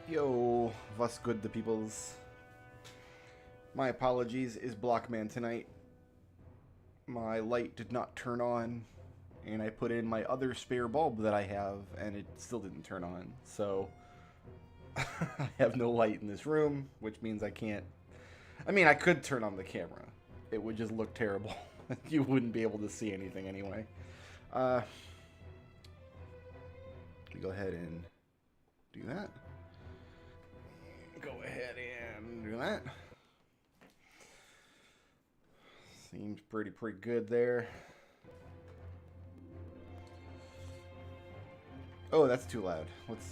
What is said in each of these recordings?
Yo, what's good, the peoples? My apologies, is Blockman tonight. My light did not turn on, and I put in my other spare bulb that I have, and it still didn't turn on. So, I have no light in this room, which means I can't... I mean, I could turn on the camera. It would just look terrible. You wouldn't be able to see anything anyway. Let me go ahead and do that. Go ahead and do that. Seems pretty good there. Oh, that's too loud. Let's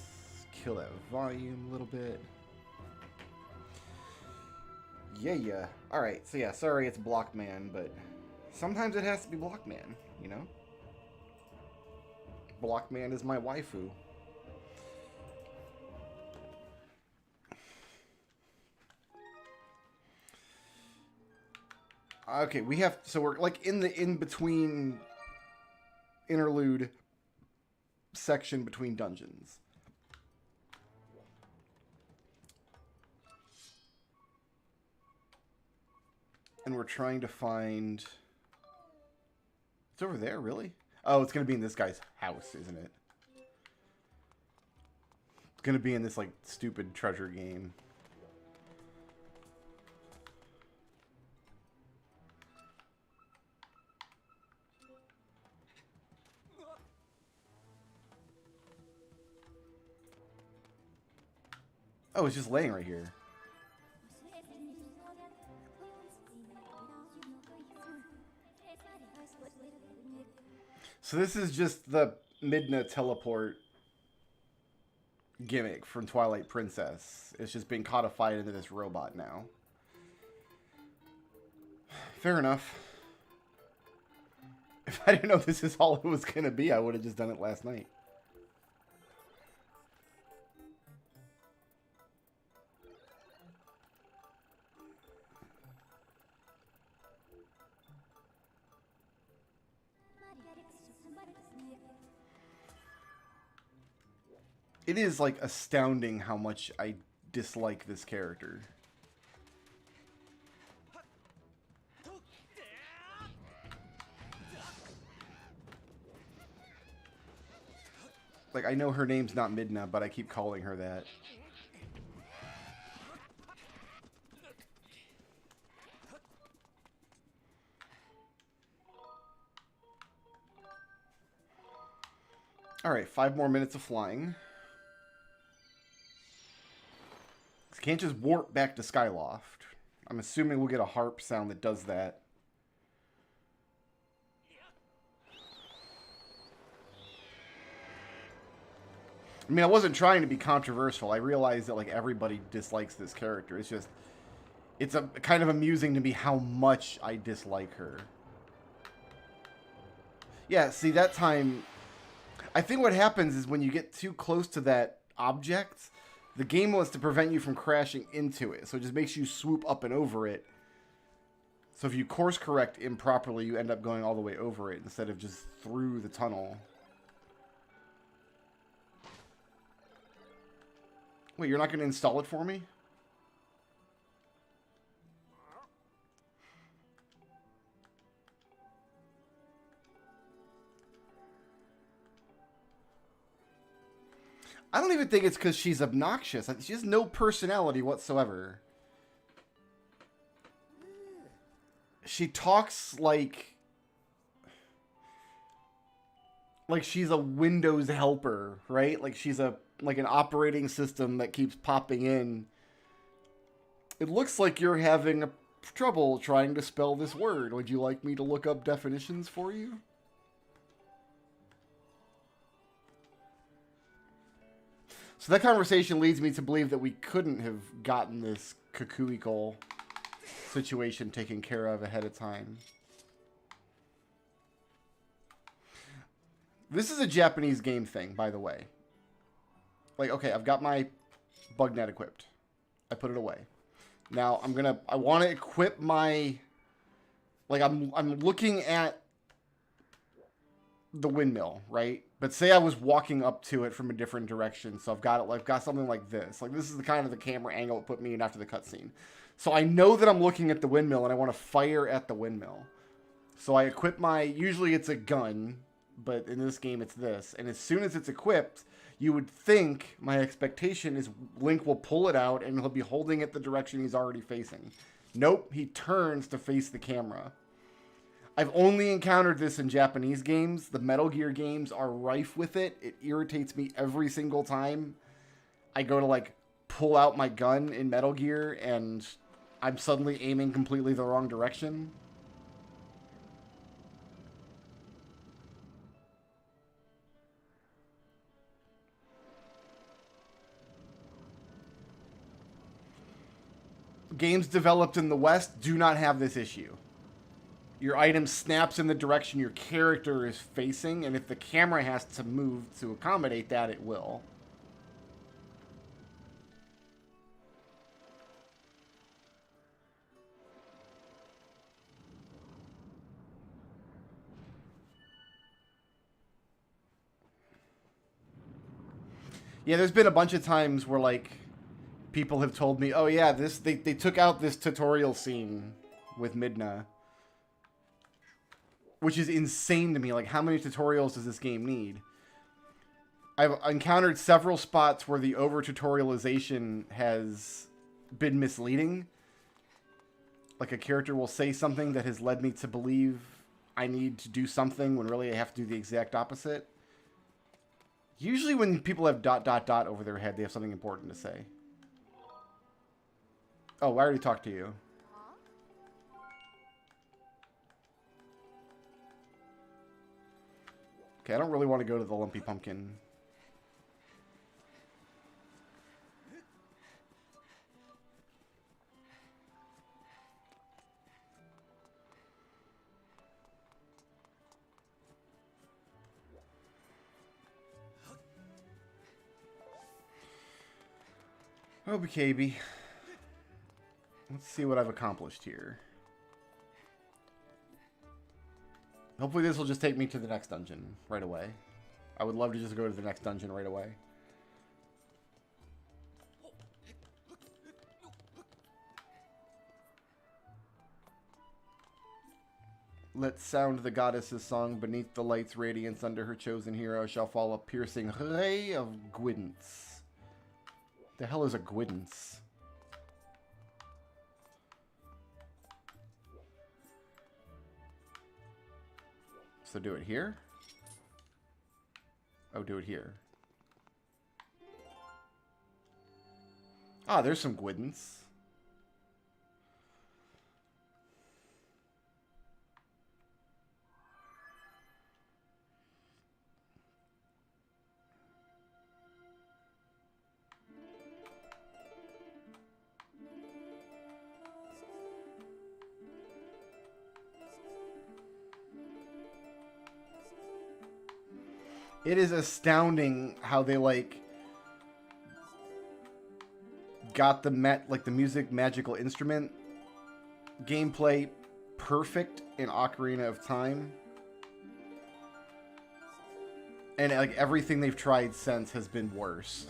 kill that volume a little bit. Yeah. Alright, so yeah, sorry it's Blockman, but sometimes it has to be Blockman, you know? Blockman is my waifu. Okay, we have, so we're like in the in-between interlude section between dungeons. And we're trying to find... It's over there, really? Oh, it's going to be in this guy's house, isn't it? It's going to be in this, like, stupid treasure game. Oh, it's just laying right here. So this is just the Midna teleport gimmick from Twilight Princess. It's just being codified into this robot now. Fair enough. If I didn't know this is all it was going to be, I would have just done it last night. It is, like, astounding how much I dislike this character. Like, I know her name's not Midna, but I keep calling her that. Alright, 5 more minutes of flying. Can't just warp back to Skyloft. I'm assuming we'll get a harp sound that does that. I mean, I wasn't trying to be controversial. I realized that, like, everybody dislikes this character. It's just... It's a kind of amusing to me how much I dislike her. Yeah, see, that time... I think what happens is when you get too close to that object... The game wants to prevent you from crashing into it, so it just makes you swoop up and over it. So if you course correct improperly, you end up going all the way over it instead of just through the tunnel. Wait, you're not going to install it for me? I don't even think it's because she's obnoxious. She has no personality whatsoever. She talks like she's a Windows helper, right? Like she's like an operating system that keeps popping in. It looks like you're having trouble trying to spell this word. Would you like me to look up definitions for you? So that conversation leads me to believe that we couldn't have gotten this Kukuiko situation taken care of ahead of time. This is a Japanese game thing, by the way. Like, okay, I've got my bug net equipped. I put it away. Now, I want to equip my... Like, I'm looking at the windmill, right? But say I was walking up to it from a different direction, so I've got something like this. Like, this is the kind of the camera angle it put me in after the cutscene. So I know that I'm looking at the windmill, and I want to fire at the windmill. So I equip my... Usually it's a gun, but in this game it's this. And as soon as it's equipped, you would think, my expectation is Link will pull it out, and he'll be holding it the direction he's already facing. Nope, he turns to face the camera. I've only encountered this in Japanese games. The Metal Gear games are rife with it. It irritates me every single time I go to, like, pull out my gun in Metal Gear and I'm suddenly aiming completely the wrong direction. games developed in the West do not have this issue. Your item snaps in the direction your character is facing, and if the camera has to move to accommodate that, it will. Yeah, there's been a bunch of times where, like, people have told me, oh yeah, they took out this tutorial scene with Midna. Which is insane to me. Like, how many tutorials does this game need? I've encountered several spots where the over-tutorialization has been misleading. Like, a character will say something that has led me to believe I need to do something when really I have to do the exact opposite. Usually when people have ... over their head, they have something important to say. Oh, I already talked to you. Okay, I don't really want to go to the Lumpy Pumpkin. Oh, BKB. Let's see what I've accomplished here. Hopefully this will just take me to the next dungeon right away. I would love to just go to the next dungeon right away. Let's sound the goddess's song. Beneath the light's radiance, under her chosen hero shall fall a piercing ray of guidance. The hell is a guidance? So do it here? Oh, do it here. Ah, there's some guidance. It is astounding how they, like, got the music magical instrument gameplay perfect in Ocarina of Time. And, like, everything they've tried since has been worse.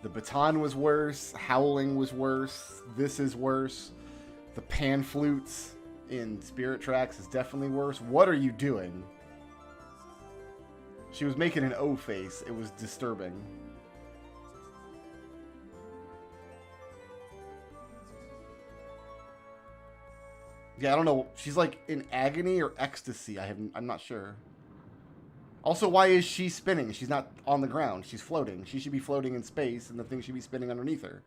The baton was worse. Howling was worse. This is worse. The pan flutes in Spirit Tracks is definitely worse. What are you doing? She was making an O face. It was disturbing. Yeah, I don't know. She's like in agony or ecstasy. I'm not sure. Also, why is she spinning? She's not on the ground. She's floating. She should be floating in space, and the thing should be spinning underneath her.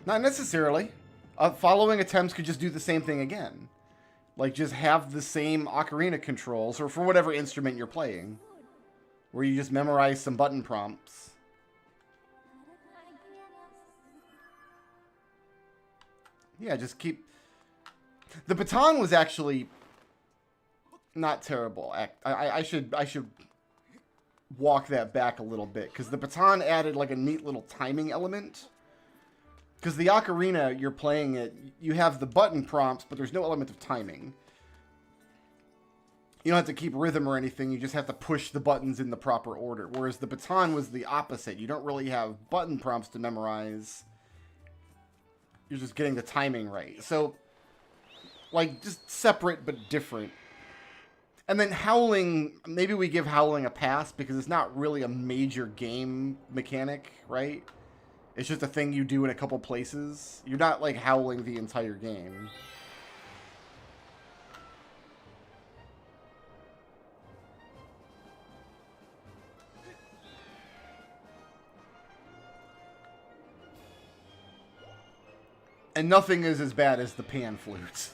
Not necessarily. Following attempts could just do the same thing again. Like, just have the same ocarina controls, or for whatever instrument you're playing. Where you just memorize some button prompts. Yeah, just keep... The baton was actually not terrible. I should walk that back a little bit, because the baton added like a neat little timing element. Because the ocarina, you're playing it, you have the button prompts, but there's no element of timing. You don't have to keep rhythm or anything, you just have to push the buttons in the proper order. Whereas the baton was the opposite. You don't really have button prompts to memorize. You're just getting the timing right. So, like, just separate but different. And then Howling, maybe we give Howling a pass because it's not really a major game mechanic, right? It's just a thing you do in a couple places. You're not, like, howling the entire game. And nothing is as bad as the pan flutes.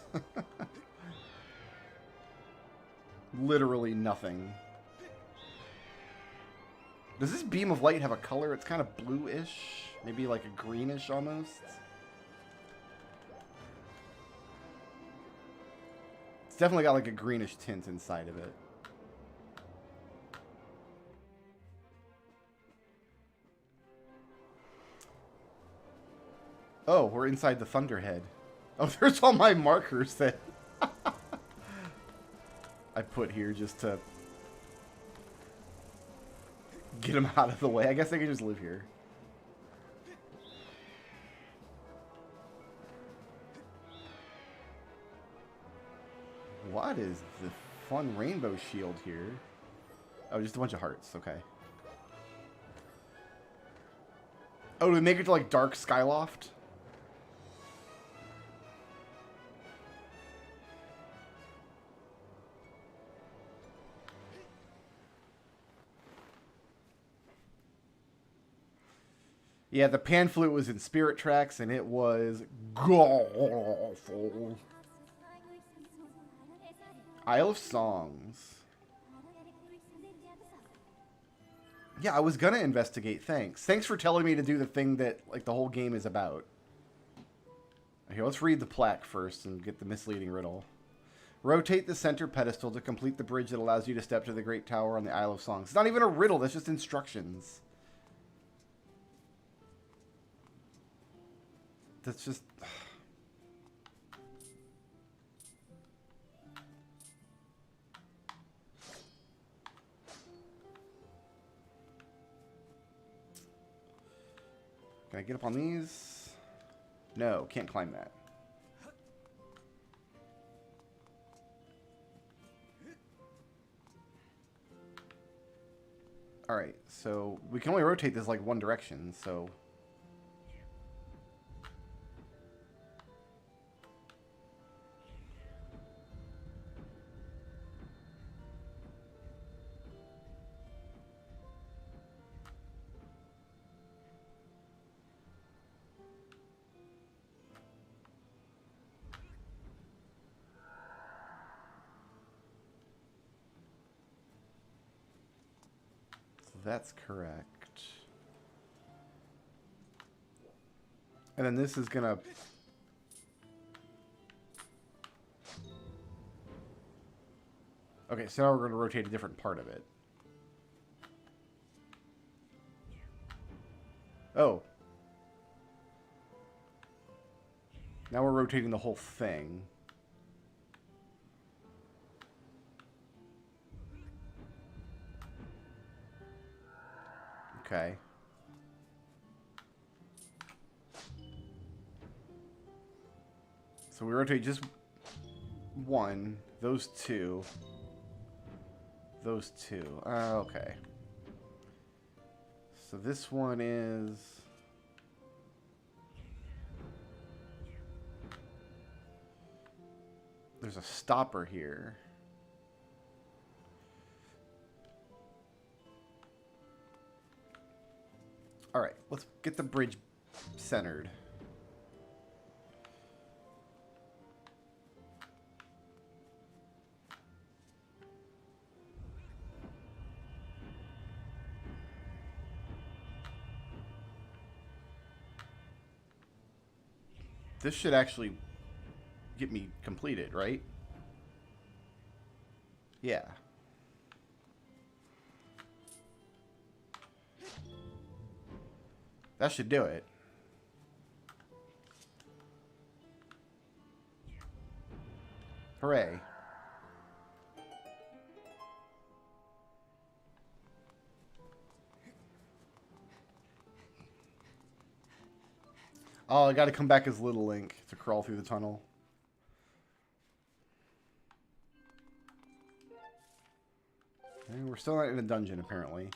Literally nothing. Does this beam of light have a color? It's kind of bluish. Maybe like a greenish almost. It's definitely got like a greenish tint inside of it. Oh, we're inside the Thunderhead. Oh, there's all my markers that I put here just to get them out of the way. I guess they can just live here. What is the fun rainbow shield here? Oh, just a bunch of hearts. Okay. Oh, do we make it to like Dark Skyloft? Yeah, the pan flute was in Spirit Tracks, and it was awful. Isle of Songs. Yeah, I was gonna investigate. Thanks. Thanks for telling me to do the thing that like the whole game is about. Here, let's read the plaque first and get the misleading riddle. Rotate the center pedestal to complete the bridge that allows you to step to the Great Tower on the Isle of Songs. It's not even a riddle. That's just instructions. That's just... Can I get up on these? No, can't climb that. Alright, so we can only rotate this like one direction, so... That's correct. And then this is gonna... Okay, so now we're going to rotate a different part of it. Oh. Now we're rotating the whole thing. Okay. So we rotate just one, those two, those two. Okay. So this one is... There's a stopper here. Alright, let's get the bridge centered. This should actually get me completed, right? Yeah. That should do it. Hooray. Oh, I gotta come back as Little Link to crawl through the tunnel. And we're still not in a dungeon, apparently.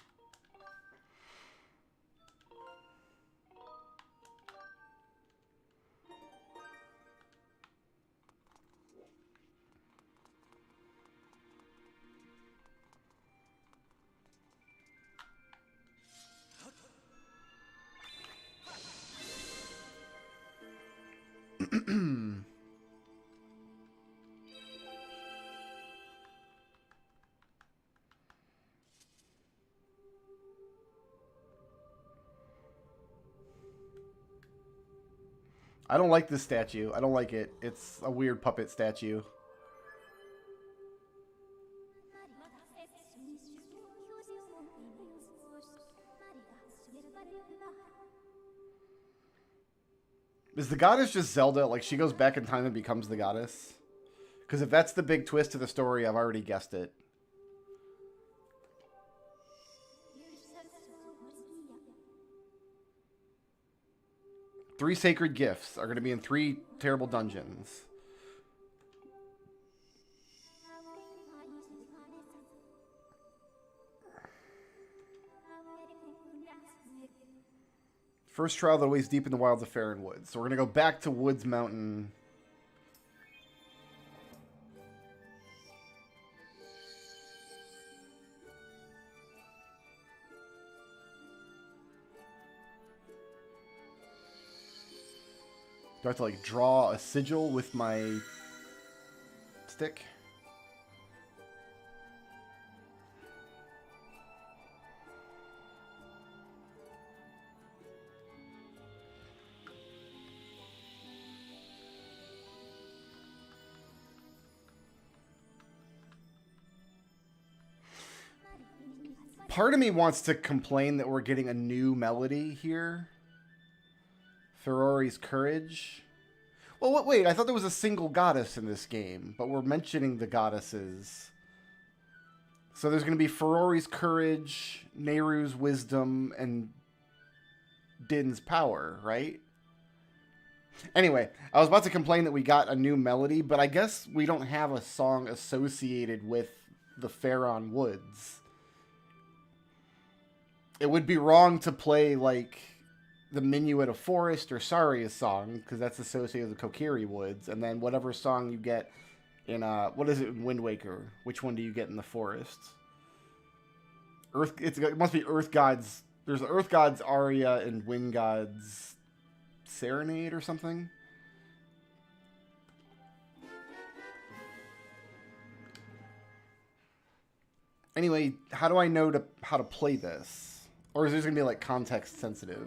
I don't like this statue. I don't like it. It's a weird puppet statue. Is the goddess just Zelda? Like, she goes back in time and becomes the goddess? Because if that's the big twist to the story, I've already guessed it. Three sacred gifts are going to be in 3 terrible dungeons. First trial that ways deep in the wilds of Faron Woods. So we're going to go back to Woods Mountain. Do I have to, like, draw a sigil with my stick? Part of me wants to complain that we're getting a new melody here. Ferrari's Courage. Well, wait, I thought there was a single goddess in this game, but we're mentioning the goddesses. So there's going to be Ferrari's Courage, Nehru's Wisdom, and Din's Power, right? Anyway, I was about to complain that we got a new melody, but I guess we don't have a song associated with the Faron Woods. It would be wrong to play, like, the Minuet of Forest or Saria's song, because that's associated with the Kokiri Woods, and then whatever song you get in, what is it in Wind Waker? Which one do you get in the forest? It must be Earth God's, there's the Earth God's aria and Wind God's Serenade or something? Anyway, how do I know how to play this? Or is this going to be, like, context sensitive?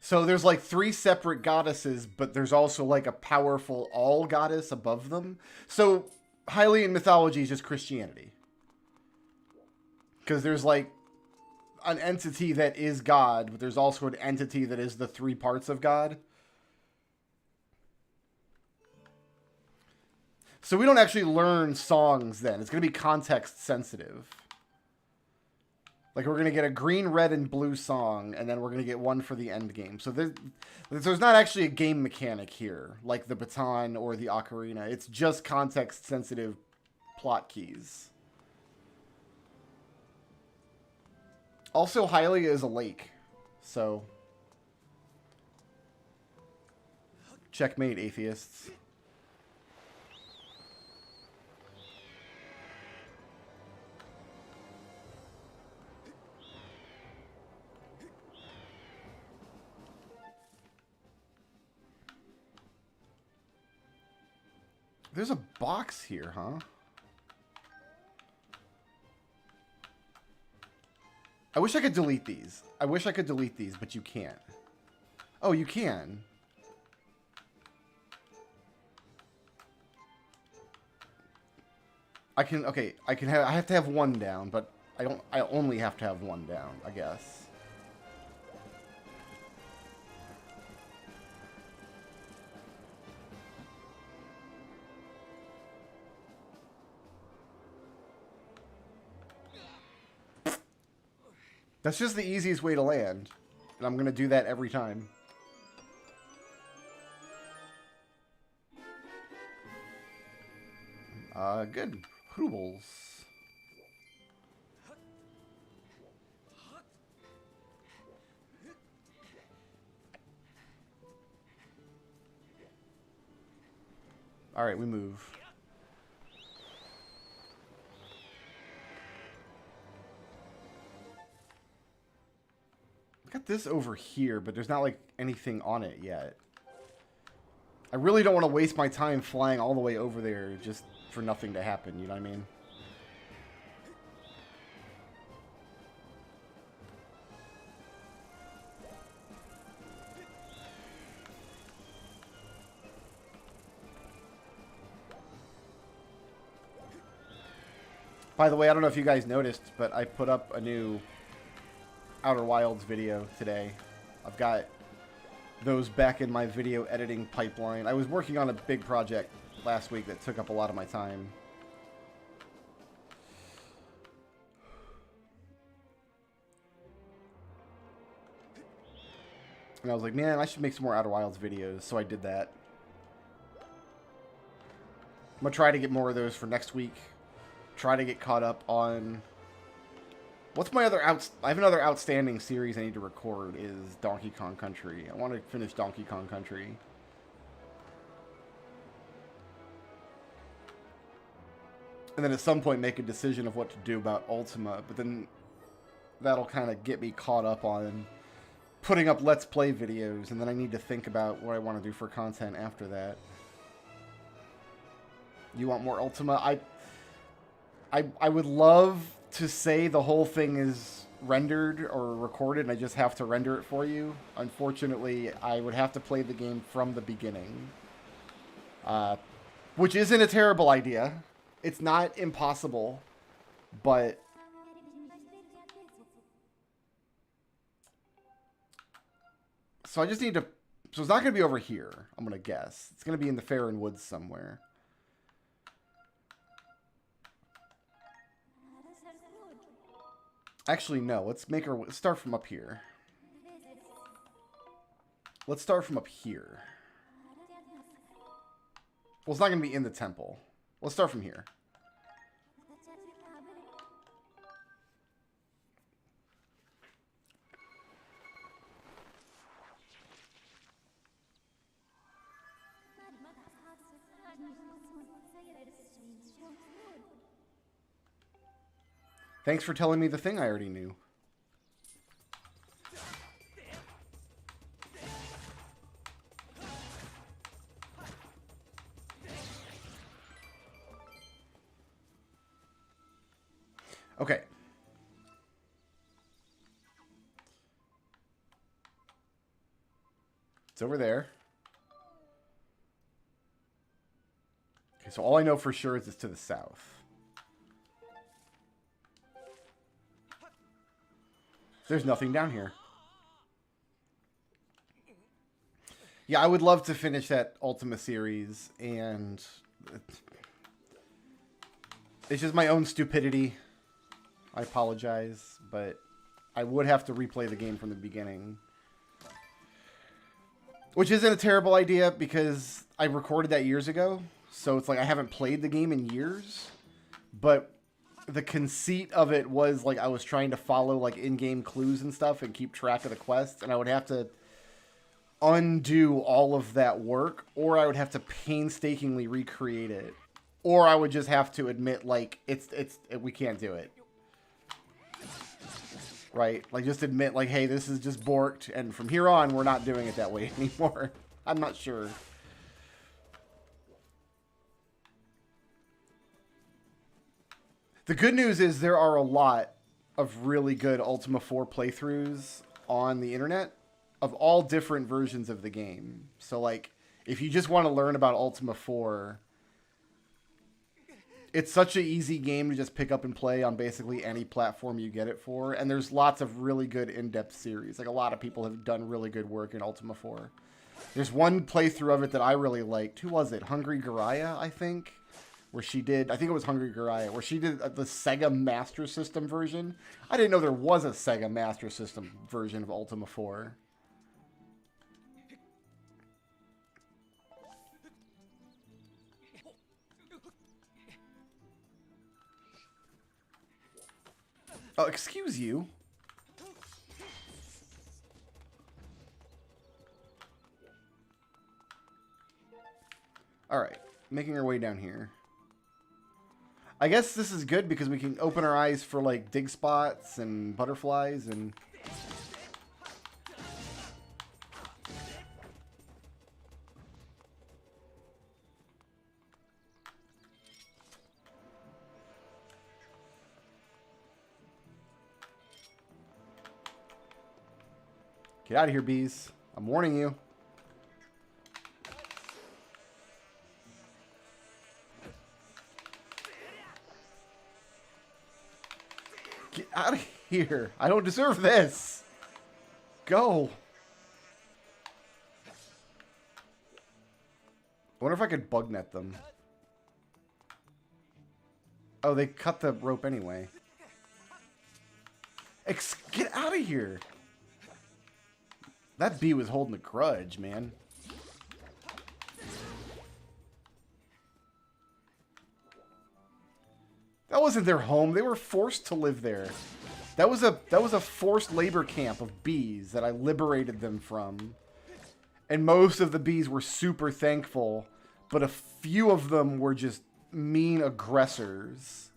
So there's, like, 3 separate goddesses, but there's also, like, a powerful all-goddess above them. So Hylian mythology is just Christianity. Because there's, like, an entity that is God, but there's also an entity that is the 3 parts of God. So we don't actually learn songs then. It's going to be context sensitive. Like, we're going to get a green, red, and blue song, and then we're going to get one for the end game. So there's not actually a game mechanic here, like the baton or the ocarina. It's just context sensitive plot keys. Also, Hylia is a lake, so checkmate, atheists. There's a box here, huh? I wish I could delete these. I wish I could delete these, but you can't. Oh, you can. I can, okay, I have to have one down, but I only have to have one down, I guess. That's just the easiest way to land. And I'm going to do that every time. Good. Hoobles. Alright, we move. I got this over here, but there's not, like, anything on it yet. I really don't want to waste my time flying all the way over there just for nothing to happen, you know what I mean? By the way, I don't know if you guys noticed, but I put up a new Outer Wilds video today. I've got those back in my video editing pipeline. I was working on a big project last week that took up a lot of my time. And I was like, man, I should make some more Outer Wilds videos, so I did that. I'm going to try to get more of those for next week. Try to get caught up on... What's my other... I have another outstanding series I need to record is Donkey Kong Country. I want to finish Donkey Kong Country. And then at some point make a decision of what to do about Ultima. But then that'll kind of get me caught up on putting up Let's Play videos. And then I need to think about what I want to do for content after that. You want more Ultima? I would love to say the whole thing is rendered or recorded and I just have to render it for you. Unfortunately, I would have to play the game from the beginning. Which isn't a terrible idea. It's not impossible, but... So I just need to... So it's not going to be over here, I'm going to guess. It's going to be in the Faron Woods somewhere. Actually, no. Let's start from up here. Let's start from up here. Well, it's not going to be in the temple. Let's start from here. Thanks for telling me the thing I already knew. Okay. It's over there. Okay, so all I know for sure is it's to the south. There's nothing down here. Yeah, I would love to finish that Ultima series, and it's just my own stupidity. I apologize, but I would have to replay the game from the beginning. Which isn't a terrible idea, because I recorded that years ago, so it's like I haven't played the game in years, but... The conceit of it was like I was trying to follow like in-game clues and stuff and keep track of the quests, and I would have to undo all of that work, or I would have to painstakingly recreate it, or I would just have to admit like we can't do it. Right? Like just admit like, hey, this is just borked, and from here on we're not doing it that way anymore. I'm not sure. The good news is there are a lot of really good Ultima 4 playthroughs on the internet of all different versions of the game. So, like, if you just want to learn about Ultima 4, it's such an easy game to just pick up and play on basically any platform you get it for. And there's lots of really good in-depth series. Like, a lot of people have done really good work in Ultima 4. There's one playthrough of it that I really liked. Who was it? Hungry Garaya, I think? Where she did, I think it was Hungry Garaya, where she did the Sega Master System version. I didn't know there was a Sega Master System version of Ultima 4. Oh, excuse you. All right, making our way down here. I guess this is good because we can open our eyes for like dig spots and butterflies and... Get out of here, bees. I'm warning you. Get out of here. I don't deserve this. Go. I wonder if I could bug net them. Oh, they cut the rope anyway. Get out of here. That bee was holding a grudge, man. That wasn't their home. They were forced to live there. That was a forced labor camp of bees that I liberated them from. And most of the bees were super thankful, but a few of them were just mean aggressors.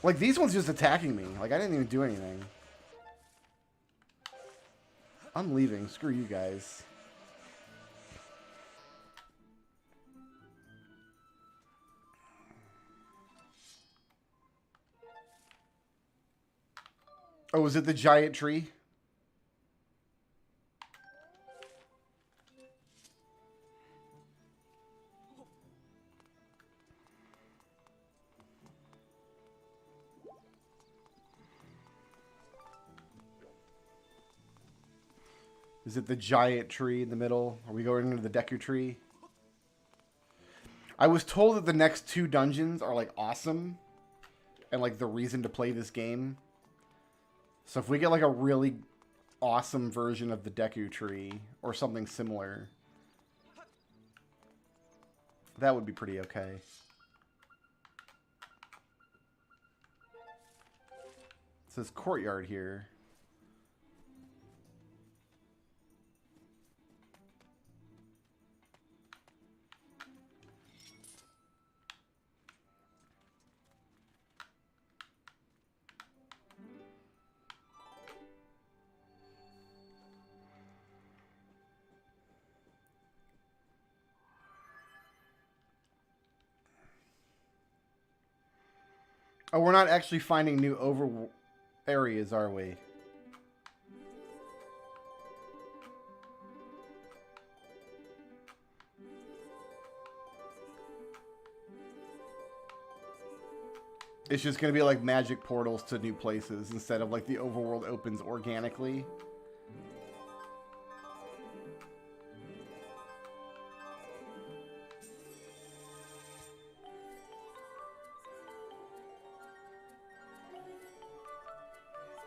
Like, these ones just attacking me. Like, I didn't even do anything. I'm leaving. Screw you guys. Oh, is it the giant tree? Is it the giant tree in the middle? Are we going into the Deku tree? I was told that the next 2 dungeons are like awesome and like the reason to play this game. So if we get like a really awesome version of the Deku tree or something similar, that would be pretty okay. It says courtyard here. Oh, we're not actually finding new areas, are we? It's just going to be like magic portals to new places instead of like the overworld opens organically.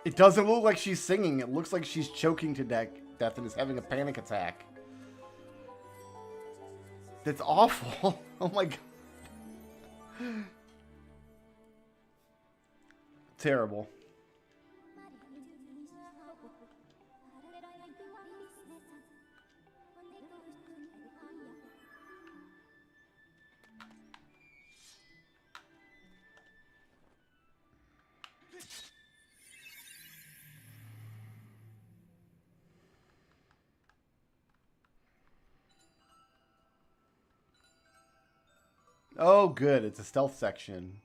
It doesn't look like she's singing. It looks like she's choking to death and is having a panic attack. That's awful. Oh my god. Terrible. Oh, good. It's a stealth section.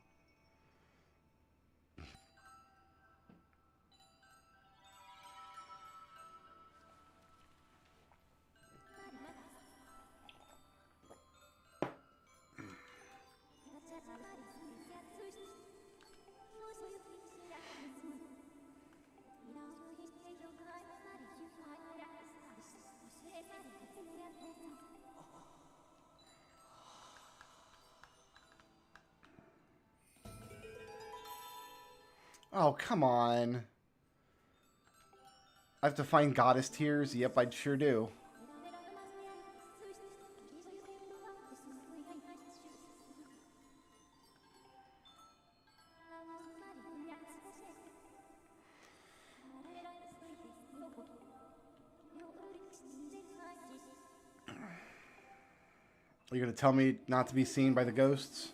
Oh, come on. I have to find goddess tears? Yep, I sure do. Are you going to tell me not to be seen by the ghosts?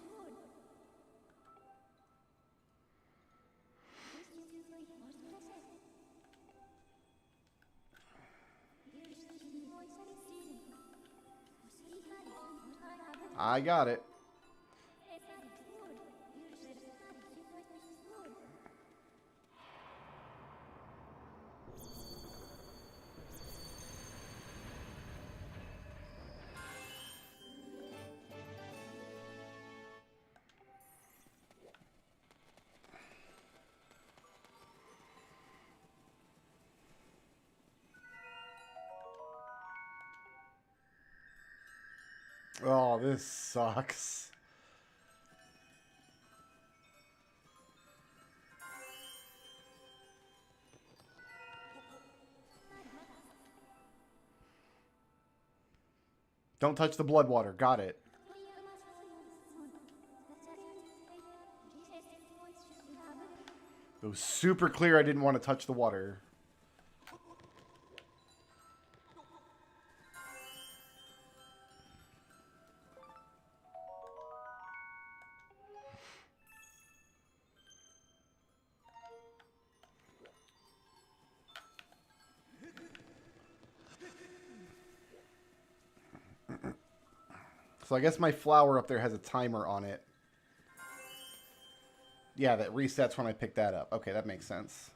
I got it. Oh, this sucks. Don't touch the blood water. Got it. It was super clear I didn't want to touch the water. So I guess my flower up there has a timer on it. Yeah, that resets when I pick that up. Okay, that makes sense.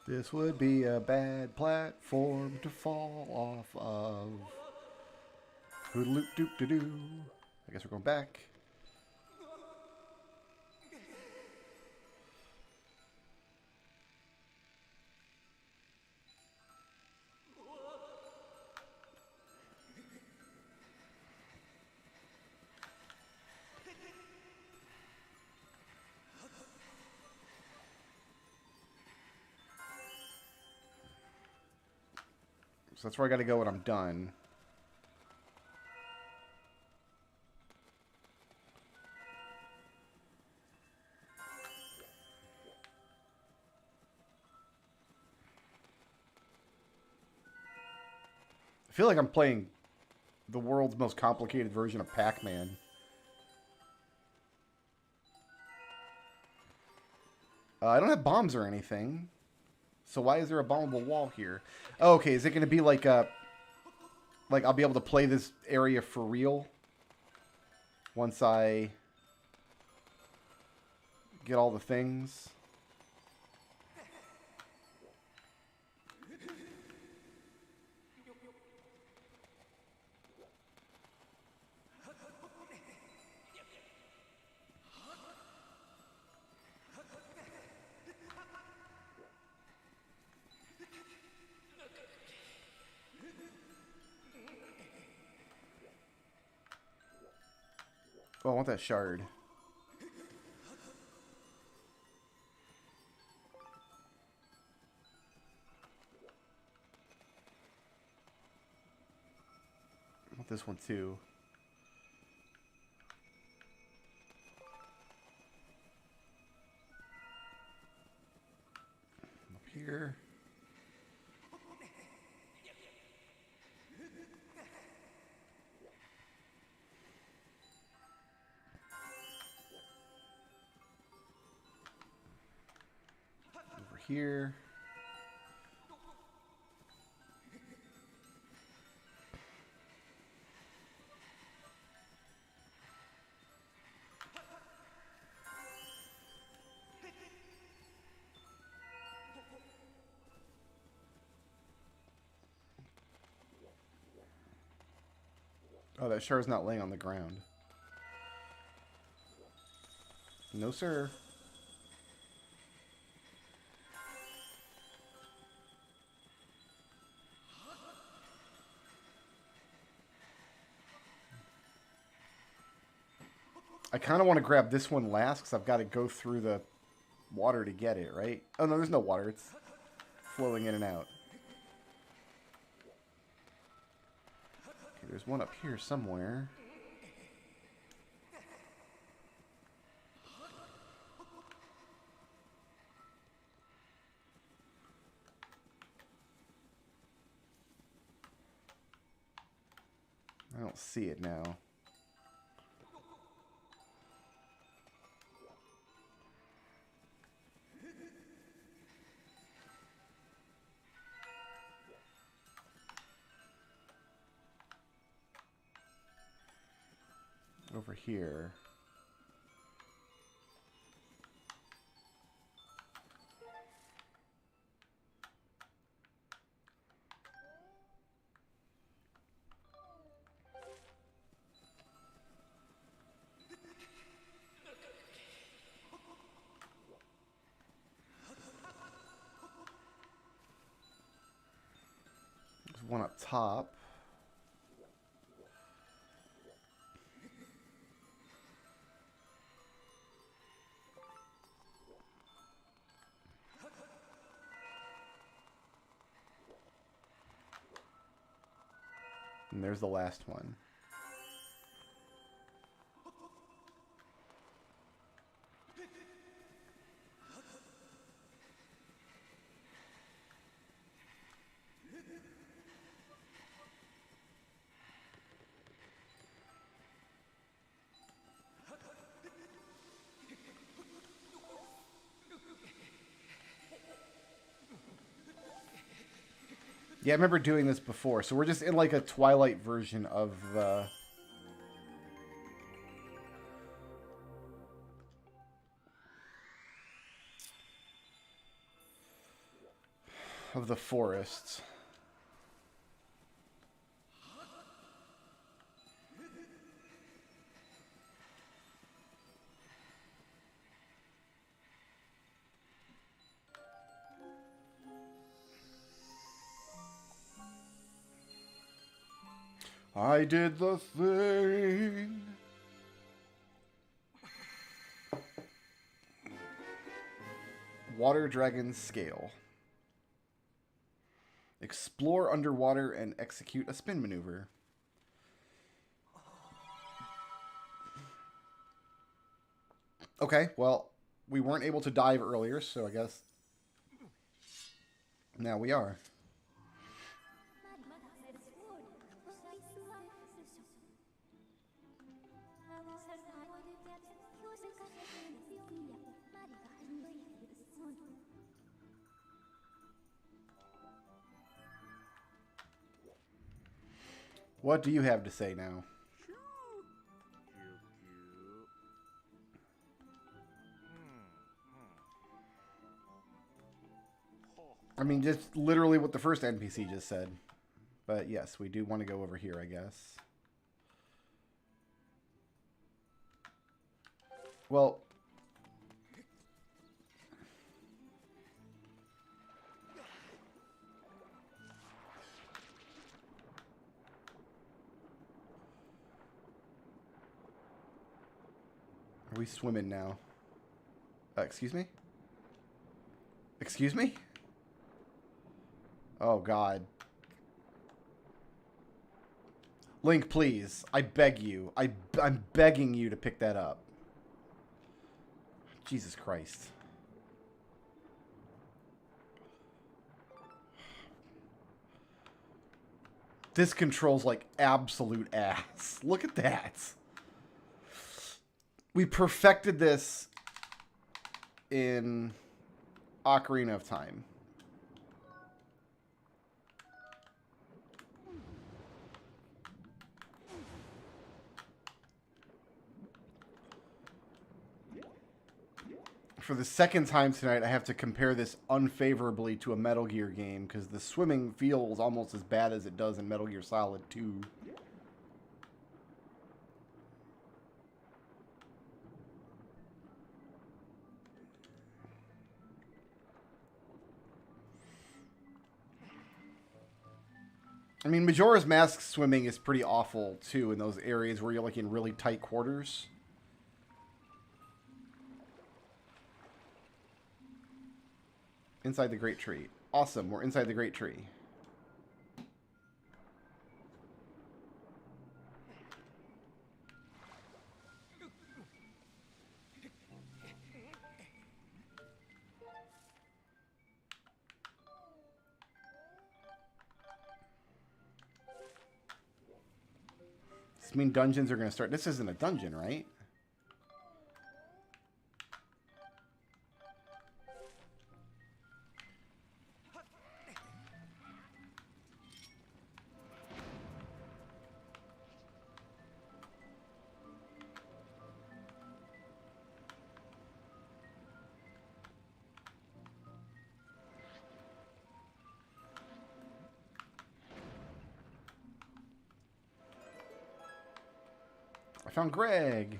This would be a bad platform to fall off of. Hoodaloop-doop-de-doo. I guess we're going back. So that's where I got to go when I'm done. I feel like I'm playing the world's most complicated version of Pac-Man. I don't have bombs or anything. So why is there a bombable wall here? Oh, okay, is it going to be like a... Like, I'll be able to play this area for real? Once I... get all the things? Oh, I want that shard. I want this one too. Up here. Over here. Oh, that shard's not laying on the ground. No, sir. I kind of want to grab this one last because I've got to go through the water to get it, right? Oh, no, there's no water. It's flowing in and out. Okay, there's one up here somewhere. I don't see it now. over here. There's one up top. And there's the last one. Yeah, I remember doing this before. So we're just in like a Twilight version of the forests. I did the thing. Water Dragon Scale. Explore underwater and execute a spin maneuver. Okay, well, we weren't able to dive earlier, so I guess now we are. What do you have to say now? I mean, just literally what the first NPC just said. But yes, we do want to go over here, I guess. Well... Are we swimming now? Excuse me? Excuse me? Oh, God. Link, please. I beg you. I'm begging you to pick that up. Jesus Christ. This controls like absolute ass. Look at that. We perfected this in Ocarina of Time. For the second time tonight, I have to compare this unfavorably to a Metal Gear game because the swimming feels almost as bad as it does in Metal Gear Solid 2. I mean, Majora's Mask swimming is pretty awful, too, in those areas where you're, like, in really tight quarters. Inside the Great Tree. Awesome, we're inside the Great Tree. Does this mean dungeons are going to start? This isn't a dungeon, right? I found Greg.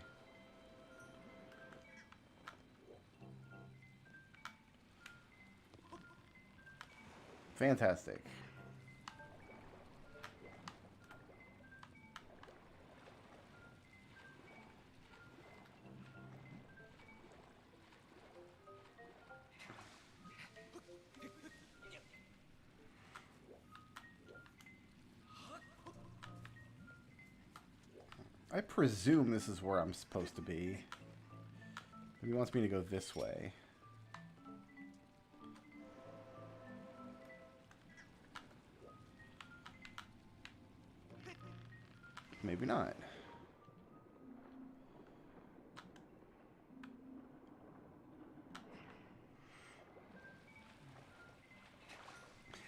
Fantastic. I presume this is where I'm supposed to be. He wants me to go this way. Maybe not.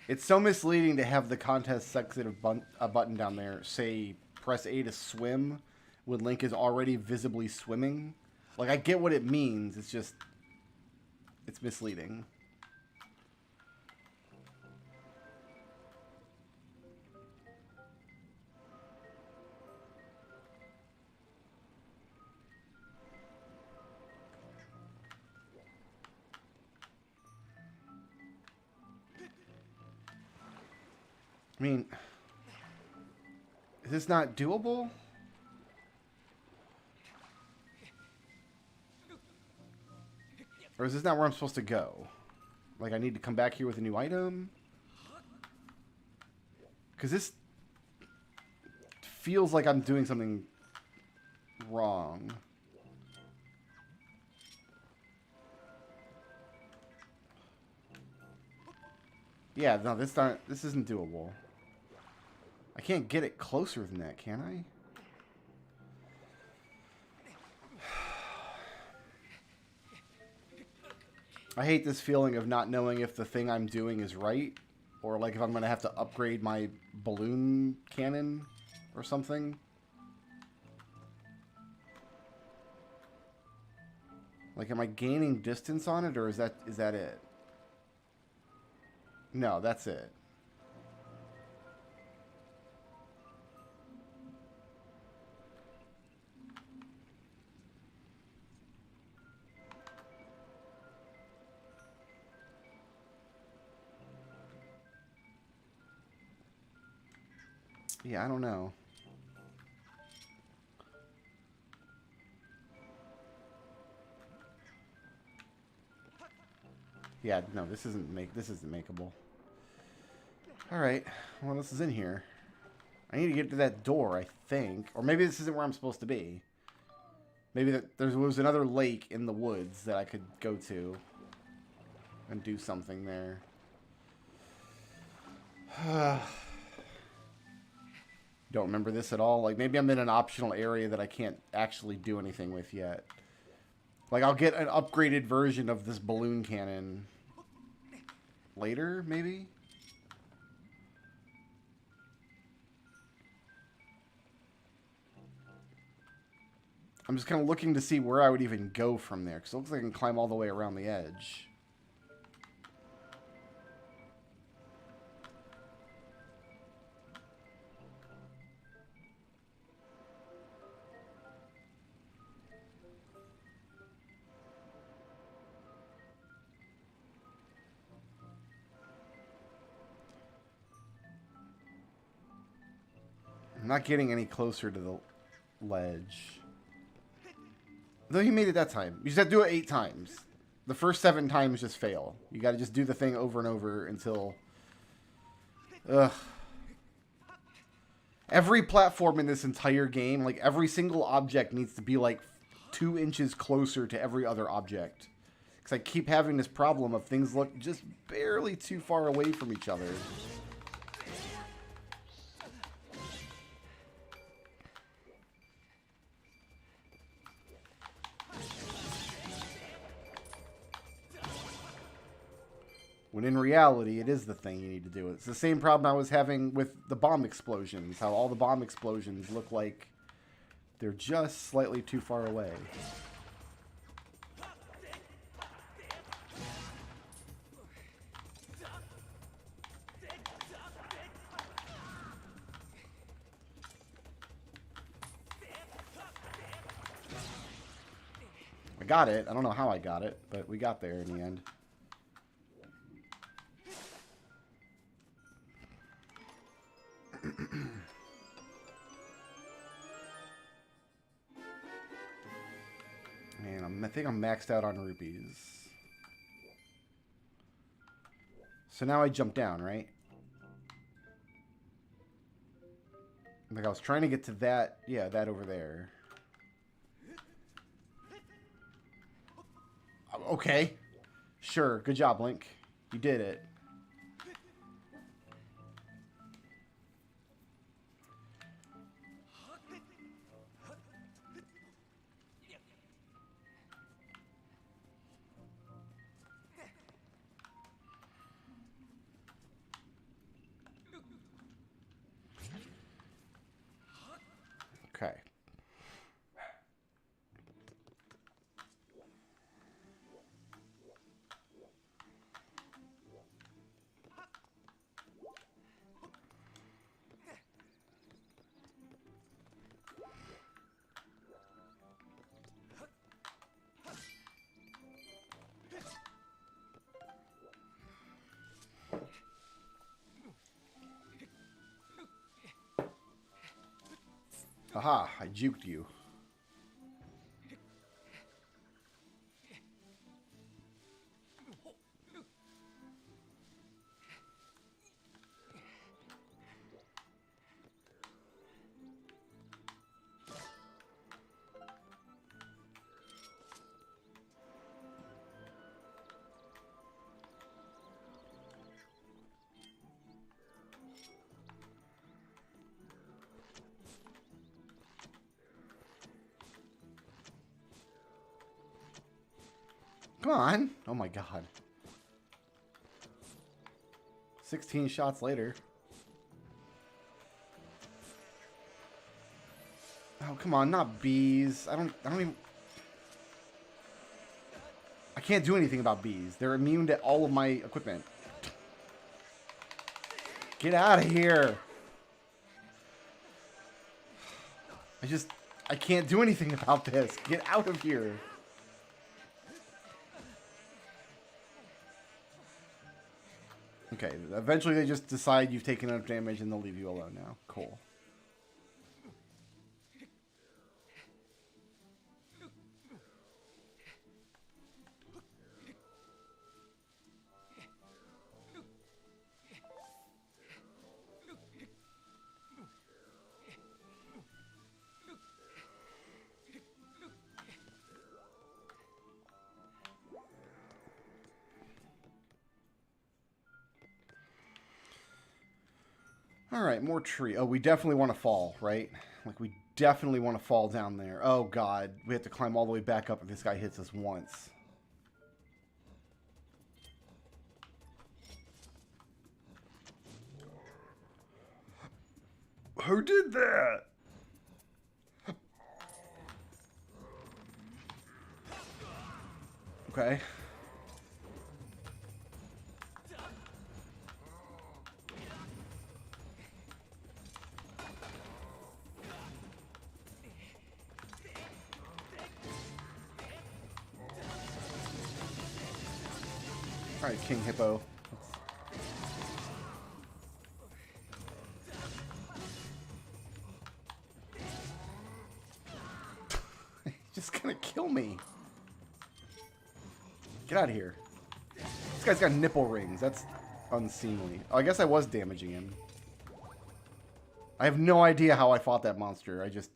It's so misleading to have the contest sensitive button down there say press A to swim when Link is already visibly swimming. Like, I get what it means, it's just, it's misleading. I mean, is this not doable? Or is this not where I'm supposed to go? Like, I need to come back here with a new item? Because this feels like I'm doing something wrong. Yeah, no, this isn't doable. I can't get it closer than that, can I? I hate this feeling of not knowing if the thing I'm doing is right, or like if I'm going to have to upgrade my balloon cannon or something. Like, am I gaining distance on it, or is that it? No, that's it. Yeah, I don't know. Yeah, no, this isn't makeable. All right, what else is in here? I need to get to that door, I think, or maybe this isn't where I'm supposed to be. Maybe there was another lake in the woods that I could go to and do something there. Don't remember this at all. Like, maybe I'm in an optional area that I can't actually do anything with yet. Like, I'll get an upgraded version of this balloon cannon later, maybe? I'm just kind of looking to see where I would even go from there, because it looks like I can climb all the way around the edge. I'm not getting any closer to the ledge. Though you made it that time. You just have to do it 8 times. The first 7 times just fail. You gotta just do the thing over and over until... Ugh. Every platform in this entire game, like, every single object needs to be, like, 2 inches closer to every other object. Because I keep having this problem of things look just barely too far away from each other. When in reality, it is the thing you need to do. It's the same problem I was having with the bomb explosions. How all the bomb explosions look like they're just slightly too far away. I got it. I don't know how I got it, but we got there in the end. Man, I think I'm maxed out on rupees. So now I jump down, right? Like I was trying to get to that, yeah, that over there. Okay. Sure, good job, Link. You did it. Okay. Haha, I juked you. Come on. Oh my god. 16 shots later. Oh, come on, not bees. I don't even... I can't do anything about bees. They're immune to all of my equipment. Get out of here. I can't do anything about this. Get out of here. Okay, eventually they just decide you've taken enough damage and they'll leave you alone now. Cool. Alright, more tree. Oh, we definitely want to fall, right? Like, we definitely want to fall down there. Oh, God. We have to climb all the way back up if this guy hits us once. Who did that? Okay. Alright, King Hippo. He's just gonna kill me. Get out of here. This guy's got nipple rings. That's unseemly. Oh, I guess I was damaging him. I have no idea how I fought that monster. I just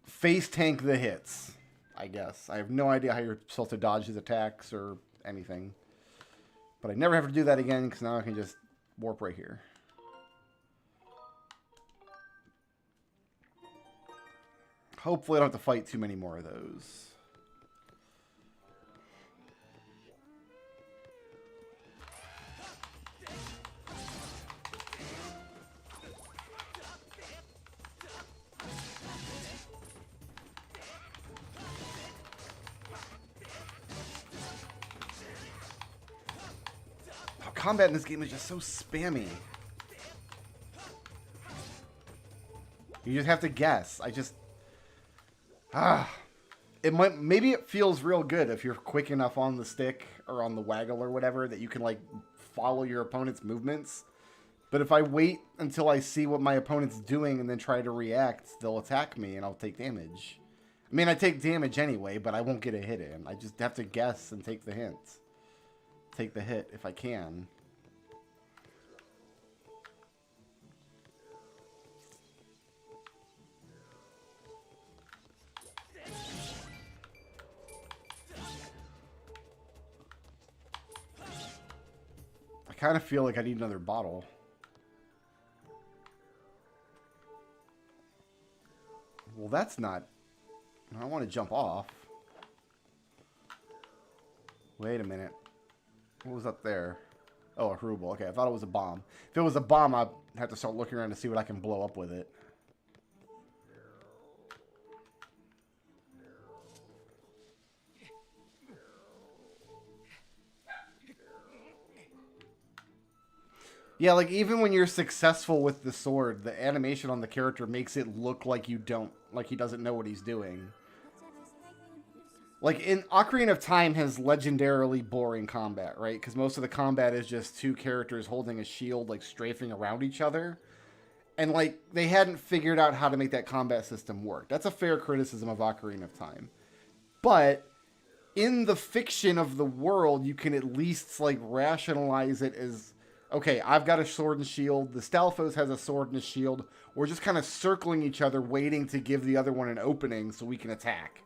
face tank the hits, I guess. I have no idea how you're supposed to dodge his attacks or anything. But I never have to do that again, because now I can just warp right here. Hopefully I don't have to fight too many more of those. Combat in this game is just so spammy. You just have to guess. maybe it feels real good if you're quick enough on the stick or on the waggle or whatever that you can like follow your opponent's movements. But if I wait until I see what my opponent's doing and then try to react, they'll attack me and I'll take damage. I mean, I take damage anyway, but I won't get a hit in. I just have to guess and take the hint. Take the hit if I can. I kind of feel like I need another bottle. Well, that's not... I don't want to jump off. Wait a minute. What was up there? Oh, a Hrubel. Okay, I thought it was a bomb. If it was a bomb, I'd have to start looking around to see what I can blow up with it. Yeah, like, even when you're successful with the sword, the animation on the character makes it look like you don't... like he doesn't know what he's doing. Like, in Ocarina of Time has legendarily boring combat, right? Because most of the combat is just two characters holding a shield, like, strafing around each other. And, like, they hadn't figured out how to make that combat system work. That's a fair criticism of Ocarina of Time. But in the fiction of the world, you can at least, like, rationalize it as... okay, I've got a sword and shield. The Stalfos has a sword and a shield. We're just kind of circling each other, waiting to give the other one an opening so we can attack.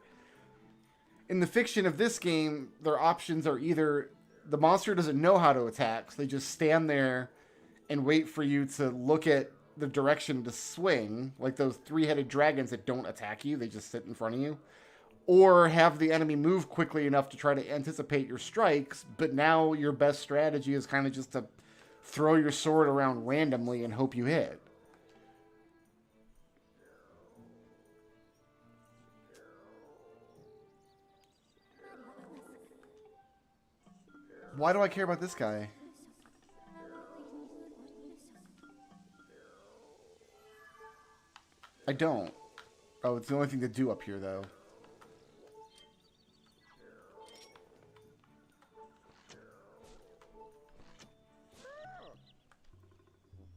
In the fiction of this game, their options are either the monster doesn't know how to attack, so they just stand there and wait for you to look at the direction to swing, like those three-headed dragons that don't attack you, they just sit in front of you. Or have the enemy move quickly enough to try to anticipate your strikes, but now your best strategy is kind of just to throw your sword around randomly and hope you hit. Why do I care about this guy? I don't. Oh, it's the only thing to do up here, though.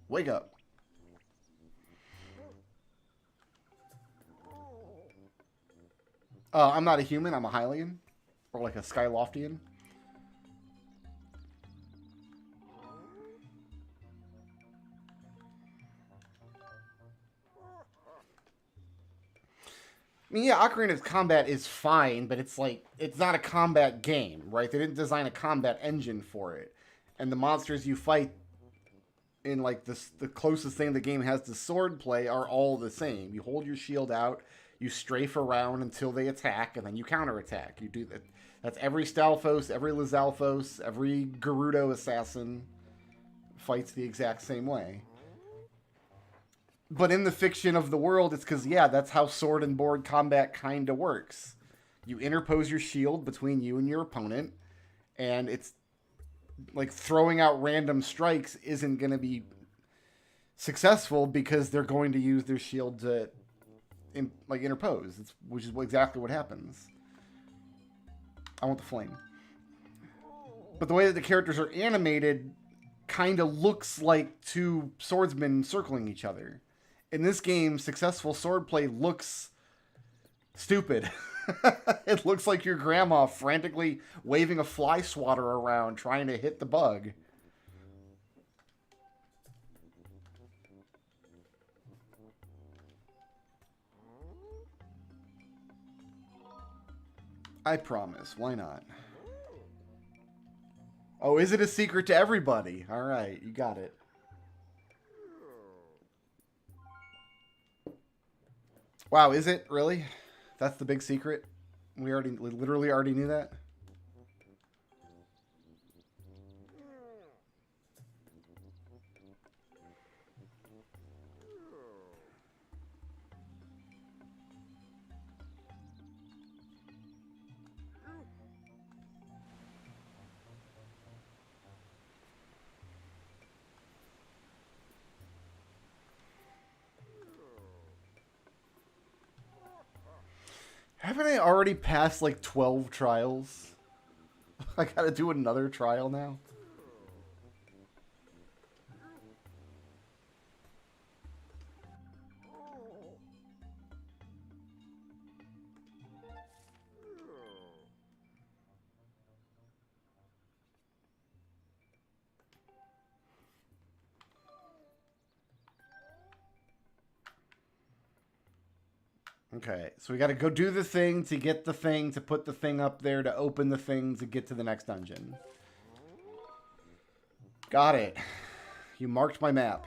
Wake up. I'm not a human, I'm a Hylian. Or like a Skyloftian. I mean, yeah, Ocarina of Combat is fine, but it's like, it's not a combat game, right? They didn't design a combat engine for it. And the monsters you fight in, like, the closest thing the game has to sword play are all the same. You hold your shield out, you strafe around until they attack, and then you counterattack. You do that. That's every Stalfos, every Lizalfos, every Gerudo assassin fights the exact same way. But in the fiction of the world, it's because, yeah, that's how sword and board combat kind of works. You interpose your shield between you and your opponent, and it's like throwing out random strikes isn't going to be successful because they're going to use their shield to interpose, which is exactly what happens. I want the flame. But the way that the characters are animated kind of looks like two swordsmen circling each other. In this game, successful swordplay looks stupid. It looks like your grandma frantically waving a fly swatter around trying to hit the bug. I promise. Why not? Oh, is it a secret to everybody? All right, you got it. Wow, is it really? That's the big secret? We literally already knew that? Haven't I already passed like 12 trials? I gotta do another trial now. Okay, so we got to go do the thing to get the thing, to put the thing up there, to open the thing, to get to the next dungeon. Got it. You marked my map.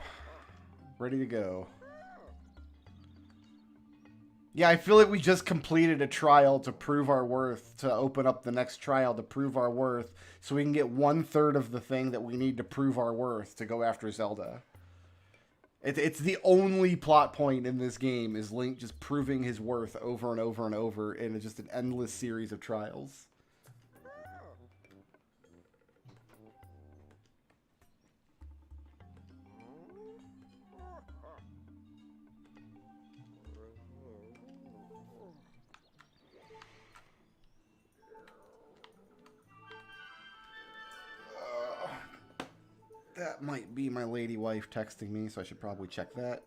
Ready to go. Yeah, I feel like we just completed a trial to prove our worth, to open up the next trial to prove our worth, so we can get 1/3 of the thing that we need to prove our worth to go after Zelda. It's the only plot point in this game is Link just proving his worth over and over and over in just an endless series of trials. That might be my lady wife texting me, so I should probably check that.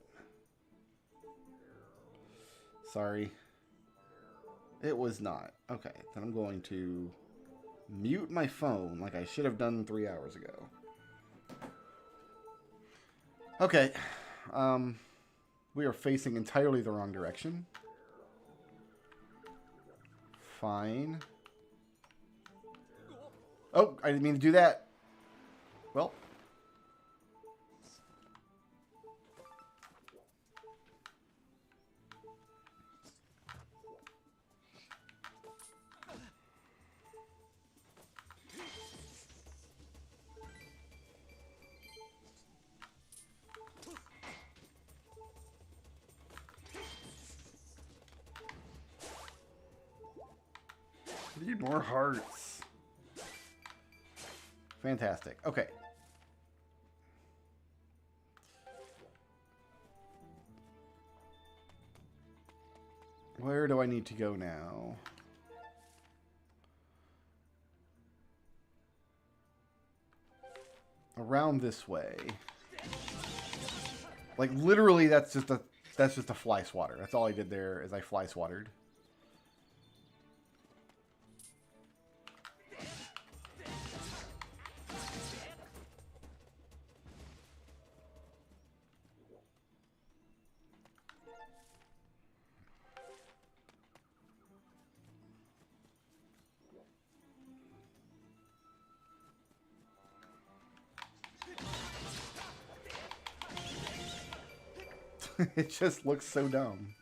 Sorry. It was not. Okay, then I'm going to mute my phone like I should have done 3 hours ago. Okay. We are facing entirely the wrong direction. Fine. Oh, I didn't mean to do that. Well. Need more hearts. Fantastic. Okay. Where do I need to go now? Around this way. Like literally that's just a fly swatter. That's all I did there is I fly swattered. It just looks so dumb.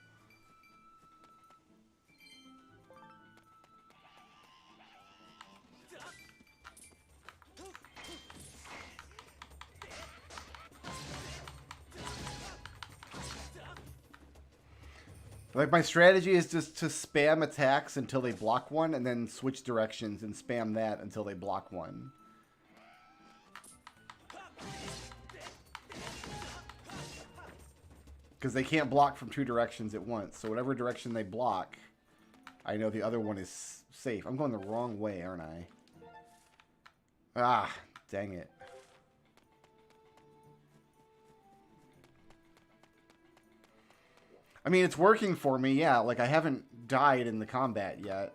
Like, my strategy is just to spam attacks until they block one, and then switch directions and spam that until they block one. Because they can't block from 2 directions at once. So whatever direction they block, I know the other one is safe. I'm going the wrong way, aren't I? Ah, dang it. I mean, it's working for me, yeah. Like, I haven't died in the combat yet.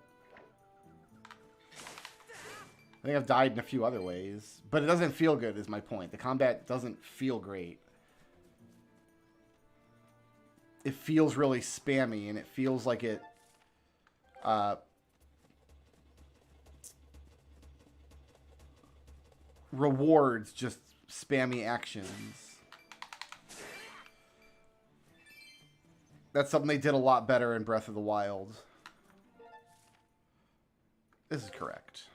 I think I've died in a few other ways. But it doesn't feel good, is my point. The combat doesn't feel great. It feels really spammy, and it feels like it rewards just spammy actions. That's something they did a lot better in Breath of the Wild. This is correct.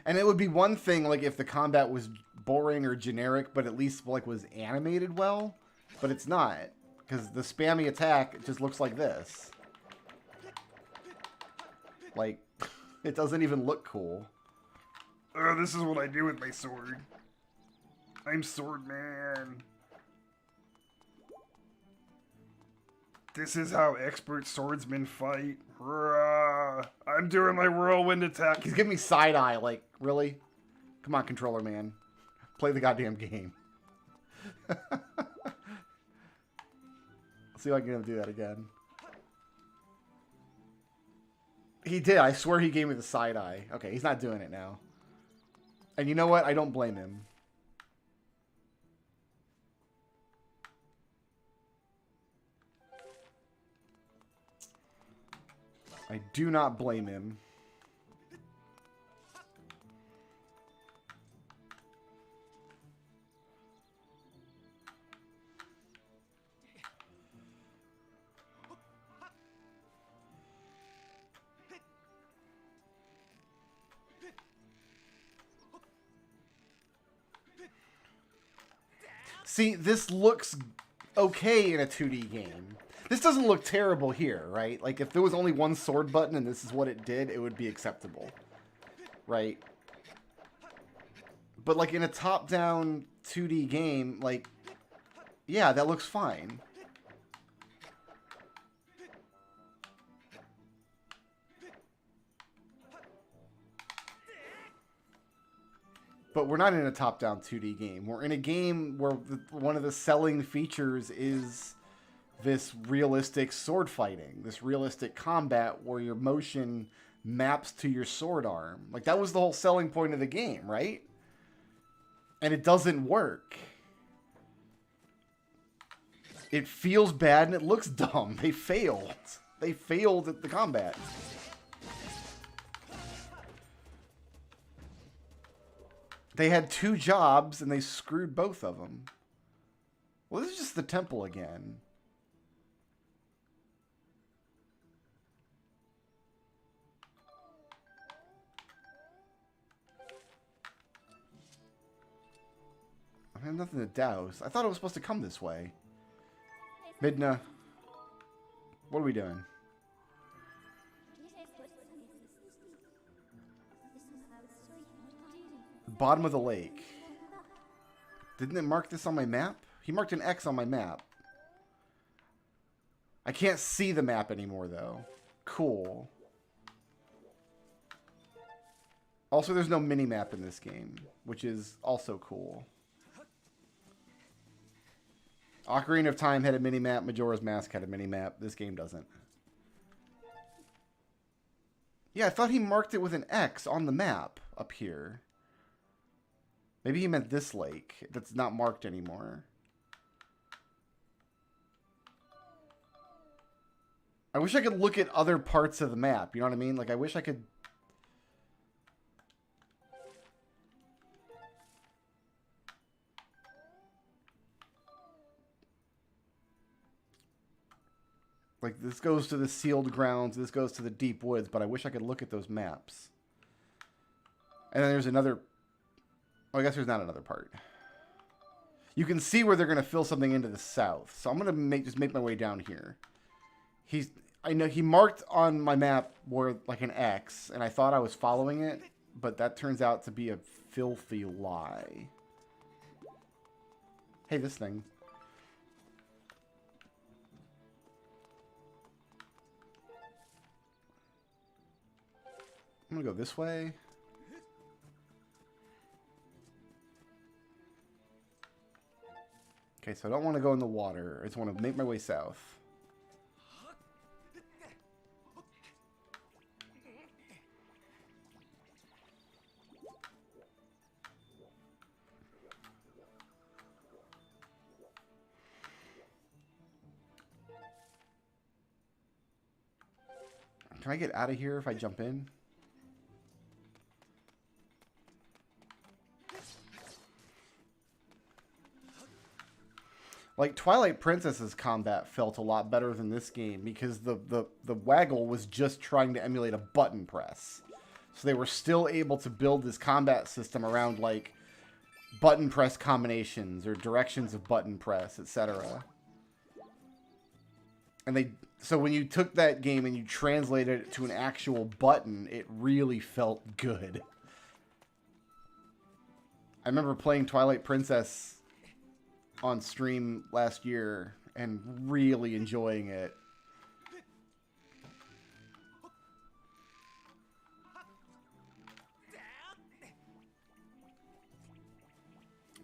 And it would be one thing, like, if the combat was boring or generic, but at least, like, was animated well. But it's not. Because the spammy attack just looks like this. Like, it doesn't even look cool. This is what I do with my sword. I'm Sword Man. This is how expert swordsmen fight. Rah. I'm doing my whirlwind attack. He's giving me side eye. Like, really? Come on, controller man. Play the goddamn game. Let's see if I can get him to do that again. He did. I swear he gave me the side eye. Okay, he's not doing it now. And you know what? I don't blame him. I do not blame him. See, this looks okay in a 2D game. This doesn't look terrible here, right? Like, if there was only one sword button and this is what it did, it would be acceptable. Right? But, like, in a top-down 2D game, like, yeah, that looks fine. But we're not in a top-down 2D game. We're in a game where one of the selling features is this realistic sword fighting, this realistic combat where your motion maps to your sword arm. Like, that was the whole selling point of the game, right? And it doesn't work. It feels bad and it looks dumb. They failed. They failed at the combat. They had 2 jobs and they screwed both of them. Well, this is just the temple again. I have nothing to douse. I thought it was supposed to come this way. Midna, what are we doing? Bottom of the lake. Didn't it mark this on my map? He marked an X on my map. I can't see the map anymore, though. Cool. Also, there's no mini-map in this game, which is also cool. Ocarina of Time had a mini-map. Majora's Mask had a mini-map. This game doesn't. Yeah, I thought he marked it with an X on the map up here. Maybe he meant this lake that's not marked anymore. I wish I could look at other parts of the map. You know what I mean? Like, I wish I could... Like, this goes to the sealed grounds, this goes to the deep woods, but I wish I could look at those maps. And then there's another... Oh, I guess there's not another part. You can see where they're going to fill something into the south. So I'm going to just make my way down here. I know he marked on my map where like an X, and I thought I was following it, but that turns out to be a filthy lie. Hey, this thing. I'm going to go this way. Okay, so I don't want to go in the water. I just want to make my way south. Can I get out of here if I jump in? Like, Twilight Princess's combat felt a lot better than this game because the waggle was just trying to emulate a button press. So they were still able to build this combat system around, like, button press combinations or directions of button press, etc. And so when you took that game and you translated it to an actual button, it really felt good. I remember playing Twilight Princess on stream last year and really enjoying it.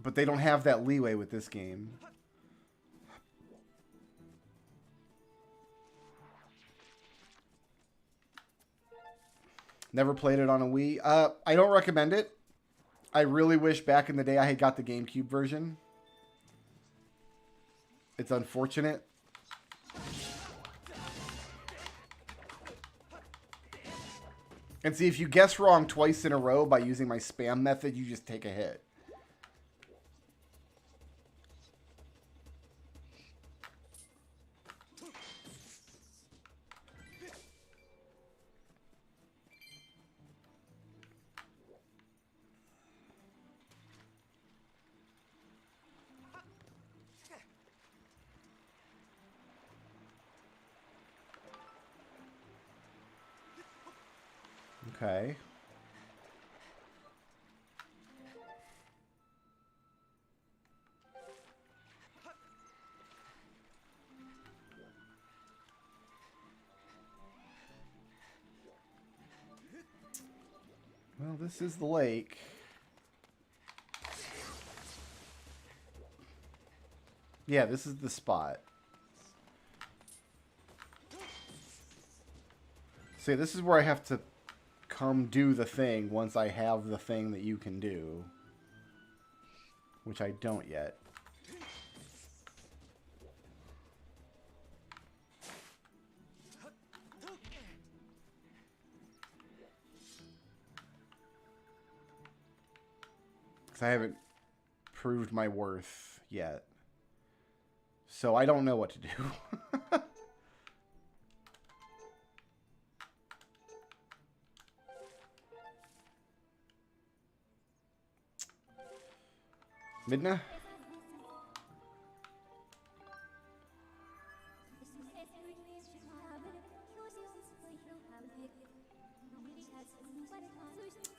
But they don't have that leeway with this game. Never played it on a Wii. I don't recommend it. I really wish back in the day I had got the GameCube version. It's unfortunate. And see, if you guess wrong twice in a row by using my spam method, you just take a hit. Okay. Well, this is the lake. Yeah, this is the spot. See, this is where I have to come do the thing once I have the thing that you can do. Which I don't yet. Because I haven't proved my worth yet. So I don't know what to do. Midna?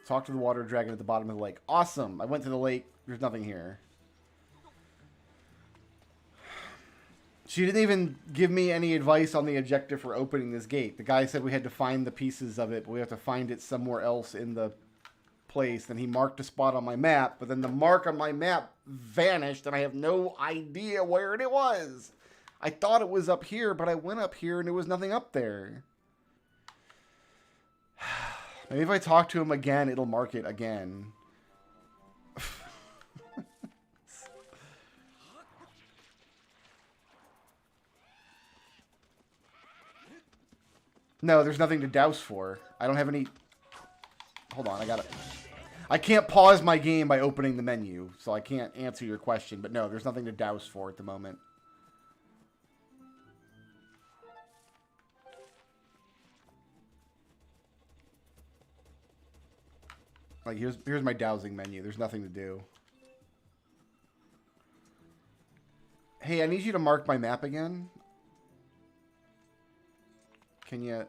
Talk to the water dragon at the bottom of the lake. Awesome! I went to the lake. There's nothing here. She didn't even give me any advice on the objective for opening this gate. The guy said we had to find the pieces of it, but we have to find it somewhere else in the place. Then he marked a spot on my map, but then the mark on my map vanished and I have no idea where it was. I thought it was up here, but I went up here and there was nothing up there. Maybe if I talk to him again, it'll mark it again. No, there's nothing to douse for. I don't have any... Hold on, I can't pause my game by opening the menu, so I can't answer your question. But no, there's nothing to douse for at the moment. Like, here's my dowsing menu. There's nothing to do. Hey, I need you to mark my map again. Can you...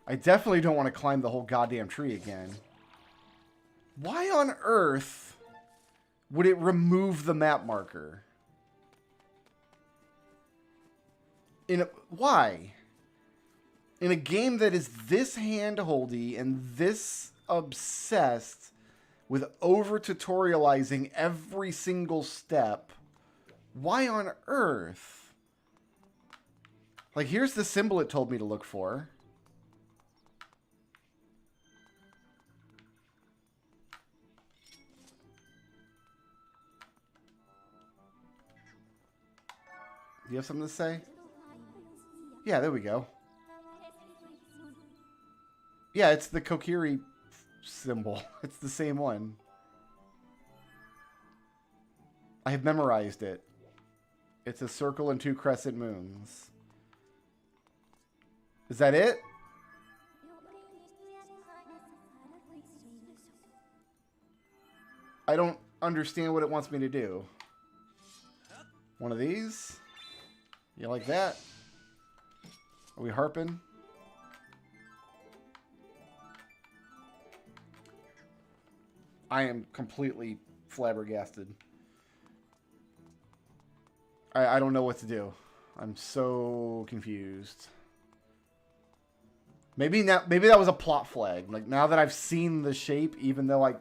I definitely don't want to climb the whole goddamn tree again. Why on earth would it remove the map marker? Why? In a game that is this hand-holdy and this obsessed with over-tutorializing every single step, why on earth? Like, here's the symbol it told me to look for. Do you have something to say? Yeah, there we go. Yeah, it's the Kokiri symbol. It's the same one. I have memorized it. It's a circle and 2 crescent moons. Is that it? I don't understand what it wants me to do. One of these? You like that? Are we harping? I am completely flabbergasted. I don't know what to do. I'm so confused. Maybe that was a plot flag. Like, now that I've seen the shape, even though I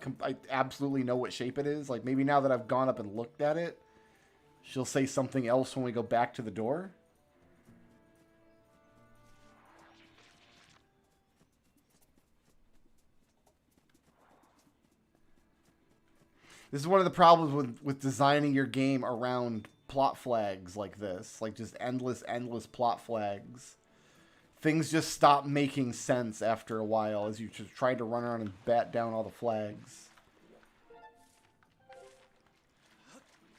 absolutely know what shape it is, like, maybe now that I've gone up and looked at it, she'll say something else when we go back to the door. This is one of the problems with designing your game around plot flags like this. Like, just endless plot flags. Things just stop making sense after a while as you just try to run around and bat down all the flags.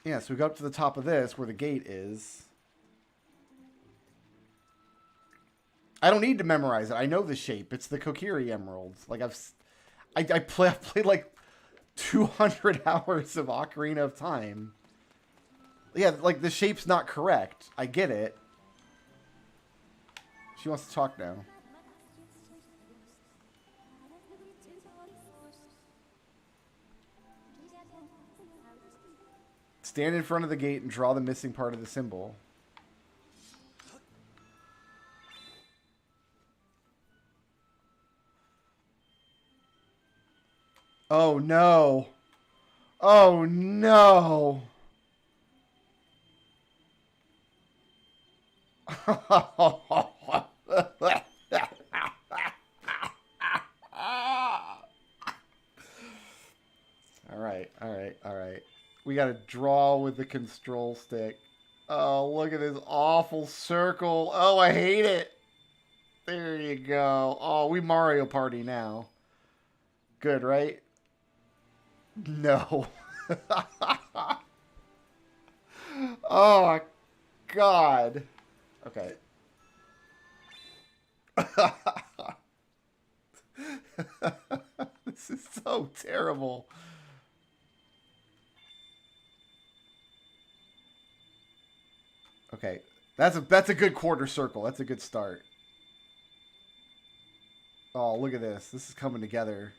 Yeah, so we go up to the top of this where the gate is. I don't need to memorize it. I know the shape. It's the Kokiri Emeralds. Like, I've played like 200 hours of Ocarina of Time. Yeah, like, the shape's not correct. I get it. She wants to talk now. Stand in front of the gate and draw the missing part of the symbol. Oh no. Oh no. Alright. We gotta draw with the control stick. Oh, look at this awful circle. Oh, I hate it. There you go. Oh, we Mario Party now. Good, right? No. Oh, God. Okay. This is so terrible. Okay. That's a good quarter circle. That's a good start. Oh, look at this. This is coming together.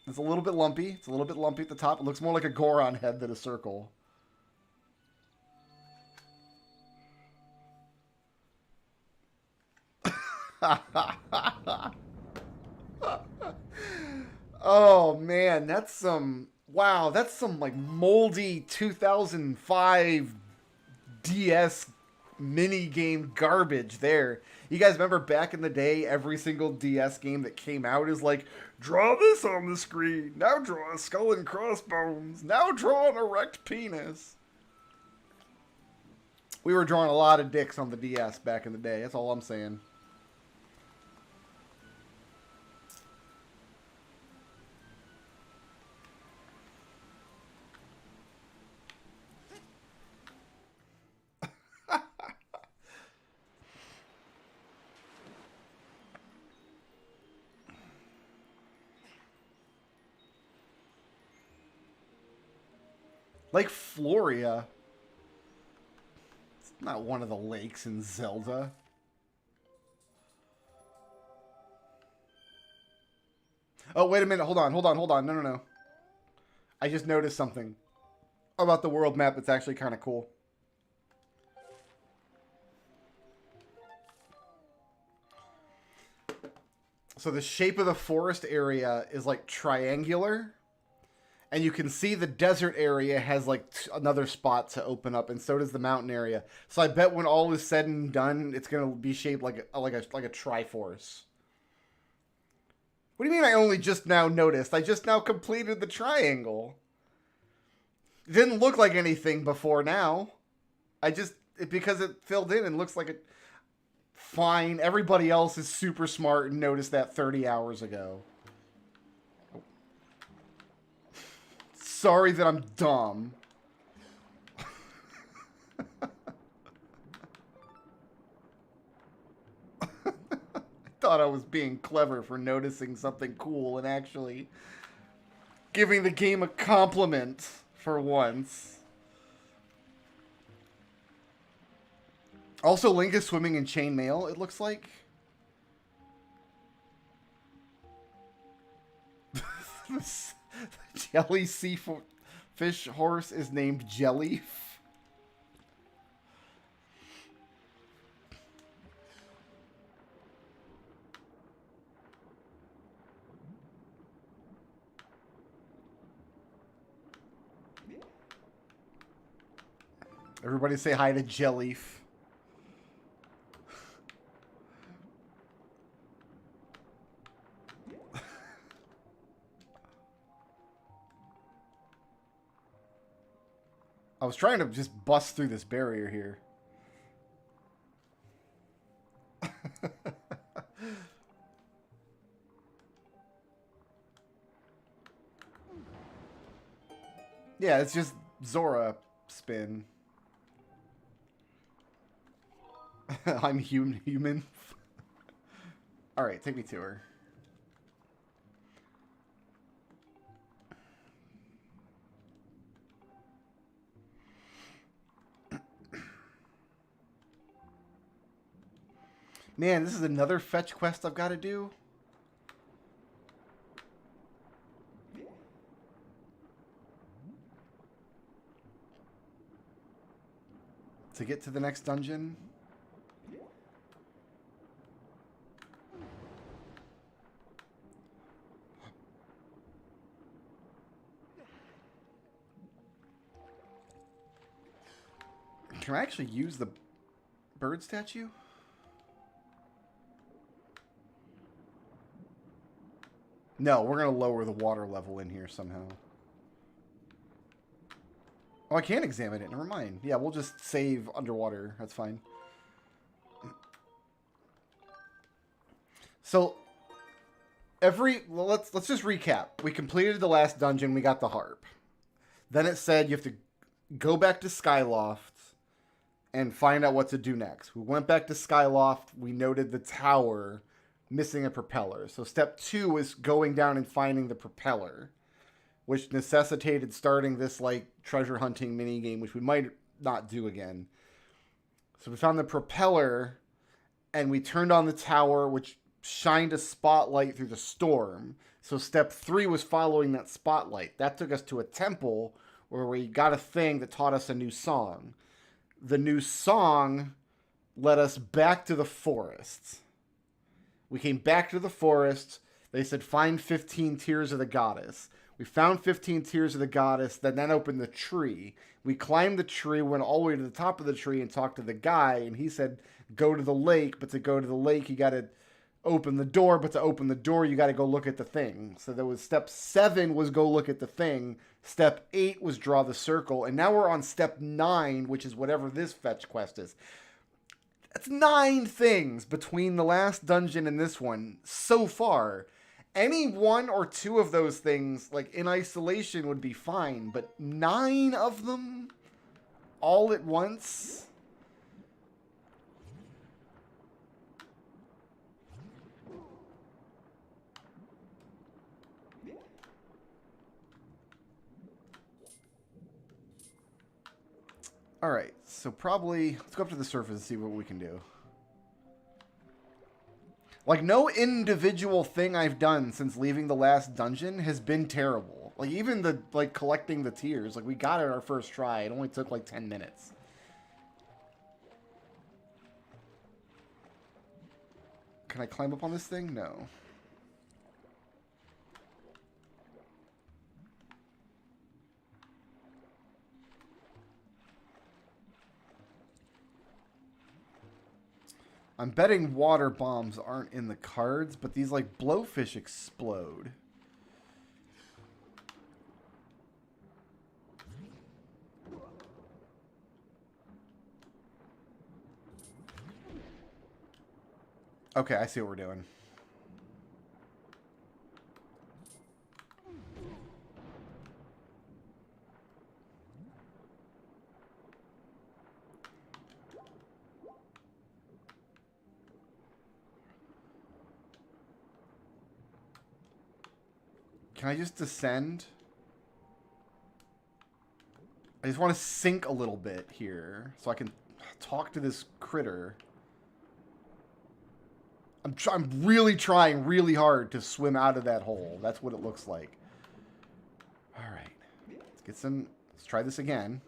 It's a little bit lumpy. It's a little bit lumpy at the top. It looks more like a Goron head than a circle. Oh, man. That's some... Wow, that's some, like, moldy 2005 DS mini-game garbage there. You guys remember back in the day, every single DS game that came out is like, draw this on the screen. Now draw a skull and crossbones. Now draw an erect penis. We were drawing a lot of dicks on the DS back in the day. That's all I'm saying. Like Floria. It's not one of the lakes in Zelda. Oh, wait a minute. Hold on. No. I just noticed something about the world map that's actually kind of cool. So the shape of the forest area is like triangular. And you can see the desert area has like another spot to open up, and so does the mountain area. So I bet when all is said and done, it's gonna be shaped like a Triforce. What do you mean I only just now noticed? I just now completed the triangle. It didn't look like anything before now. Because it filled in and looks like it. Fine. Everybody else is super smart and noticed that 30 hours ago. Sorry that I'm dumb. I thought I was being clever for noticing something cool and actually giving the game a compliment for once. Also, Link is swimming in chainmail, it looks like. Jelly fish horse is named Jelly. Everybody say hi to Jelleaf. I was trying to just bust through this barrier here. Yeah, it's just Zora spin. I'm human. Alright, take me to her. Man, this is another fetch quest I've got to do. To get to the next dungeon. Can I actually use the bird statue? No, we're going to lower the water level in here somehow. Oh, I can examine it. Never mind. Yeah, we'll just save underwater. That's fine. So, let's just recap. We completed the last dungeon. We got the harp. Then it said you have to go back to Skyloft and find out what to do next. We went back to Skyloft. We noted the tower missing a propeller. So step 2 was going down and finding the propeller, which necessitated starting this like treasure hunting mini game, which we might not do again. So we found the propeller and we turned on the tower, which shined a spotlight through the storm. So step 3 was following that spotlight. That took us to a temple where we got a thing that taught us a new song. The new song led us back to the forest. We came back to the forest. They said, find 15 Tears of the Goddess. We found 15 Tears of the Goddess, then opened the tree. We climbed the tree, went all the way to the top of the tree and talked to the guy, and he said, go to the lake, but to go to the lake, you got to open the door, but to open the door, you got to go look at the thing. So there was step 7 was go look at the thing. Step 8 was draw the circle, and now we're on step 9, which is whatever this fetch quest is. That's 9 things between the last dungeon and this one so far. Any 1 or 2 of those things, like in isolation, would be fine, but 9 of them all at once? Alright, so probably, let's go up to the surface and see what we can do. Like, no individual thing I've done since leaving the last dungeon has been terrible. Like, even the, like, collecting the tears. Like, we got it our first try. It only took, like, 10 minutes. Can I climb up on this thing? No. I'm betting water bombs aren't in the cards, but these, like, blowfish explode. Okay, I see what we're doing. Can I just descend? I just want to sink a little bit here so I can talk to this critter. I'm really trying really hard to swim out of that hole. That's what it looks like. All right. Let's try this again.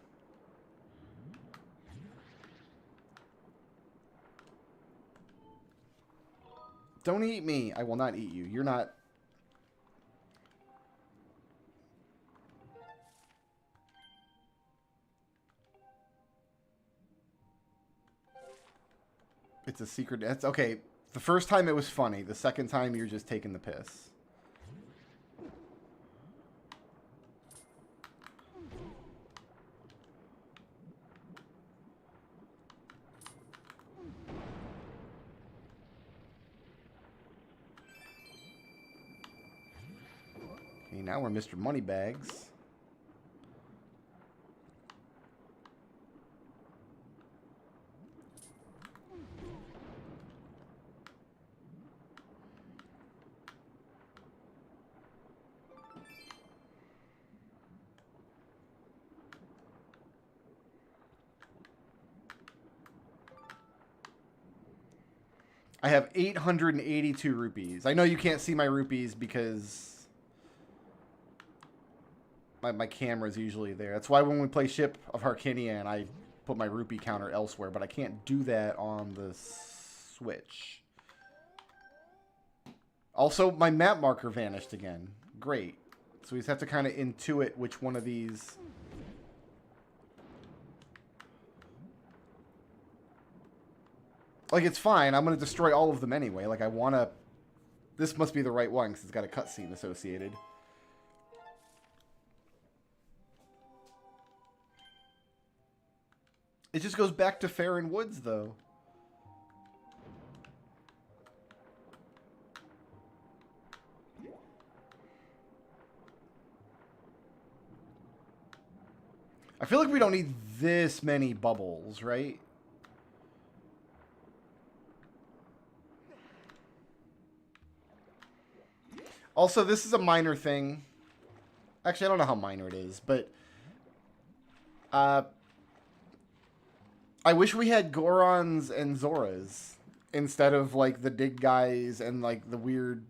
Don't eat me. I will not eat you. You're not... It's a secret. That's okay. The first time it was funny. The second time you're just taking the piss. Okay, now we're Mr. Moneybags. I have 882 rupees. I know you can't see my rupees because my camera's usually there. That's why when we play Ship of Harkinian, I put my rupee counter elsewhere, but I can't do that on the Switch. Also, my map marker vanished again. Great. So we just have to kind of intuit which one of these... Like, it's fine. I'm going to destroy all of them anyway. Like, I want to... This must be the right one because it's got a cutscene associated. It just goes back to Farron Woods, though. I feel like we don't need this many bubbles, right? Also, this is a minor thing. Actually, I don't know how minor it is, but... I wish we had Gorons and Zoras instead of, like, the Dig guys and, like, the weird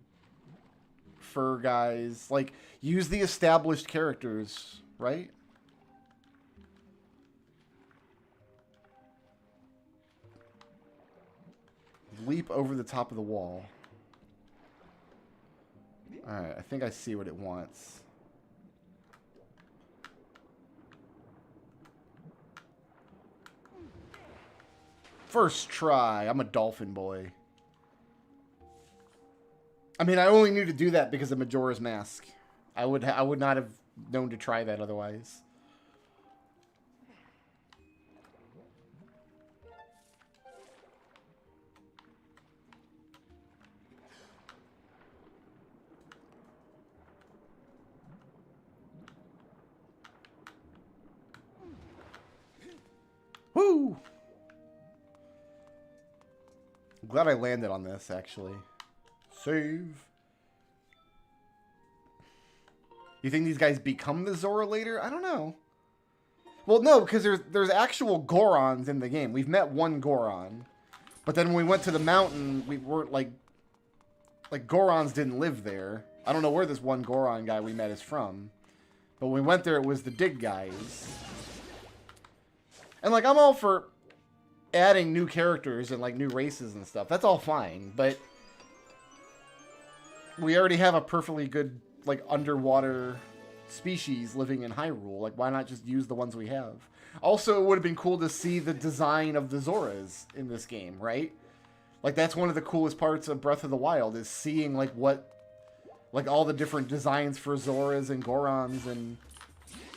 fur guys. Like, use the established characters, right? Leap over the top of the wall. Alright, I think I see what it wants. First try. I'm a dolphin boy. I mean, I only knew to do that because of Majora's Mask. I would not have known to try that otherwise. Woo! I'm glad I landed on this, actually. Save. You think these guys become the Zora later? I don't know. Well, no, because there's actual Gorons in the game. We've met one Goron. But then when we went to the mountain, we weren't, like Gorons didn't live there. I don't know where this one Goron guy we met is from. But when we went there, it was the Dig guys. And, like, I'm all for adding new characters and, like, new races and stuff. That's all fine, but we already have a perfectly good, like, underwater species living in Hyrule. Like, why not just use the ones we have? Also, it would have been cool to see the design of the Zoras in this game, right? Like, that's one of the coolest parts of Breath of the Wild, is seeing, like, like, all the different designs for Zoras and Gorons and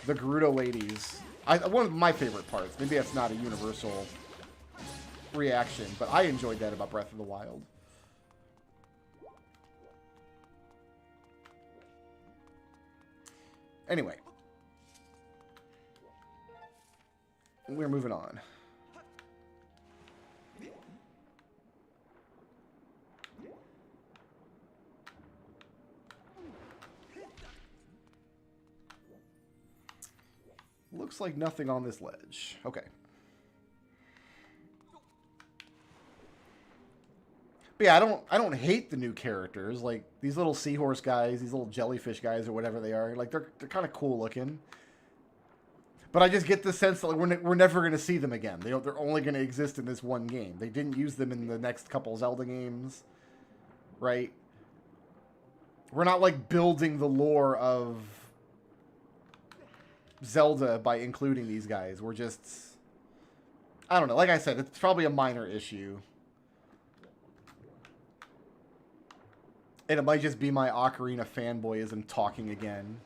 the Gerudo ladies. One of my favorite parts. Maybe that's not a universal reaction, but I enjoyed that about Breath of the Wild. Anyway. We're moving on. Looks like nothing on this ledge. Okay. But yeah, I don't hate the new characters. Like, these little seahorse guys, these little jellyfish guys, or whatever they are. Like, they're kind of cool looking. But I just get the sense that, like, we're never going to see them again. They're only going to exist in this one game. They didn't use them in the next couple Zelda games. Right? We're not, like, building the lore of Zelda by including these guys. We're just... I don't know. Like I said, it's probably a minor issue. And it might just be my Ocarina fanboyism talking again.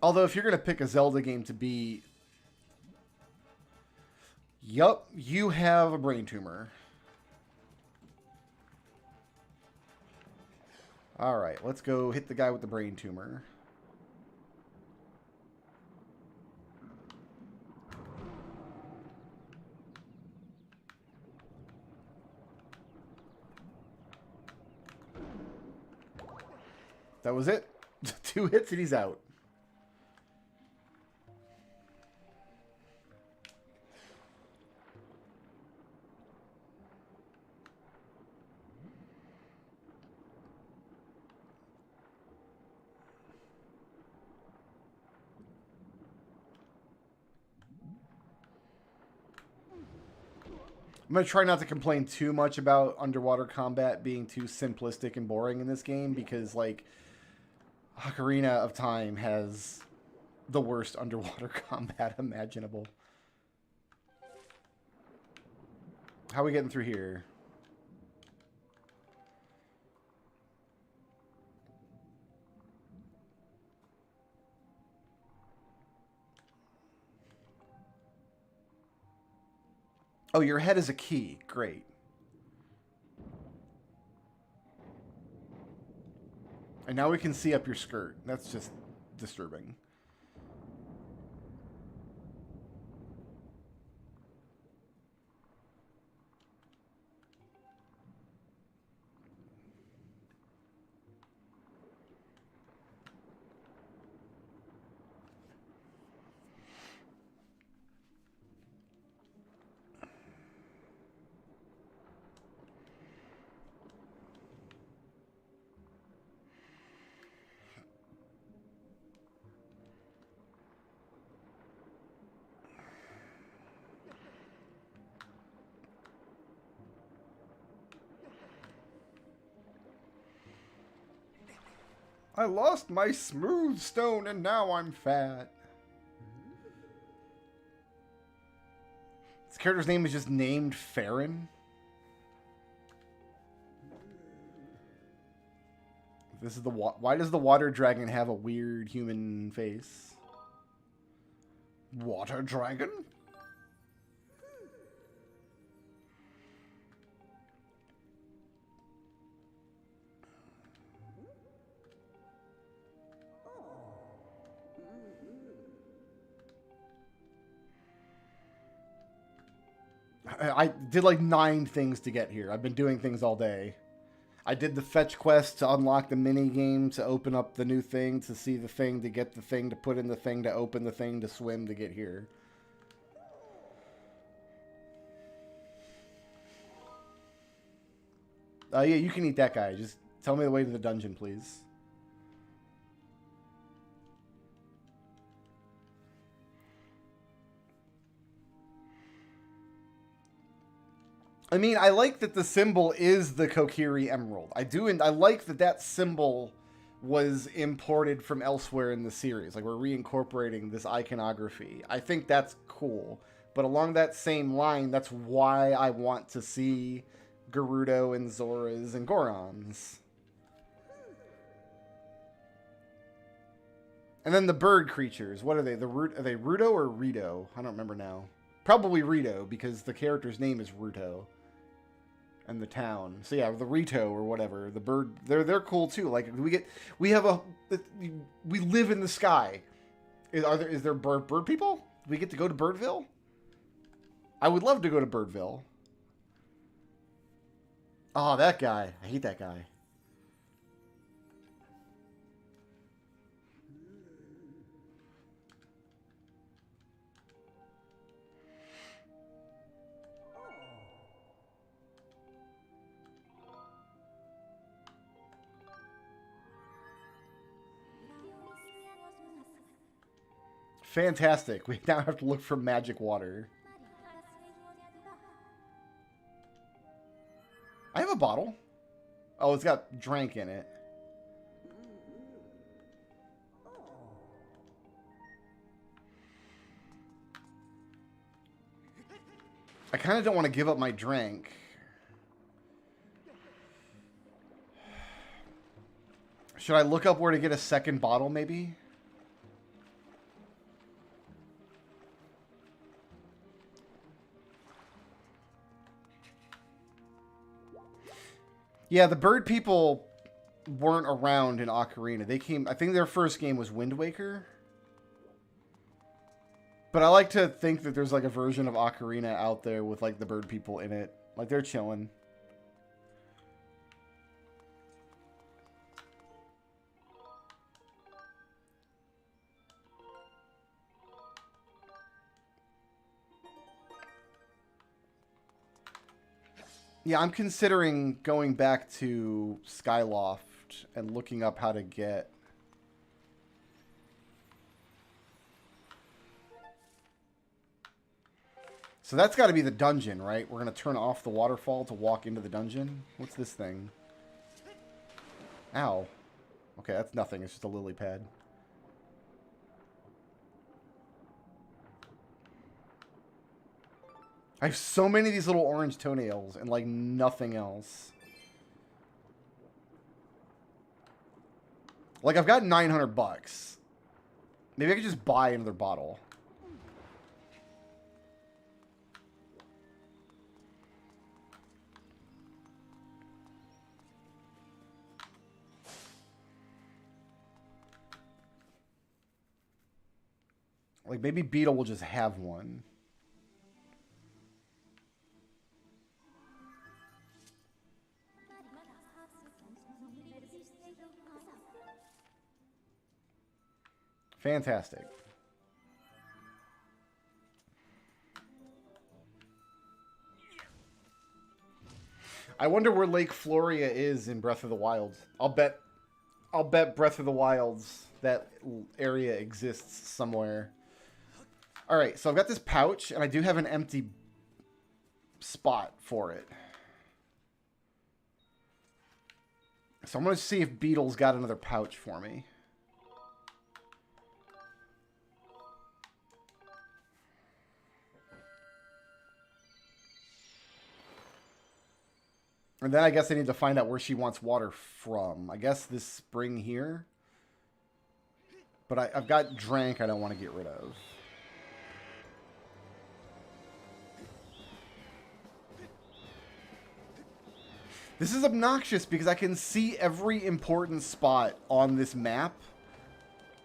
Although, if you're going to pick a Zelda game to be... Yup, you have a brain tumor. Alright, let's go hit the guy with the brain tumor. That was it. 2 hits and he's out. I'm going to try not to complain too much about underwater combat being too simplistic and boring in this game because, like, Ocarina of Time has the worst underwater combat imaginable. How are we getting through here? Oh, your head is a key. Great. And now we can see up your skirt. That's just disturbing. I lost my smooth stone and now I'm fat. This character's name is just named Farron. This is the why does the water dragon have a weird human face? Water dragon? I did like 9 things to get here. I've been doing things all day. I did the fetch quest to unlock the mini game, to open up the new thing, to see the thing, to get the thing, to put in the thing, to open the thing, to swim, to get here. Yeah, you can eat that guy. Just tell me the way to the dungeon, please. I mean, I like that the symbol is the Kokiri Emerald. I do, and I like that that symbol was imported from elsewhere in the series. Like, we're reincorporating this iconography. I think that's cool. But along that same line, that's why I want to see Gerudo and Zoras and Gorons. And then the bird creatures. What are they? Are they Ruto or Rito? I don't remember now. Probably Rito, because the character's name is Ruto. And the town. So yeah, the Rito or whatever. The bird, they're cool too. Like we live in the sky. Is there bird people? Do we get to go to Birdville? I would love to go to Birdville. Oh, that guy. I hate that guy. Fantastic. We now have to look for magic water. I have a bottle. Oh, it's got drank in it. I kind of don't want to give up my drink. Should I look up where to get a second bottle, maybe? Yeah, the bird people weren't around in Ocarina. They came... I think their first game was Wind Waker. But I like to think that there's like a version of Ocarina out there with like the bird people in it. Like they're chilling. Yeah, I'm considering going back to Skyloft and looking up how to get... So that's got to be the dungeon, right? We're going to turn off the waterfall to walk into the dungeon. What's this thing? Ow. Okay, that's nothing. It's just a lily pad. I have so many of these little orange toenails and, like, nothing else. Like, I've got 900 bucks. Maybe I could just buy another bottle. Like, maybe Beetle will just have one. Fantastic. I wonder where Lake Floria is in Breath of the Wild. I'll bet Breath of the Wild's that area exists somewhere. All right, so I've got this pouch, and I do have an empty spot for it. So I'm going to see if Beetle's got another pouch for me. And then I guess I need to find out where she wants water from. I guess this spring here. But I've got Drank I don't want to get rid of. This is obnoxious because I can see every important spot on this map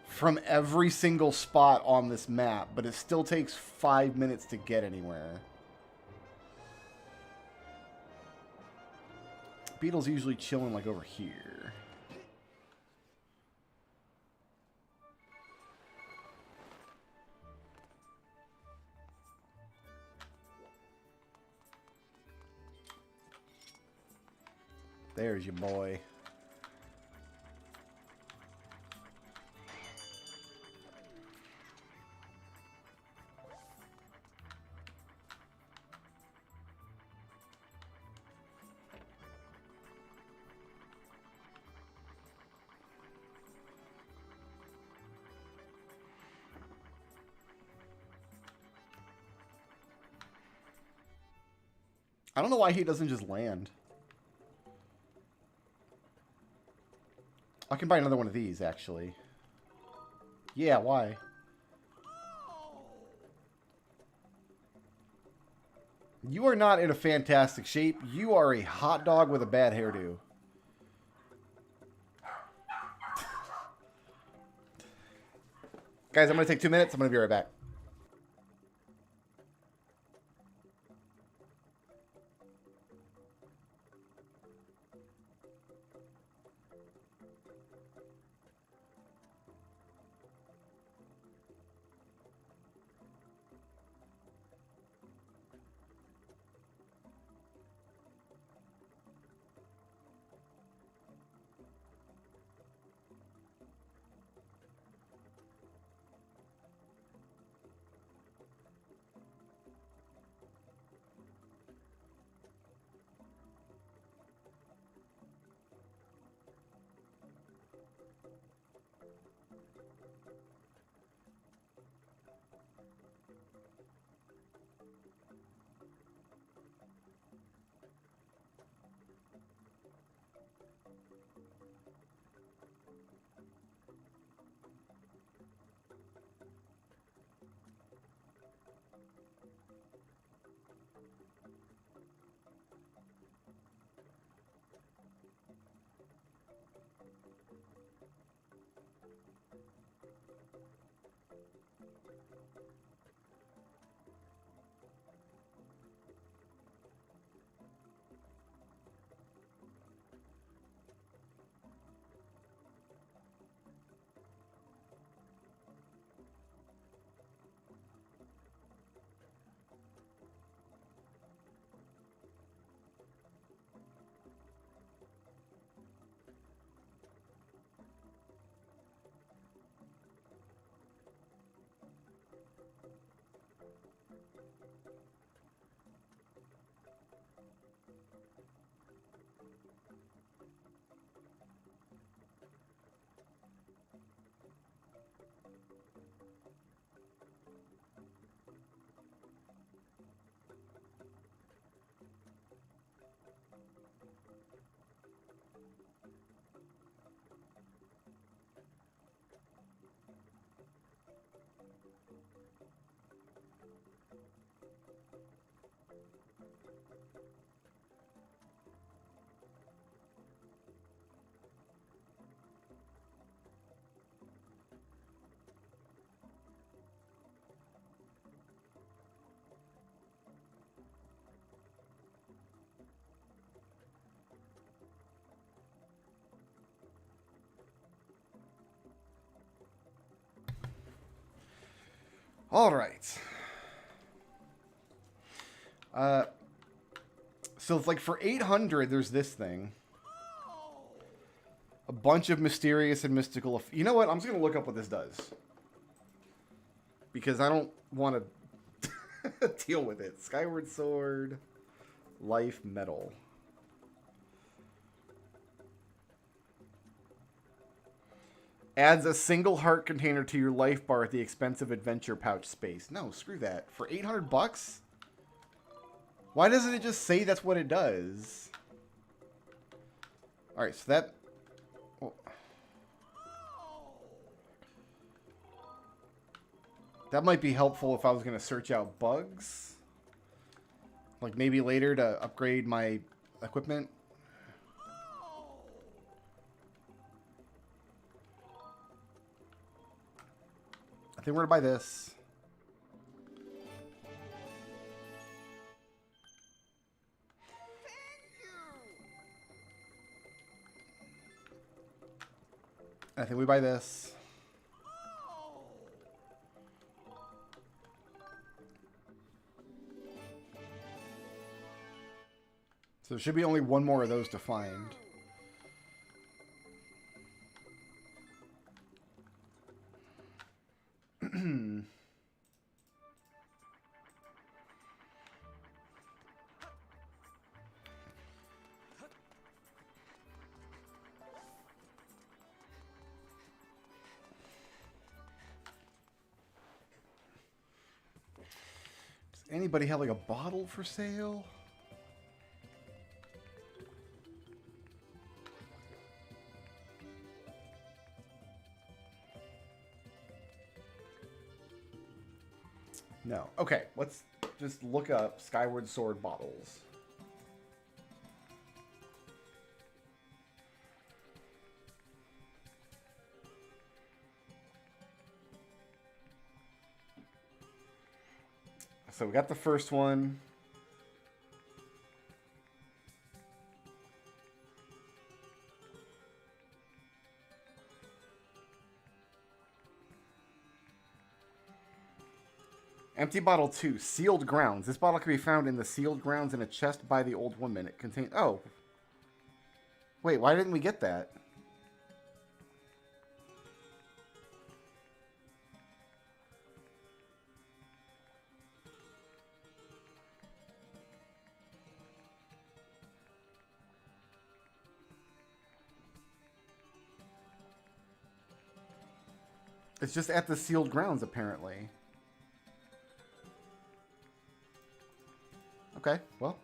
from every single spot on this map, but it still takes 5 minutes to get anywhere. Beetle's usually chilling like over here. There's your boy. I don't know why he doesn't just land. I can buy another one of these, actually. Yeah, why? You are not in a fantastic shape. You are a hot dog with a bad hairdo. Guys, I'm going to take 2 minutes. I'm going to be right back. All right. So it's like for 800, there's this thing. A bunch of mysterious and mystical... You know what? I'm just going to look up what this does. Because I don't want to deal with it. Skyward Sword. Life Metal. Adds a single heart container to your life bar at the expense of adventure pouch space. No, screw that. For 800 bucks? Why doesn't it just say that's what it does? Alright, so that... Well, that might be helpful if I was going to search out bugs. Like maybe later to upgrade my equipment. I think we're going to buy this. I think we buy this. So there should be only one more of those to find. Does anybody have like a bottle for sale? No. Okay, let's just look up Skyward Sword bottles. So we got the first one. Empty bottle 2, sealed grounds. This bottle can be found in the sealed grounds in a chest by the old woman. It contains... Oh. Wait, why didn't we get that? It's just at the sealed grounds, apparently. Okay, well.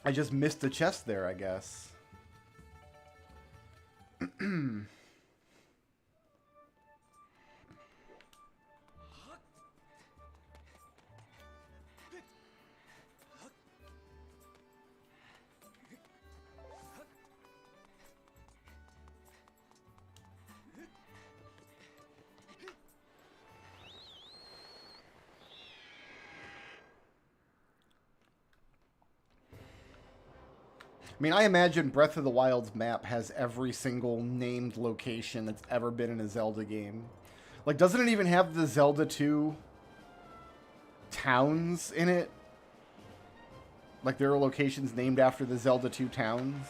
I just missed the chest there, I guess. I mean, I imagine Breath of the Wild's map has every single named location that's ever been in a Zelda game. Like, doesn't it even have the Zelda 2 towns in it? Like, there are locations named after the Zelda 2 towns?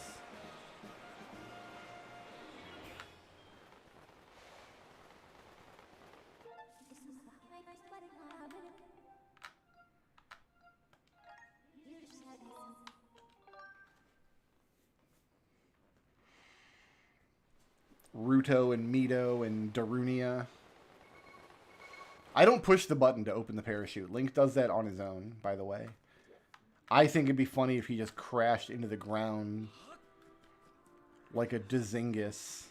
Ruto and Mito and Darunia. I don't push the button to open the parachute. Link does that on his own, by the way. I think it'd be funny if he just crashed into the ground like a Dizingus.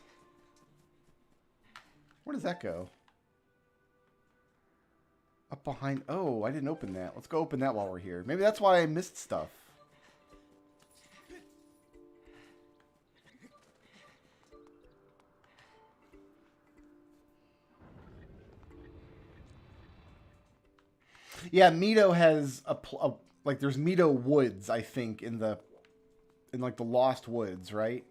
Where does that go? Up behind... Oh, I didn't open that. Let's go open that while we're here. Maybe that's why I missed stuff. Yeah, Mito has like there's Mito Woods, I think, in like the Lost Woods, right?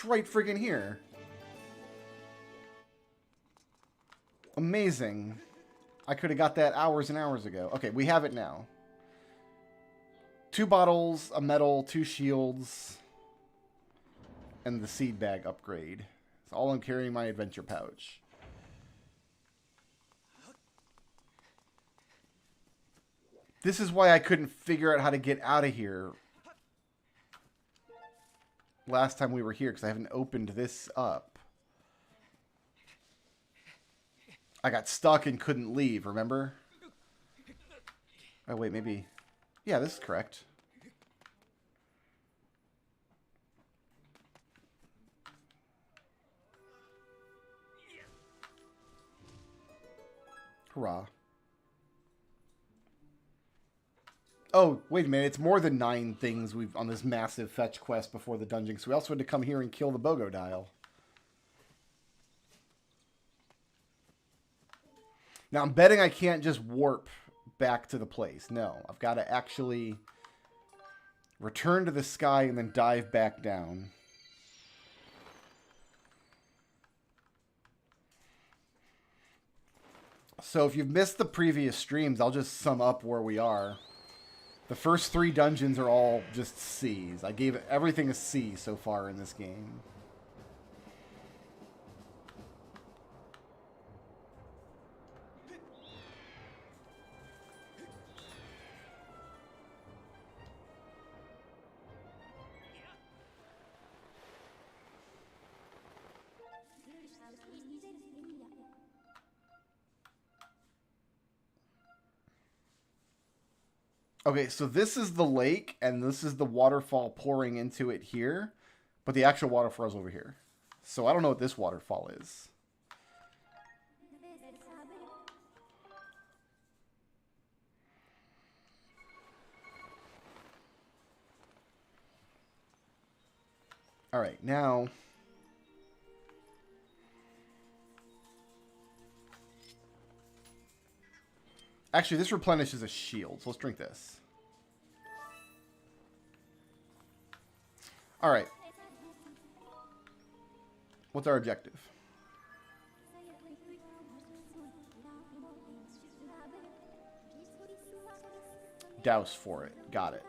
It's right friggin' here. Amazing. I could have got that hours and hours ago. Okay, we have it now. 2 bottles, a medal, 2 shields, and the seed bag upgrade. It's all I'm carrying in my adventure pouch. This is why I couldn't figure out how to get out of here last time we were here, because I haven't opened this up. I got stuck and couldn't leave, remember? Oh, wait, maybe... Yeah, this is correct. Hurrah. Oh, wait a minute. It's more than 9 things we've on this massive fetch quest before the dungeon. So we also had to come here and kill the Bogo Dial. Now, I'm betting I can't just warp back to the place. No, I've got to actually return to the sky and then dive back down. So if you've missed the previous streams, I'll just sum up where we are. The first 3 dungeons are all just C's. I gave everything a C so far in this game. Okay, so this is the lake, and this is the waterfall pouring into it here. But the actual waterfall is over here. So I don't know what this waterfall is. Alright, now... Actually, this replenishes a shield, so let's drink this. Alright. What's our objective? Douse for it. Got it.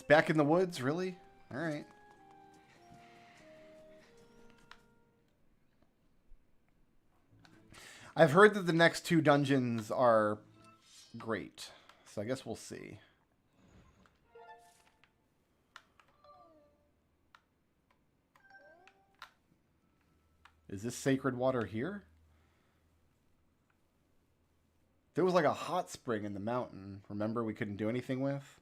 Back in the woods, really? All right. I've heard that the next 2 dungeons are great, so I guess we'll see. Is this sacred water here? There was like a hot spring in the mountain, remember, we couldn't do anything with?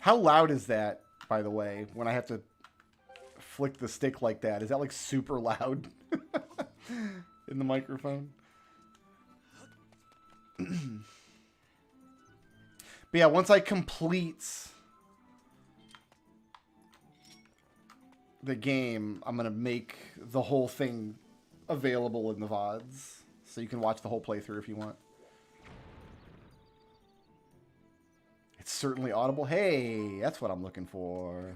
How loud is that, by the way, when I have to flick the stick like that? Is that like super loud in the microphone? But yeah, once I complete the game, I'm going to make the whole thing available in the VODs. So you can watch the whole playthrough if you want. It's certainly audible. Hey, that's what I'm looking for.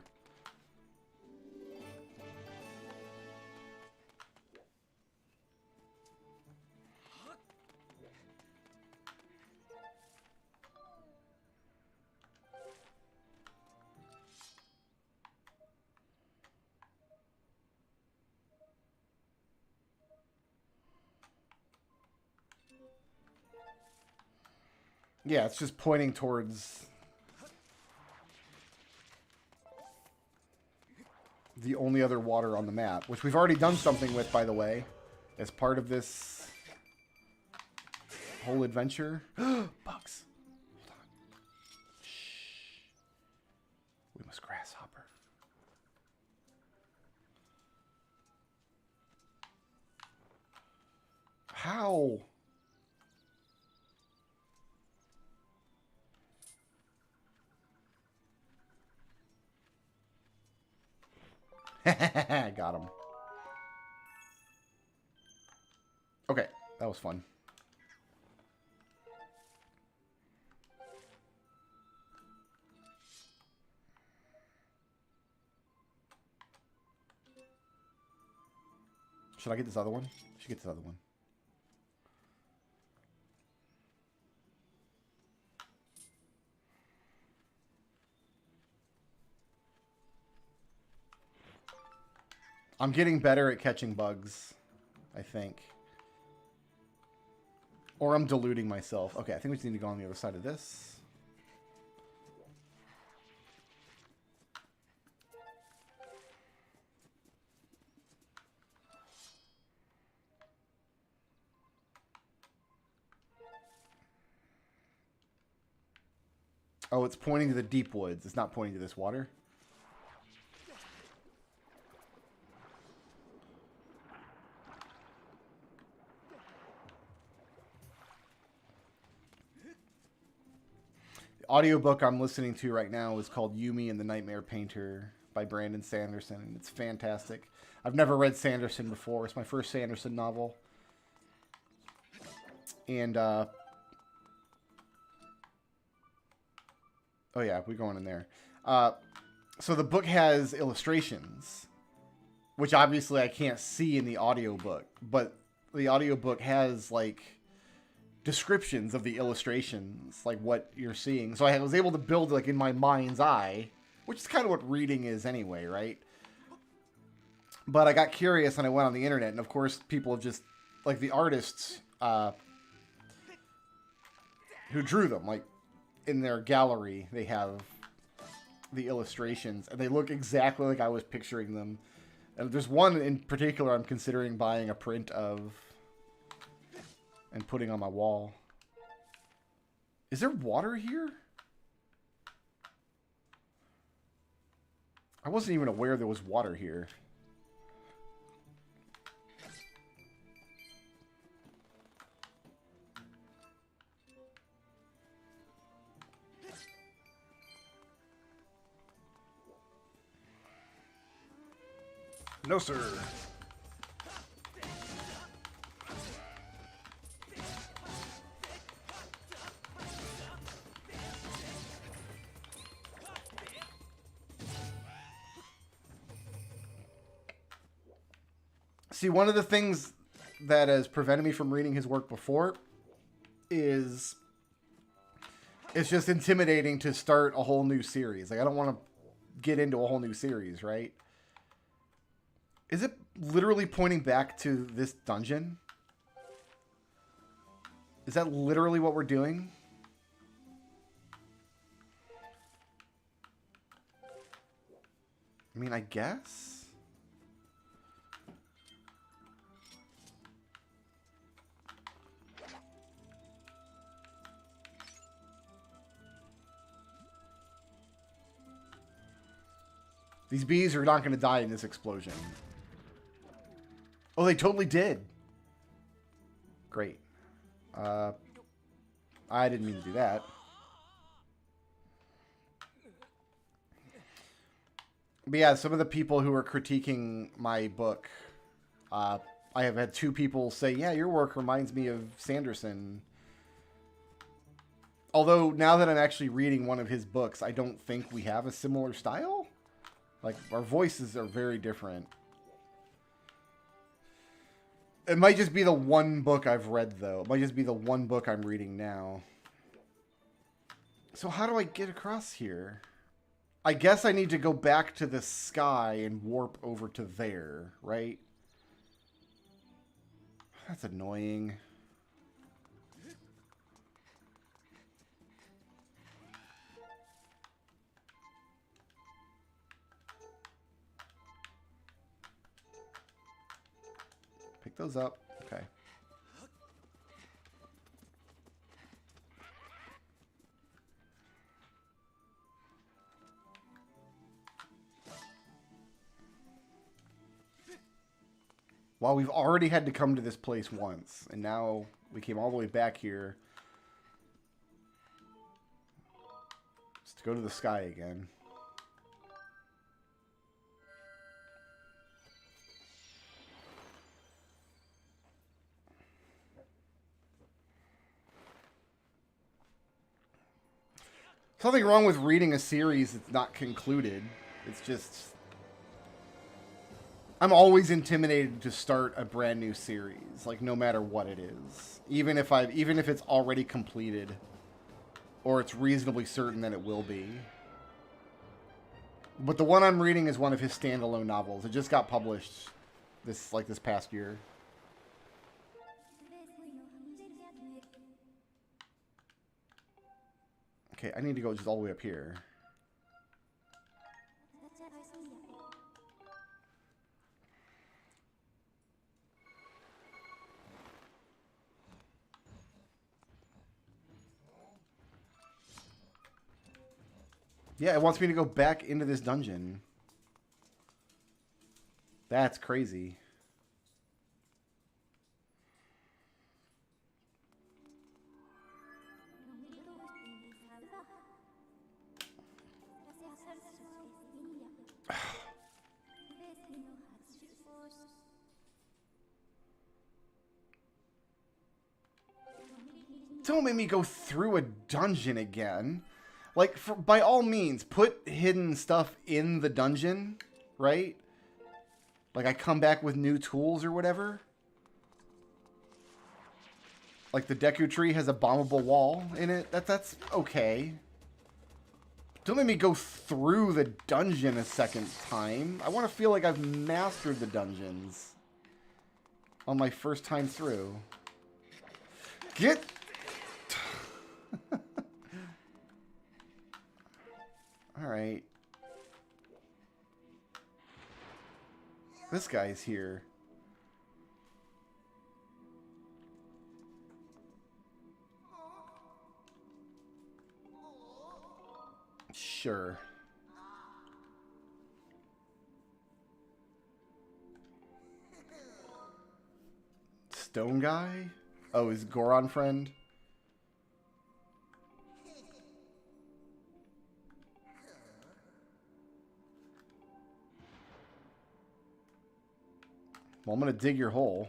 Yeah, it's just pointing towards the only other water on the map, which we've already done something with, by the way, as part of this whole adventure. Bugs. Hold on. Shh. We must grasshopper. How? Got him. Okay, that was fun. Should I get this other one? I should get this other one. I'm getting better at catching bugs, I think. Or I'm deluding myself. Okay, I think we just need to go on the other side of this. Oh, it's pointing to the deep woods. It's not pointing to this water. The audiobook I'm listening to right now is called Yumi and the Nightmare Painter by Brandon Sanderson, and it's fantastic. I've never read Sanderson before. It's my first Sanderson novel. And, oh yeah, we're going in there. So the book has illustrations, which obviously I can't see in the audiobook, but the audiobook has like descriptions of the illustrations, like what you're seeing. So I was able to build like in my mind's eye, which is kind of what reading is anyway, right? But I got curious and I went on the internet, and of course people have just, like the artists who drew them, like in their gallery, they have the illustrations, and they look exactly like I was picturing them. And there's one in particular I'm considering buying a print of and putting on my wall. Is there water here? I wasn't even aware there was water here. No, sir. See, one of the things that has prevented me from reading his work before is it's just intimidating to start a whole new series. Like, I don't want to get into a whole new series, right? Is it literally pointing back to this dungeon? Is that literally what we're doing? I mean, I guess. These bees are not going to die in this explosion. Oh, they totally did. Great. I didn't mean to do that. But yeah, some of the people who are critiquing my book, I have had two people say, yeah, your work reminds me of Sanderson. Although, now that I'm actually reading one of his books, I don't think we have a similar style. Like, our voices are very different. It might just be the one book I've read, though. It might just be the one book I'm reading now. So how do I get across here? I guess I need to go back to the sky and warp over to there, right? That's annoying. Pick those up. Okay. Well, we've already had to come to this place once, and now we came all the way back here just to go to the sky again. Something wrong with reading a series that's not concluded. It's just... I'm always intimidated to start a brand new series, like no matter what it is. Even if it's already completed or it's reasonably certain that it will be. But the one I'm reading is one of his standalone novels. It just got published this past year. Okay, I need to go just all the way up here. Yeah, it wants me to go back into this dungeon. That's crazy. Don't make me go through a dungeon again. Like, by all means, put hidden stuff in the dungeon, right? Like, I come back with new tools or whatever. Like, the Deku Tree has a bombable wall in it. That's okay. Don't make me go through the dungeon a second time. I want to feel like I've mastered the dungeons on my first time through. Get... Alright. This guy's here. Sure. Stone guy? Oh, his Goron friend? Well, I'm gonna dig your hole.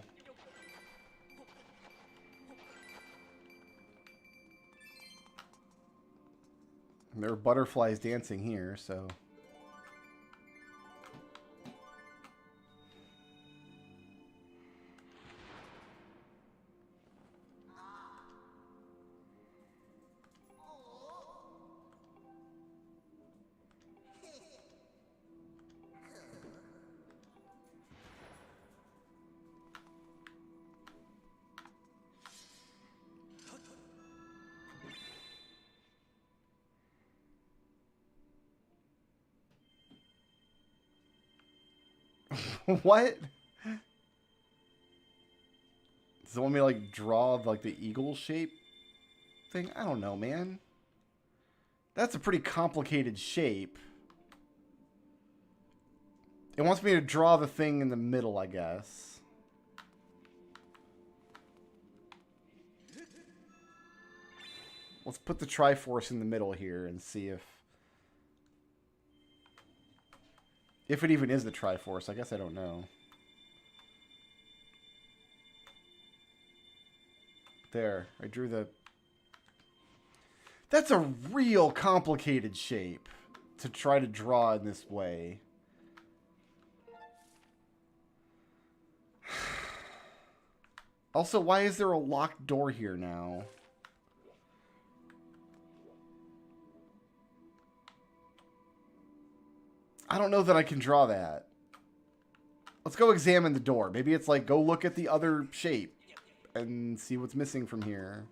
And there are butterflies dancing here, so... What? Does it want me to, like, draw, like, the eagle shape thing? I don't know, man. That's a pretty complicated shape. It wants me to draw the thing in the middle, I guess. Let's put the Triforce in the middle here and see if it even is the Triforce. I guess I don't know. There. I drew the... That's a real complicated shape to try to draw in this way. Also, why is there a locked door here now? I don't know that I can draw that. Let's go examine the door. Maybe it's like, go look at the other shape and see what's missing from here.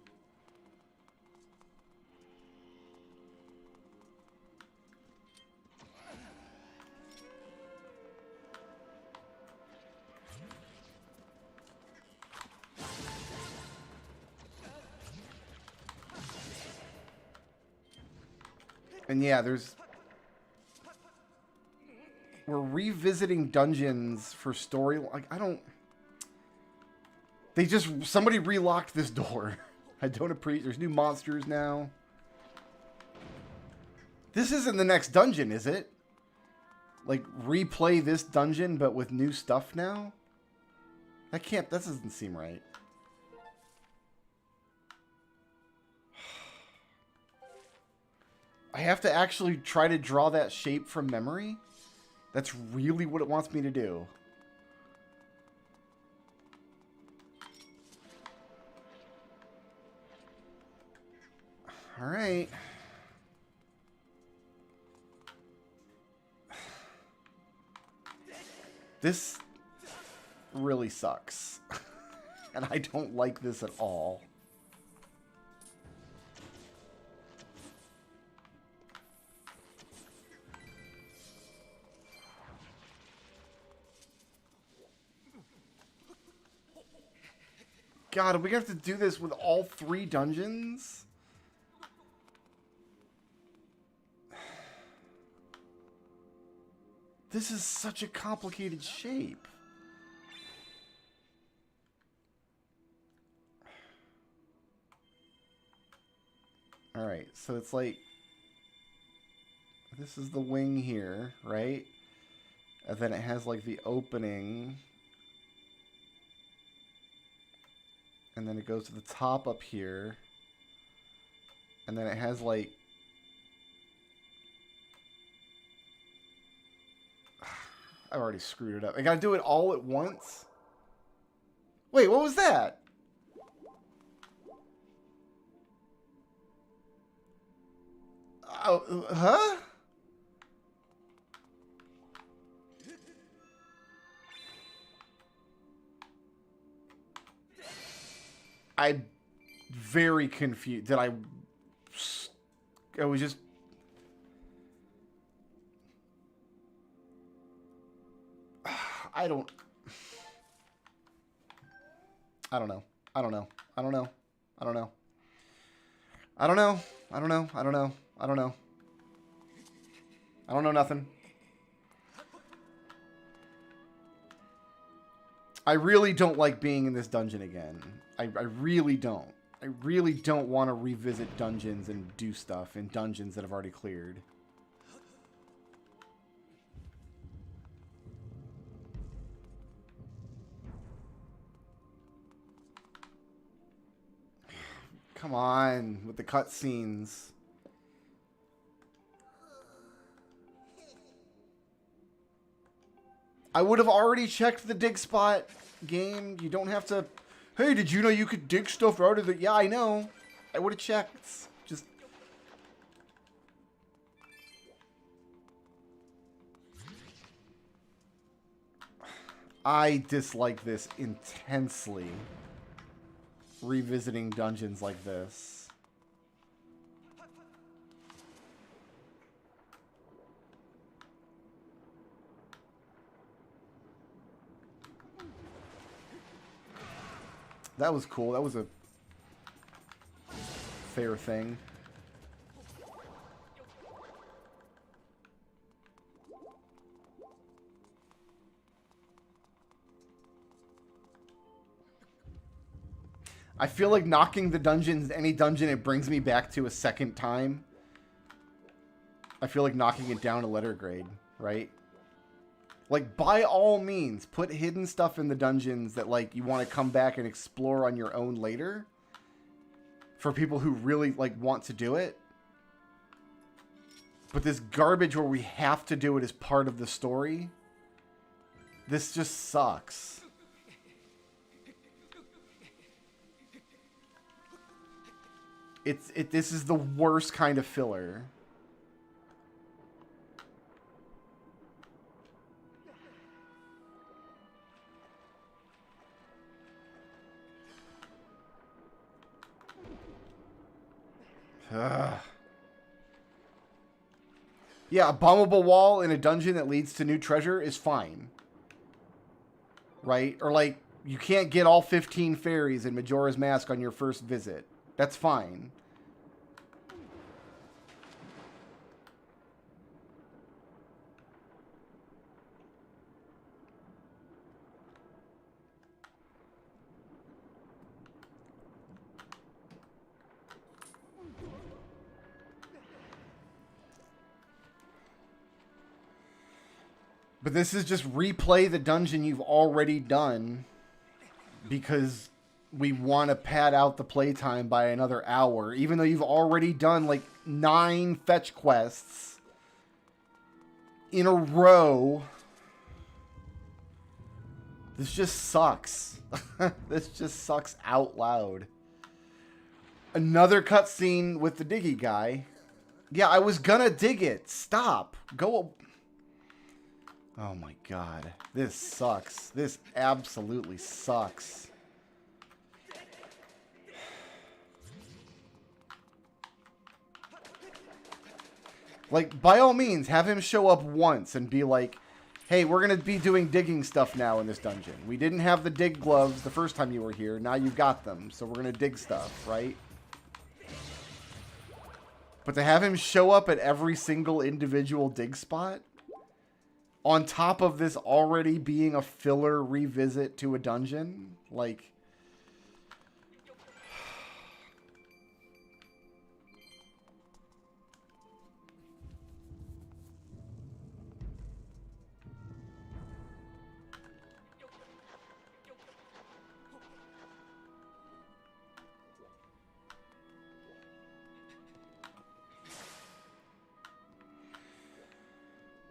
And yeah, we're revisiting dungeons for story. Like, I don't... Somebody relocked this door. I don't appreciate... There's new monsters now. This isn't the next dungeon, is it? Like, replay this dungeon, but with new stuff now? That doesn't seem right. I have to actually try to draw that shape from memory? That's really what it wants me to do. Alright. This really sucks. And I don't like this at all. God, are we gonna have to do this with all 3 dungeons? This is such a complicated shape. Alright, so it's like... This is the wing here, right? And then it has like the opening. And then it goes to the top up here. And then it has like... I've already screwed it up. I gotta do it all at once? Wait, what was that? Oh, huh? I'm very confused. Did I was just... I don't know. I don't know. I don't know. I don't know. I don't know. I don't know. I don't know. I don't know. I don't know. I don't know nothing. I really don't like being in this dungeon again. I really don't. I really don't want to revisit dungeons and do stuff in dungeons that I've already cleared. Come on, with the cutscenes. I would have already checked the dig spot game. You don't have to... Hey, did you know you could dig stuff out of the... Yeah, I know. I would have checked. Just... I dislike this intensely. Revisiting dungeons like this. That was cool. That was a fair thing. I feel like knocking the dungeons, any dungeon it brings me back to a second time. I feel like knocking it down a letter grade, right? Like, by all means, put hidden stuff in the dungeons that, like, you want to come back and explore on your own later. For people who really, like, want to do it. But this garbage where we have to do it as part of the story. This just sucks. This is the worst kind of filler. Ugh. Yeah, a bombable wall in a dungeon that leads to new treasure is fine. Right? Or like, you can't get all 15 fairies in Majora's Mask on your first visit. That's fine. But this is just replay the dungeon you've already done because we want to pad out the playtime by another hour, even though you've already done like 9 fetch quests in a row. This just sucks. This just sucks out loud. Another cutscene with the diggy guy. Yeah, I was gonna dig it. Stop. Go. Oh my god. This sucks. This absolutely sucks. Like, by all means, have him show up once and be like, hey, we're going to be doing digging stuff now in this dungeon. We didn't have the dig gloves the first time you were here. Now you've got them, so we're going to dig stuff, right? But to have him show up at every single individual dig spot, on top of this already being a filler revisit to a dungeon, like...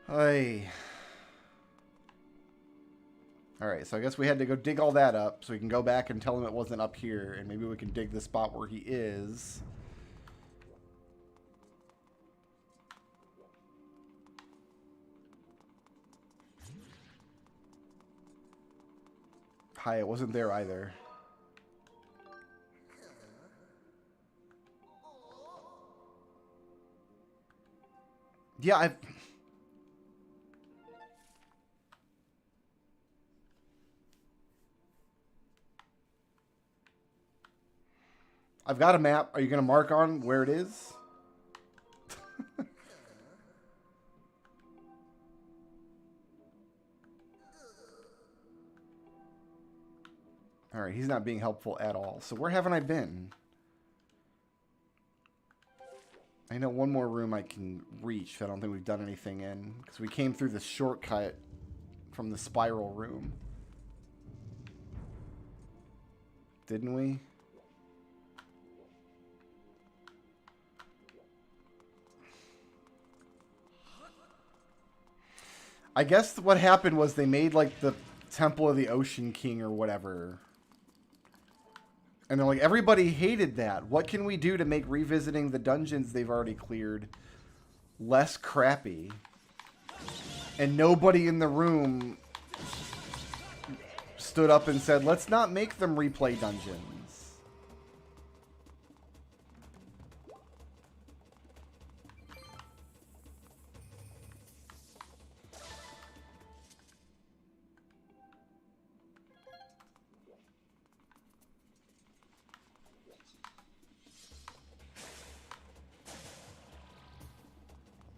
Hey. Alright, so I guess we had to go dig all that up so we can go back and tell him it wasn't up here, and maybe we can dig the spot where he is. Hi, it wasn't there either. Yeah, I've got a map. Are you going to mark on where it is? Alright, he's not being helpful at all. So where haven't I been? I know one more room I can reach. I don't think we've done anything in. Because we came through the shortcut from the spiral room. Didn't we? I guess what happened was they made like the Temple of the Ocean King or whatever. And they're like, everybody hated that. What can we do to make revisiting the dungeons they've already cleared less crappy? And nobody in the room stood up and said, let's not make them replay dungeons.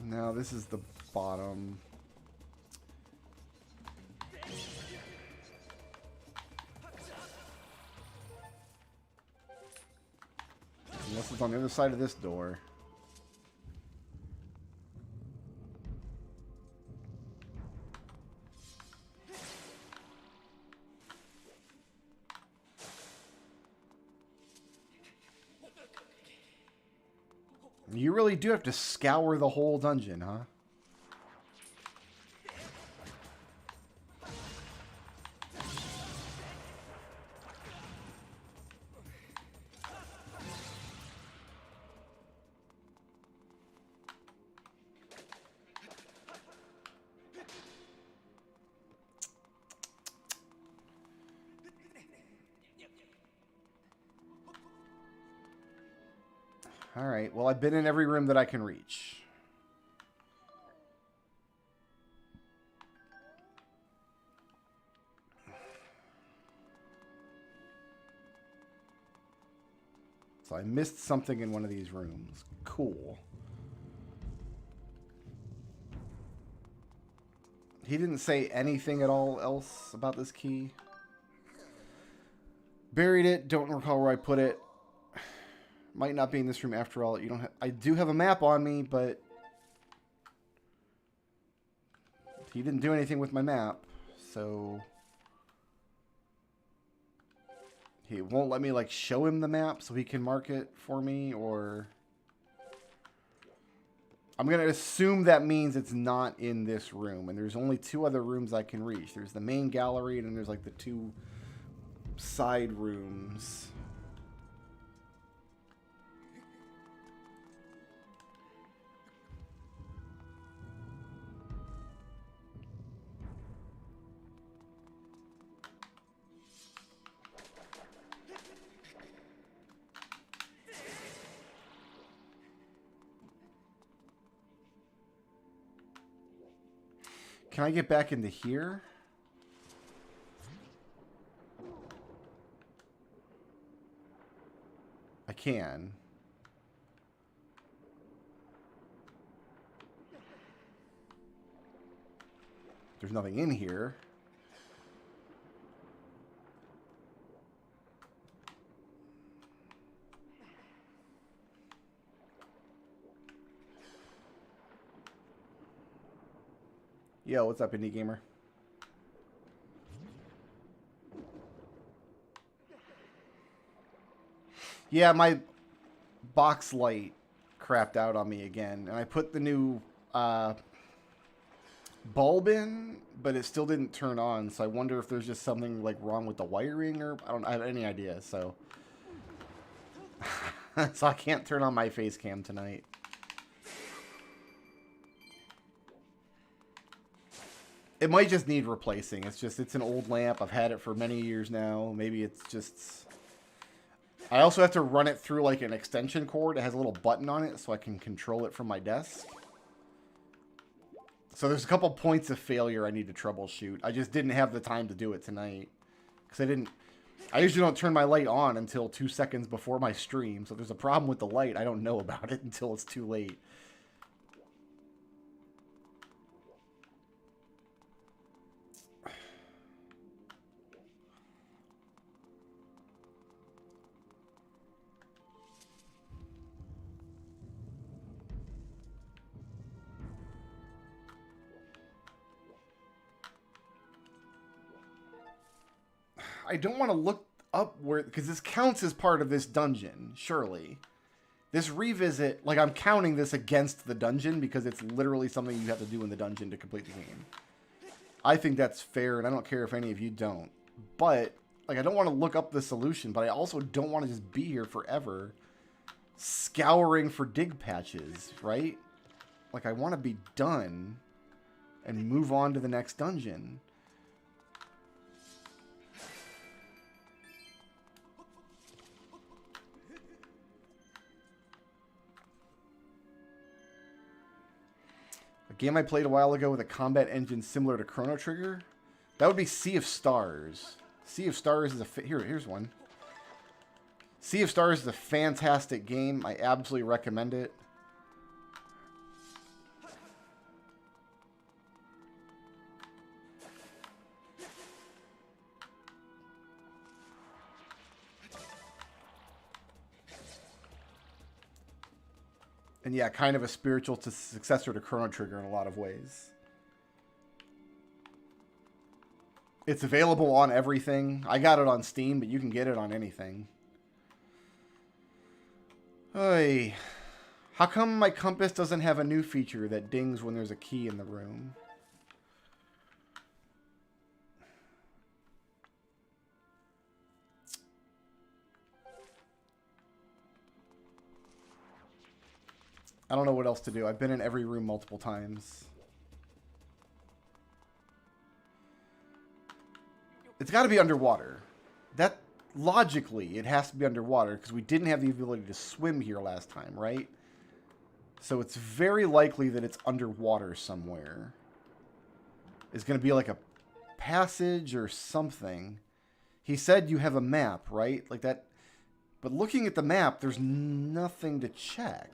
No, this is the bottom. Unless it's on the other side of this door. You really do have to scour the whole dungeon, huh? Alright, well, I've been in every room that I can reach. So I missed something in one of these rooms. Cool. He didn't say anything at all else about this key. Buried it. Don't recall where I put it. Might not be in this room after all. You don't. I do have a map on me, but he didn't do anything with my map, so He won't let me, like, show him the map so he can mark it for me, or... I'm going to assume that means it's not in this room, and there's only 2 other rooms I can reach. There's the main gallery, and then there's, like, the 2 side rooms. Can I get back into here? I can. There's nothing in here. Yo, what's up, indie gamer? Yeah, my box light crapped out on me again, and I put the new bulb in, but it still didn't turn on, so I wonder if there's just something like wrong with the wiring, or I have any idea, so so I can't turn on my face cam tonight. It might just need replacing. It's an old lamp. I've had it for many years now. Maybe it's just... I also have to run it through like an extension cord. It has a little button on it so I can control it from my desk. So there's a couple points of failure I need to troubleshoot. I just didn't have the time to do it tonight. Because I usually don't turn my light on until 2 seconds before my stream. So if there's a problem with the light, I don't know about it until it's too late. I don't want to look up where... Because this counts as part of this dungeon, surely. This revisit... Like, I'm counting this against the dungeon because it's literally something you have to do in the dungeon to complete the game. I think that's fair, and I don't care if any of you don't. But, like, I don't want to look up the solution, but I also don't want to just be here forever scouring for dig patches, right? Like, I want to be done and move on to the next dungeon. Game I played a while ago with a combat engine similar to Chrono Trigger. That would be Sea of Stars. Sea of Stars is here's one. Sea of Stars is a fantastic game. I absolutely recommend it. And yeah, kind of a spiritual successor to Chrono Trigger in a lot of ways. It's available on everything. I got it on Steam, but you can get it on anything. Hey, how come my compass doesn't have a new feature that dings when there's a key in the room? I don't know what else to do. I've been in every room multiple times. It's got to be underwater. That, logically, it has to be underwater because we didn't have the ability to swim here last time, right? So it's very likely that it's underwater somewhere. It's going to be like a passage or something. He said you have a map, right? Like that. But looking at the map, there's nothing to check.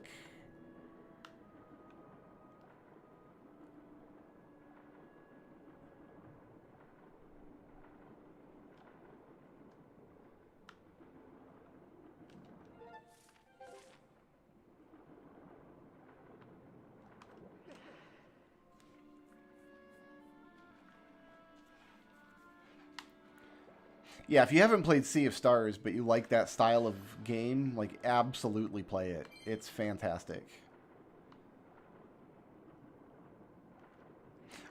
Yeah, if you haven't played Sea of Stars, but you like that style of game, like, absolutely play it. It's fantastic.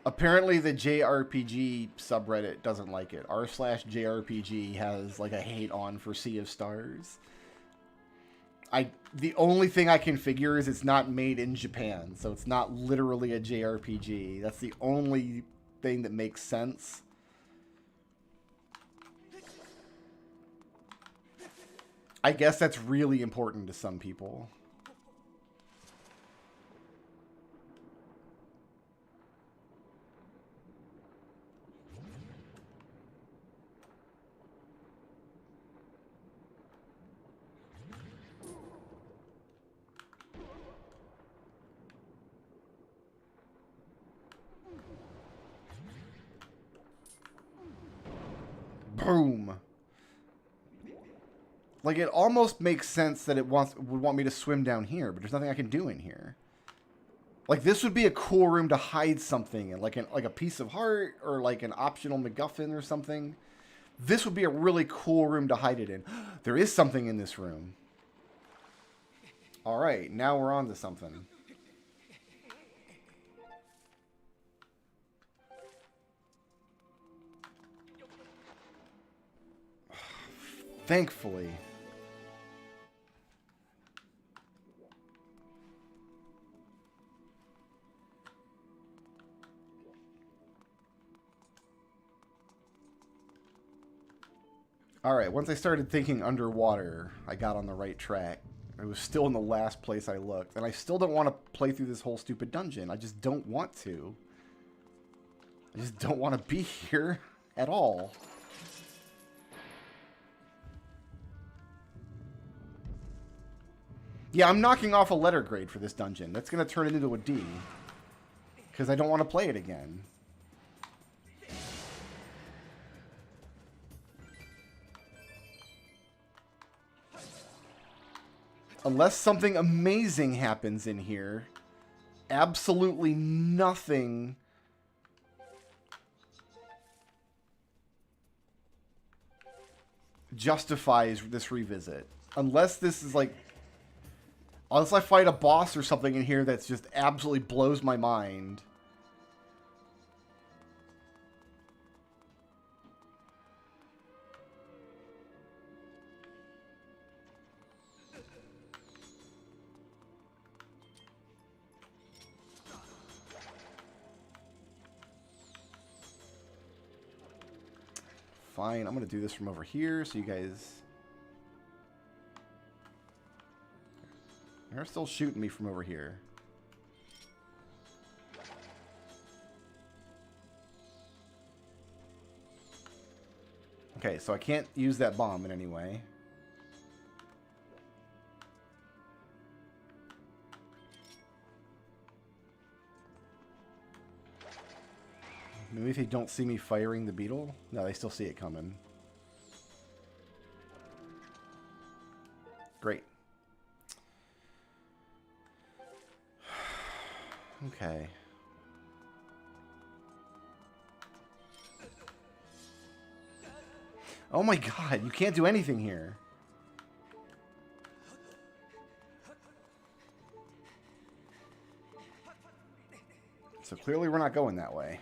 Apparently the JRPG subreddit doesn't like it. r/JRPG has, like, a hate on for Sea of Stars. The only thing I can figure is it's not made in Japan, so it's not literally a JRPG. That's the only thing that makes sense. I guess that's really important to some people. Boom. Like, it almost makes sense that it would want me to swim down here, but there's nothing I can do in here. Like, this would be a cool room to hide something in, like a piece of heart or like an optional MacGuffin or something. This would be a really cool room to hide it in. There is something in this room. All right, now we're on to something. Thankfully. Alright, once I started thinking underwater, I got on the right track. I was still in the last place I looked, and I still don't want to play through this whole stupid dungeon. I just don't want to. I just don't want to be here at all. Yeah, I'm knocking off a letter grade for this dungeon. That's going to turn it into a D. Because I don't want to play it again. Unless something amazing happens in here, absolutely nothing justifies this revisit. Unless this is like... Unless I fight a boss or something in here that's just absolutely blows my mind. Fine, I'm going to do this from over here so you guys... They're still shooting me from over here. Okay, so I can't use that bomb in any way. Maybe if they don't see me firing the beetle? No, they still see it coming. Great. Okay. Oh my god, you can't do anything here. So clearly we're not going that way.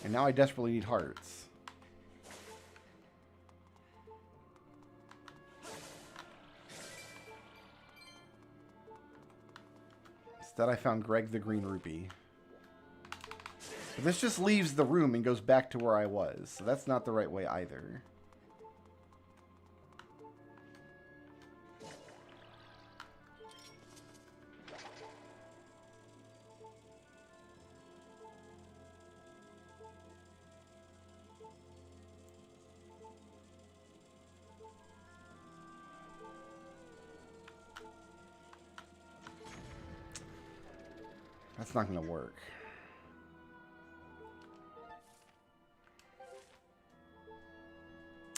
And now I desperately need hearts. Instead I found Greg the Green Rupee. But this just leaves the room and goes back to where I was. So that's not the right way either. That's not going to work.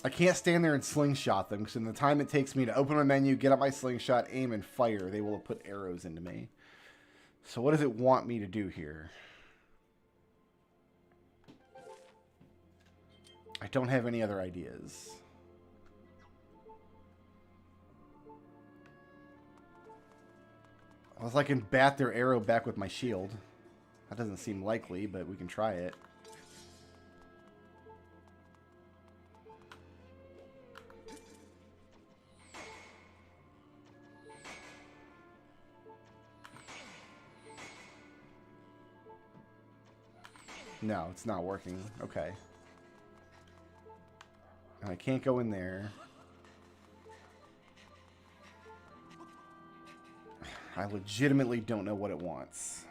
I can't stand there and slingshot them, because in the time it takes me to open my menu, get out my slingshot, aim, and fire, they will have put arrows into me. So what does it want me to do here? I don't have any other ideas. Unless I can bat their arrow back with my shield. That doesn't seem likely, but we can try it. No, it's not working. Okay. And I can't go in there. I legitimately don't know what it wants.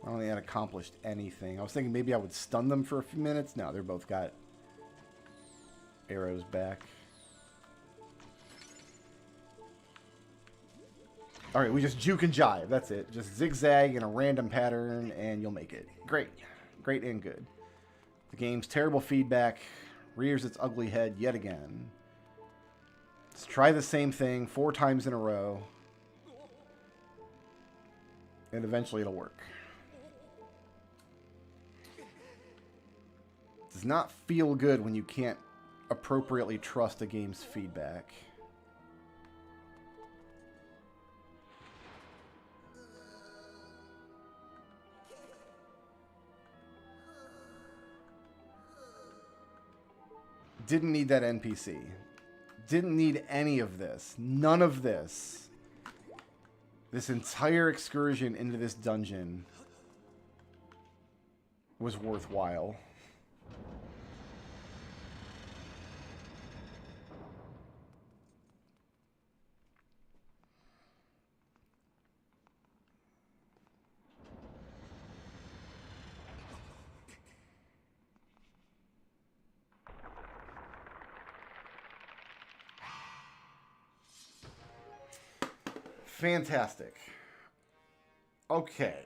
I don't think that accomplished anything. I was thinking maybe I would stun them for a few minutes. No, they're both got arrows back. Alright, we just juke and jive. That's it. Just zigzag in a random pattern and you'll make it. Great. Great and good. The game's terrible feedback rears its ugly head yet again. Let's try the same thing 4 times in a row. And eventually it'll work. It does not feel good when you can't appropriately trust a game's feedback. Didn't need that NPC. Didn't need any of this. None of this. This entire excursion into this dungeon was worthwhile. Fantastic. Okay.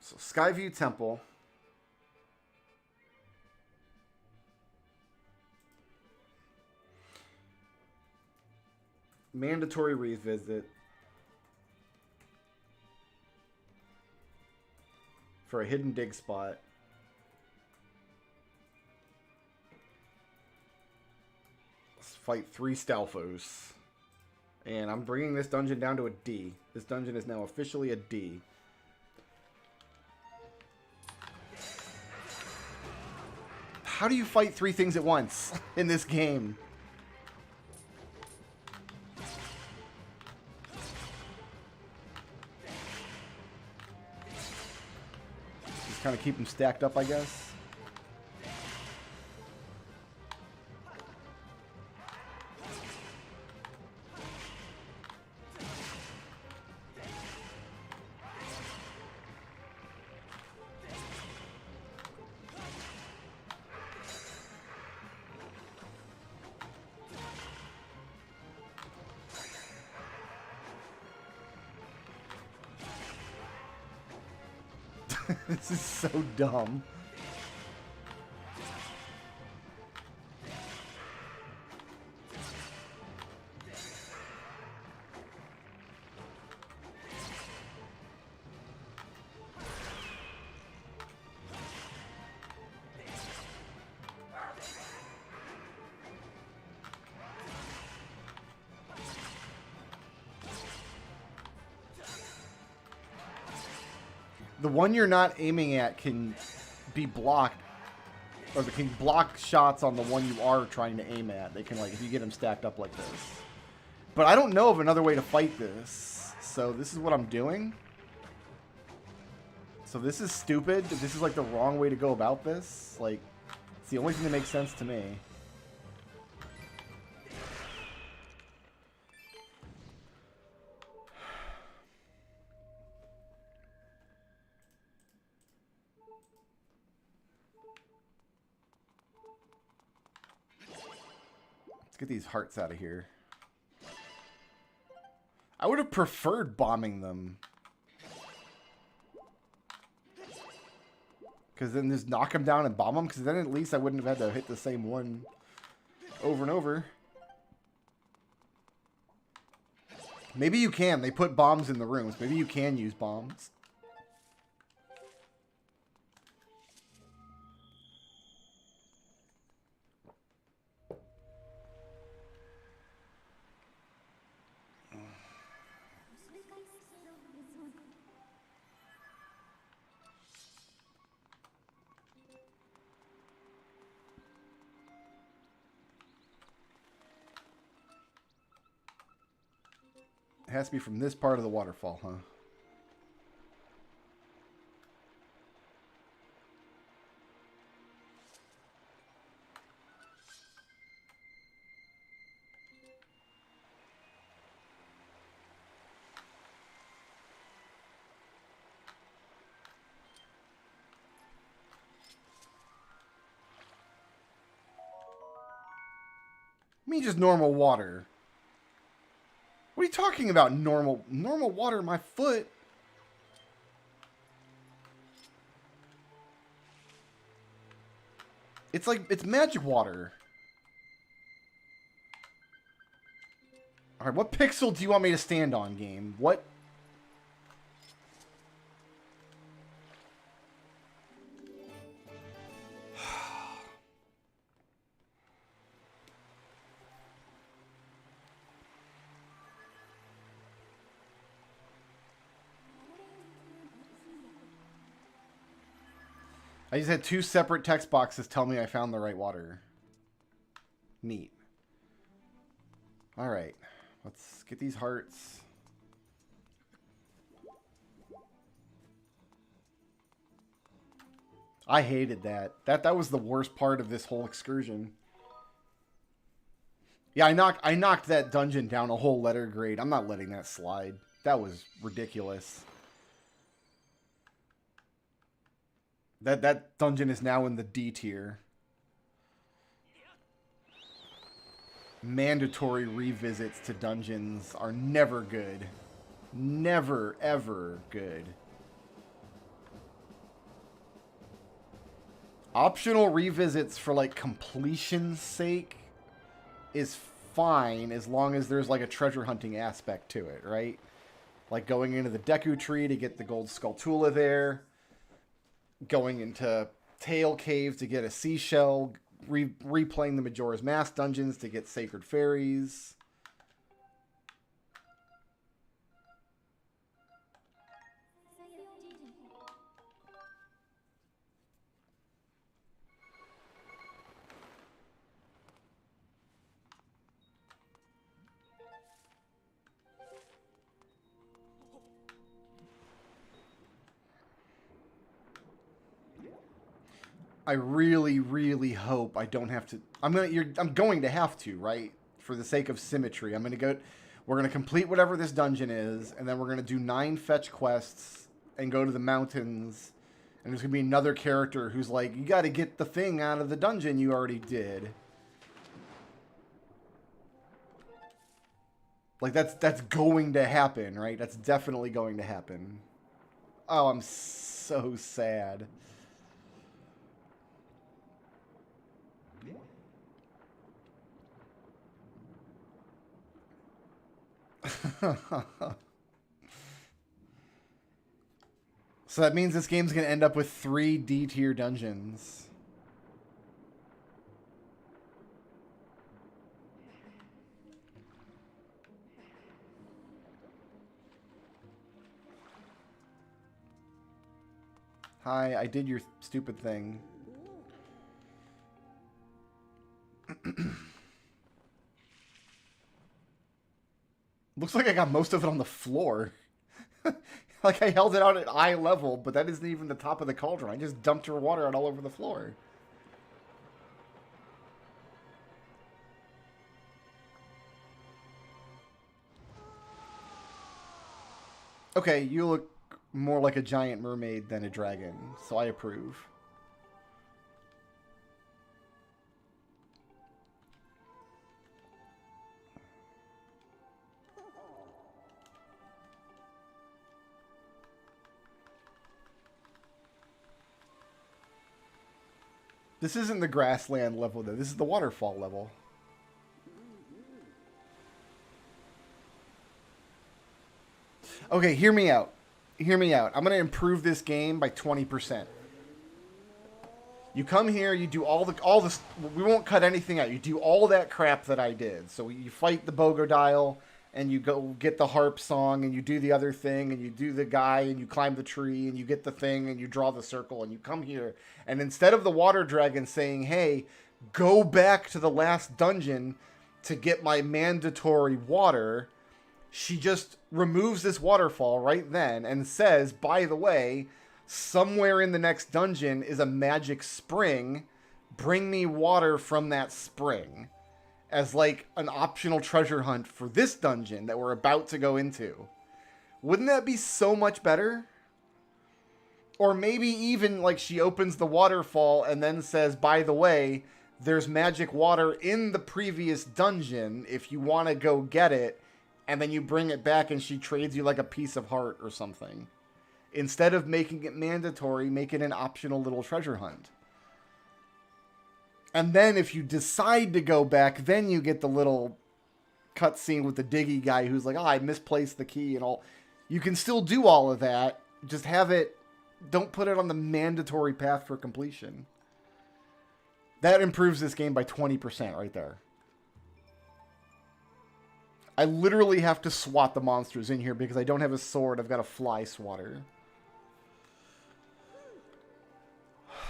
So Skyview Temple. Mandatory revisit. For a hidden dig spot. Let's fight 3 Stalfos. And I'm bringing this dungeon down to a D. This dungeon is now officially a D. How do you fight 3 things at once in this game? Just kind of keep them stacked up, I guess. This is so dumb. The one you're not aiming at can be blocked, or they can block shots on the one you are trying to aim at. They can, like, if you get them stacked up like this. But I don't know of another way to fight this, so this is what I'm doing. So this is stupid. This is, like, the wrong way to go about this. Like, it's the only thing that makes sense to me. Get these hearts out of here. I would have preferred bombing them Because then just knock them down and bomb them. Because then at least I wouldn't have had to hit the same one over and over. Maybe you can. They put bombs in the rooms. Maybe you can use bombs. It has to be from this part of the waterfall, huh? I mean, just normal water. What are you talking about? Normal water in my foot? It's like, it's magic water. Alright, what pixel do you want me to stand on, game? What? I just had 2 separate text boxes tell me I found the right water. Neat. Alright. Let's get these hearts. I hated that. That was the worst part of this whole excursion. Yeah, I knocked that dungeon down a whole letter grade. I'm not letting that slide. That was ridiculous. That dungeon is now in the D tier. Mandatory revisits to dungeons are never good. Never, ever good. Optional revisits for, like, completion's sake is fine as long as there's, like, a treasure hunting aspect to it, right? Like going into the Deku tree to get the gold Skulltula there. Going into Tail Cave to get a seashell, replaying the Majora's Mask dungeons to get Sacred Fairies. I really, really hope I don't have to. I'm going to have to, right? For the sake of symmetry, I'm gonna go. We're gonna complete whatever this dungeon is, and then we're gonna do 9 fetch quests and go to the mountains. And there's gonna be another character who's like, "You got to get the thing out of the dungeon you already did." Like that's going to happen, right? That's definitely going to happen. Oh, I'm so sad. So that means this game's going to end up with 3 D tier dungeons. Hi, I did your stupid thing. Looks like I got most of it on the floor. Like I held it out at eye level, but that isn't even the top of the cauldron. I just dumped her water out all over the floor. Okay, you look more like a giant mermaid than a dragon, so I approve. This isn't the grassland level, though. This is the waterfall level. Okay, hear me out. Hear me out. I'm going to improve this game by 20%. You come here, you do all this. We won't cut anything out. You do all that crap that I did. So you fight the Bogodile, and you go get the harp song, and you do the other thing, and you do the guy, and you climb the tree, and you get the thing, and you draw the circle, and you come here. And instead of the water dragon saying, hey, go back to the last dungeon to get my mandatory water, she just removes this waterfall right then and says, by the way, somewhere in the next dungeon is a magic spring. Bring me water from that spring. As like an optional treasure hunt for this dungeon that we're about to go into. Wouldn't that be so much better? Or maybe even like she opens the waterfall and then says, by the way, there's magic water in the previous dungeon if you want to go get it. And then you bring it back and she trades you like a piece of heart or something. Instead of making it mandatory, make it an optional little treasure hunt. And then if you decide to go back, then you get the little cutscene with the diggy guy who's like, oh, I misplaced the key and all. You can still do all of that. Just have it, don't put it on the mandatory path for completion. That improves this game by 20% right there. I literally have to swat the monsters in here because I don't have a sword. I've got a fly swatter.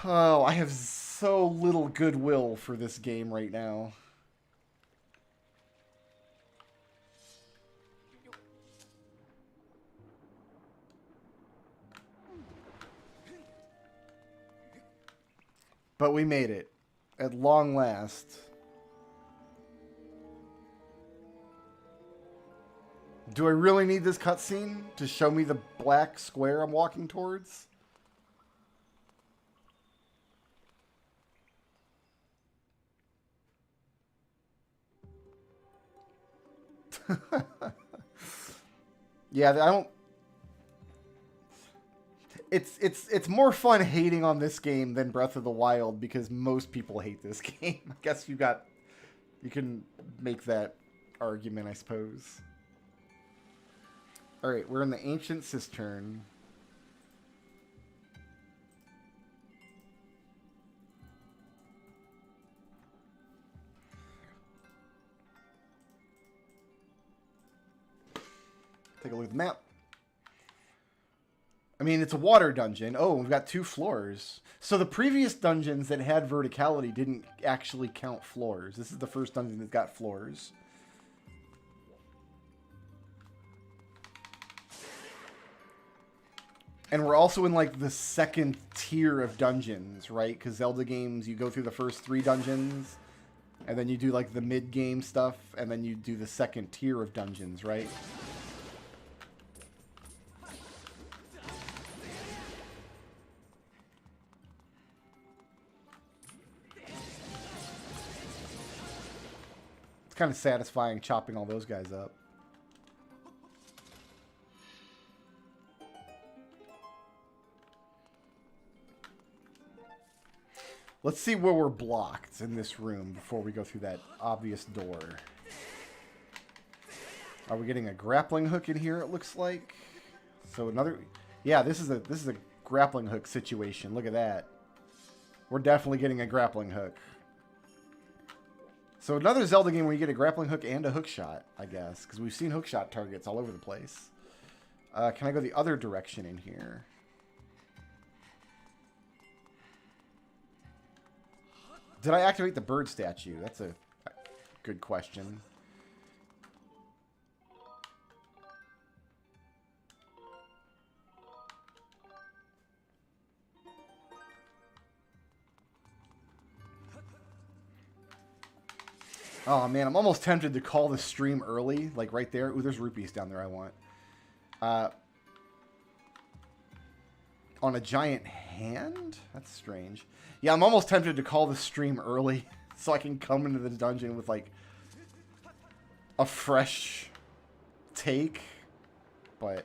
Oh, I have so little goodwill for this game right now. But we made it. At long last. Do I really need this cutscene to show me the black square I'm walking towards? Yeah, I don't. It's more fun hating on this game than Breath of the Wild because most people hate this game. I guess you can make that argument, I suppose. All right, we're in the ancient cistern. Take a look at the map. I mean, it's a water dungeon. Oh, we've got 2 floors. So the previous dungeons that had verticality didn't actually count floors. This is the first dungeon that's got floors. And we're also in, like, the second tier of dungeons, right? Because Zelda games, you go through the first 3 dungeons, and then you do, like, the mid-game stuff, and then you do the second tier of dungeons, right? It's kind of satisfying chopping all those guys up. Let's see where we're blocked in this room before we go through that obvious door. Are we getting a grappling hook in here, it looks like? So another... Yeah, this is a grappling hook situation. Look at that. We're definitely getting a grappling hook. So another Zelda game where you get a grappling hook and a hook shot, I guess. Because we've seen hook shot targets all over the place. Can I go the other direction in here? Did I activate the bird statue? That's a good question. Oh, man, I'm almost tempted to call the stream early, like right there. Ooh, there's rupees down there I want. On a giant hand? That's strange. Yeah, I'm almost tempted to call the stream early so I can come into the dungeon with, like, a fresh take. But...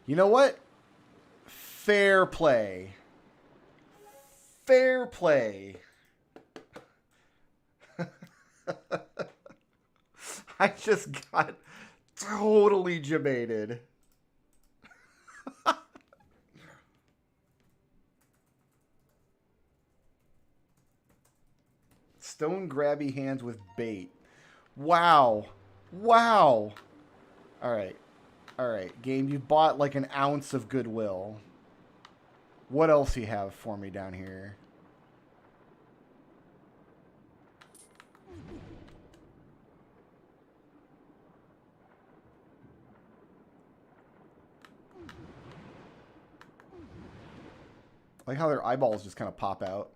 you know what? Fair play. Fair play. I just got totally debated. Stone grabby hands with bait. Wow. Wow. Alright. Alright, game, you bought like an ounce of goodwill. What else do you have for me down here? I like how their eyeballs just kind of pop out.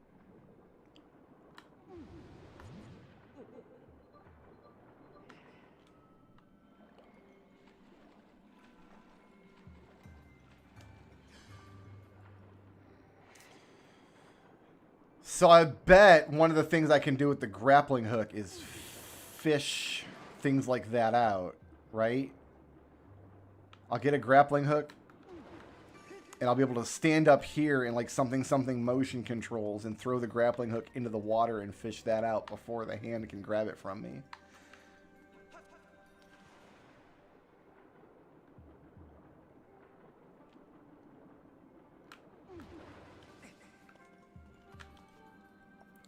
So I bet one of the things I can do with the grappling hook is fish things like that out, right? I'll get a grappling hook, and I'll be able to stand up here in like something motion controls and throw the grappling hook into the water and fish that out before the hand can grab it from me.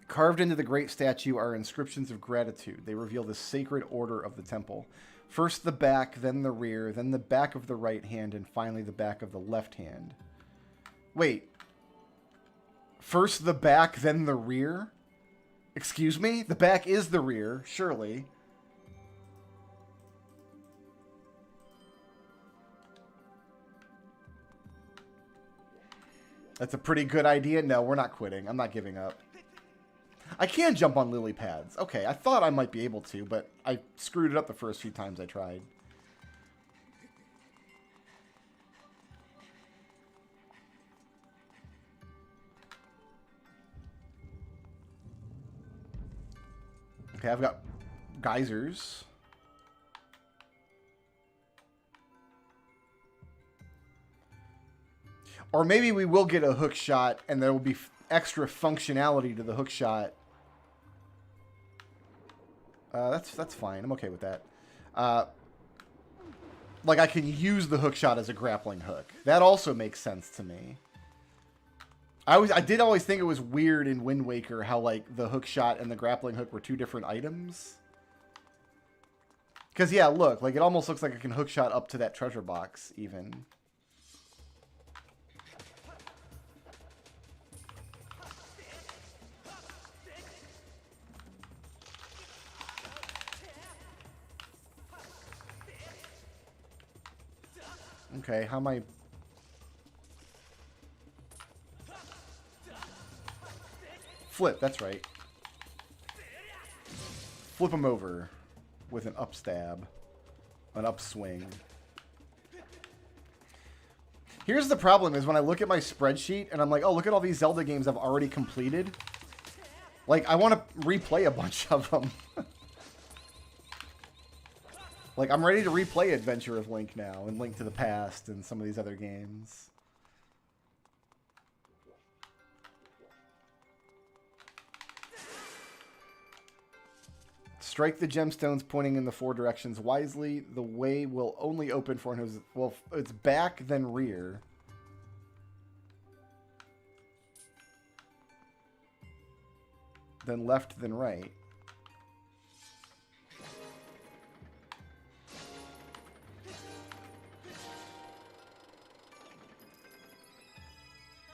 Carved into the great statue are inscriptions of gratitude. They reveal the sacred order of the temple. First the back, then the rear, then the back of the right hand, and finally the back of the left hand. Wait. First the back, then the rear? Excuse me? The back is the rear, surely. That's a pretty good idea. No, we're not quitting. I'm not giving up. I can jump on lily pads. Okay, I thought I might be able to, but I screwed it up the first few times I tried. Okay, I've got geysers. Or maybe we will get a hook shot and there will be extra functionality to the hook shot. That's fine. I'm okay with that. Like I can use the hook shot as a grappling hook. That also makes sense to me. I did always think it was weird in Wind Waker how like the hook shot and the grappling hook were two different items. Because yeah, look, like it almost looks like I can hook shot up to that treasure box even. Okay, how am I... Flip, that's right. Flip him over with an upstab. An upswing. Here's the problem is when I look at my spreadsheet and I'm like, oh, look at all these Zelda games I've already completed. Like, I want to replay a bunch of them. Like, I'm ready to replay Adventure of Link now, and Link to the Past, and some of these other games. Strike the gemstones pointing in the four directions wisely. The way will only open for... Well, it's back, then rear. Then left, then right.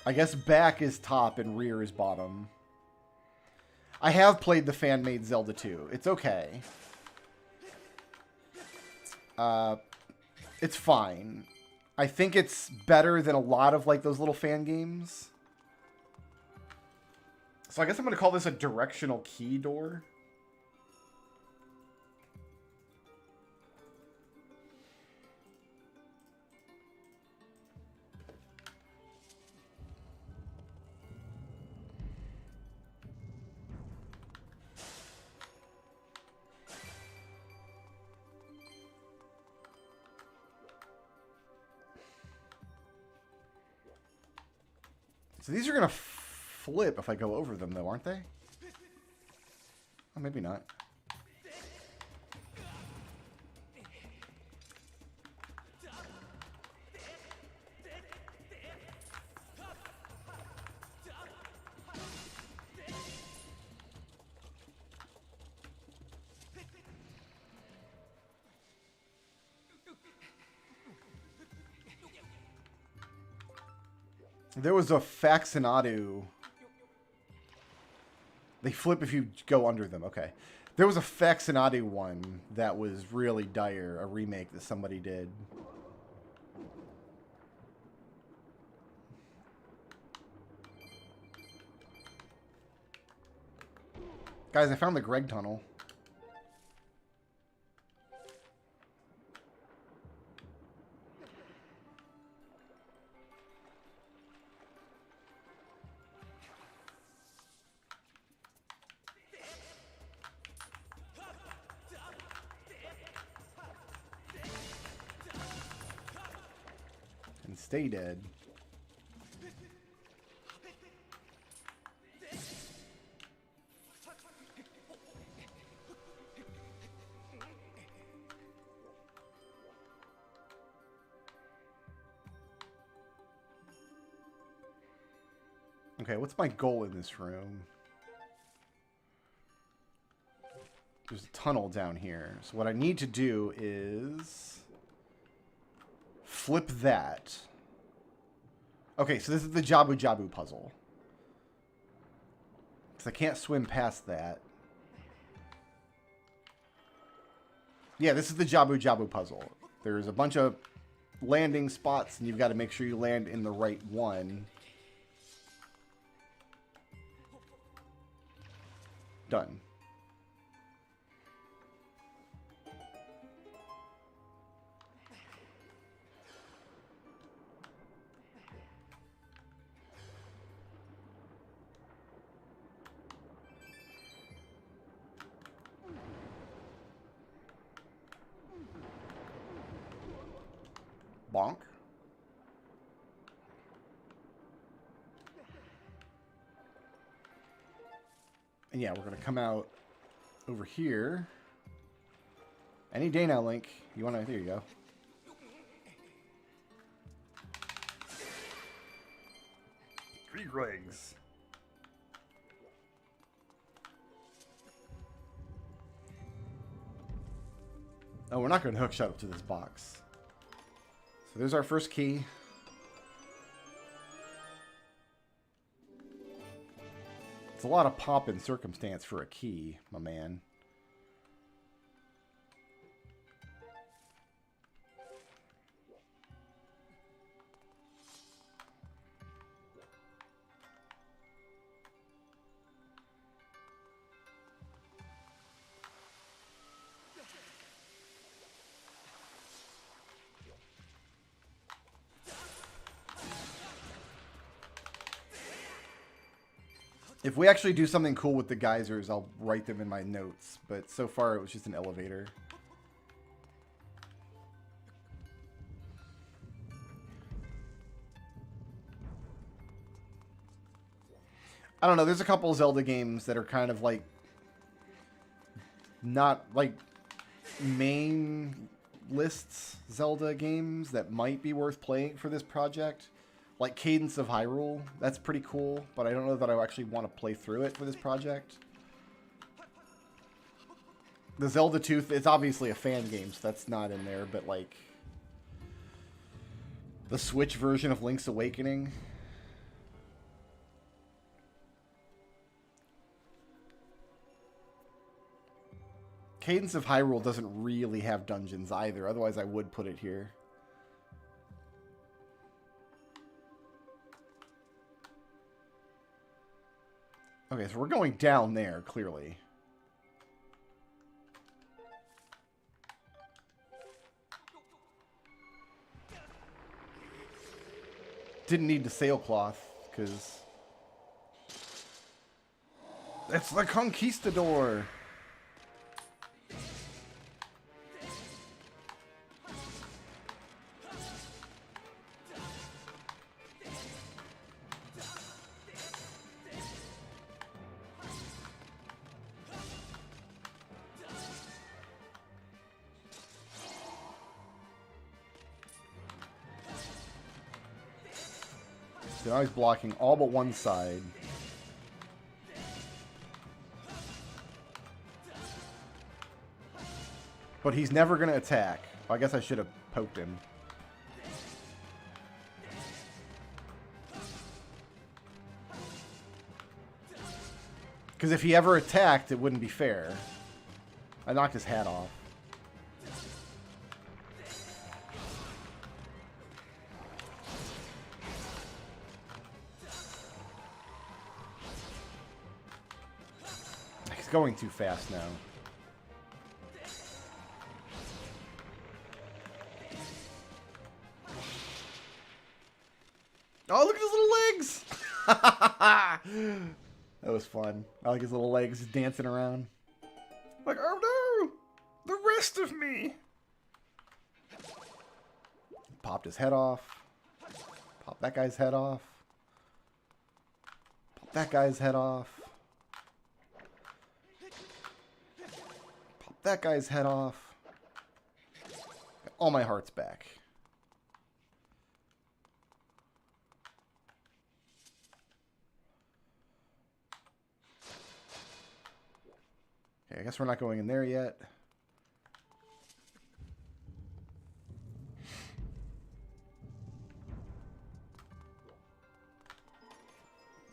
I guess back is top and rear is bottom. I have played the fan-made Zelda 2. It's okay. It's fine. I think it's better than a lot of like those little fan games. So I guess I'm going to call this a directional key door. So these are going to flip if I go over them, though, aren't they? Oh, maybe not. There was a Faxinadu. They flip if you go under them. Okay. There was a Faxinadu one that was really dire. A remake that somebody did. Guys, I found the Greg tunnel. And stay dead. Okay, what's my goal in this room? There's a tunnel down here. So what I need to do is flip that. Okay, so this is the Jabu Jabu puzzle. Because I can't swim past that. Yeah, this is the Jabu Jabu puzzle. There's a bunch of landing spots, and you've got to make sure you land in the right one. Done. Bonk. And yeah, we're going to come out over here. Any day now, Link. You want to... There you go. Three Gregs. Oh, we're not going to hook shot up to this box. So there's our first key. It's a lot of pomp and circumstance for a key, my man. If we actually do something cool with the geysers, I'll write them in my notes. But so far, it was just an elevator. I don't know. There's a couple Zelda games that are kind of like... not like main lists Zelda games that might be worth playing for this project. Like Cadence of Hyrule, that's pretty cool, but I don't know that I actually want to play through it for this project. The Zelda Tooth, it's obviously a fan game, so that's not in there, but like... the Switch version of Link's Awakening. Cadence of Hyrule doesn't really have dungeons either, otherwise I would put it here. Okay, so we're going down there, clearly. Didn't need the sailcloth, because... it's the Conquistador! So now he's blocking all but one side. But he's never going to attack. I guess I should have poked him. Because if he ever attacked, it wouldn't be fair. I knocked his hat off. He's going too fast now. Oh, look at his little legs! That was fun. I like his little legs dancing around. Like, oh no! The rest of me! Popped his head off. Pop that guy's head off. Pop that guy's head off. Pop that guy's head off. Got all my hearts back. Okay, I guess we're not going in there yet.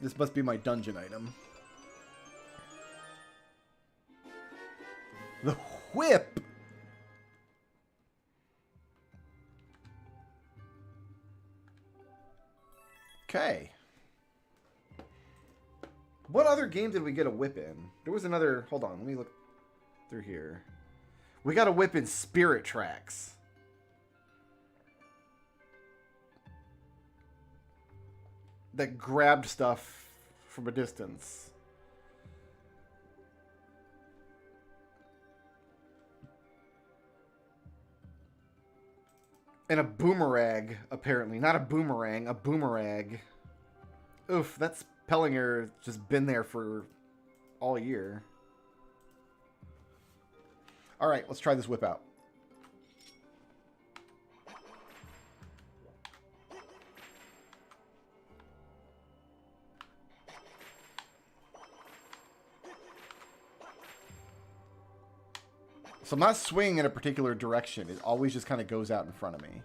This must be my dungeon item. The whip! Okay. What other game did we get a whip in? There was another... Hold on, let me look through here. We got a whip in Spirit Tracks. That grabbed stuff from a distance. And a boomerang, apparently. Not a boomerang, a boomerang. Oof, that's Pellinger just been there for all year. Alright, let's try this whip out. So I'm not swinging in a particular direction. It always just kind of goes out in front of me.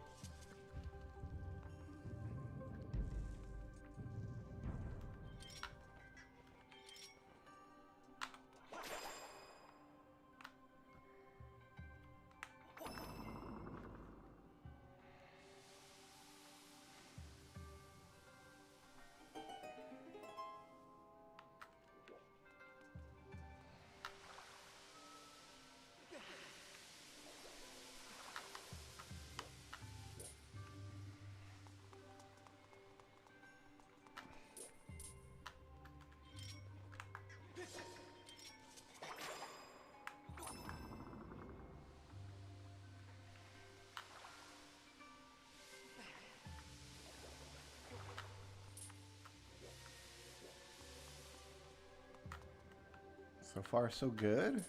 So far, so good.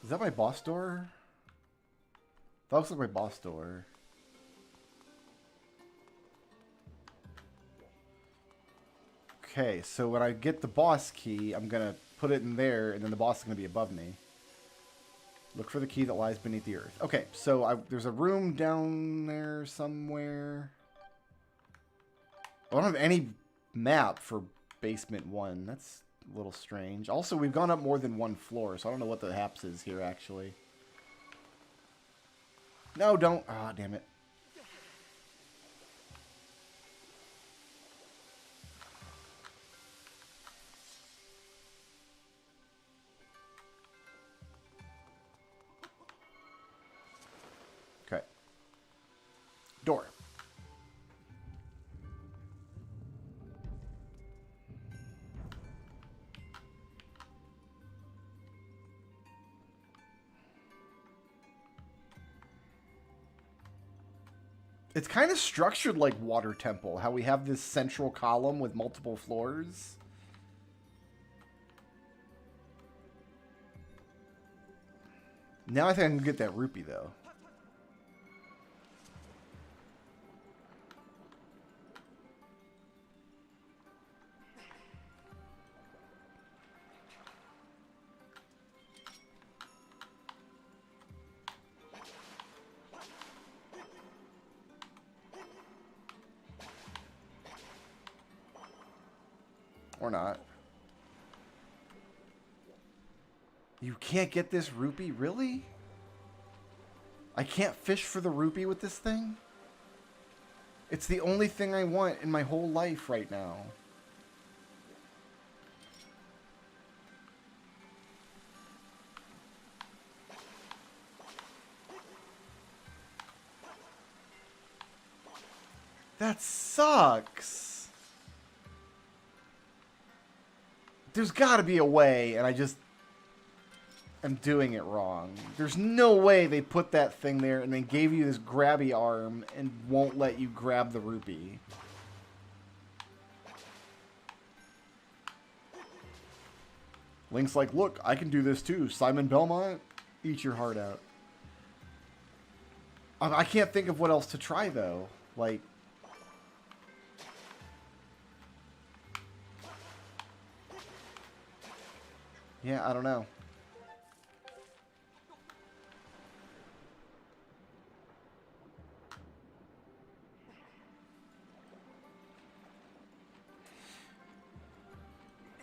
Is that my boss door? That looks like my boss door. Okay, so when I get the boss key, I'm gonna put it in there, and then the boss is gonna be above me. Look for the key that lies beneath the earth. Okay, so there's a room down there somewhere. I don't have any map for basement 1. That's a little strange. Also, we've gone up more than one floor, so I don't know what the haps is here, actually. No, don't. Ah, damn it. Okay. Door. It's kind of structured like Water Temple, how we have this central column with multiple floors. Now I think I can get that rupee, though. Or not. You can't get this rupee? Really? I can't fish for the rupee with this thing? It's the only thing I want in my whole life right now. That sucks. There's got to be a way, and I just am doing it wrong. There's no way they put that thing there and then gave you this grabby arm and won't let you grab the rupee. Link's like, look, I can do this too. Simon Belmont, eat your heart out. I can't think of what else to try, though. Like... yeah, I don't know.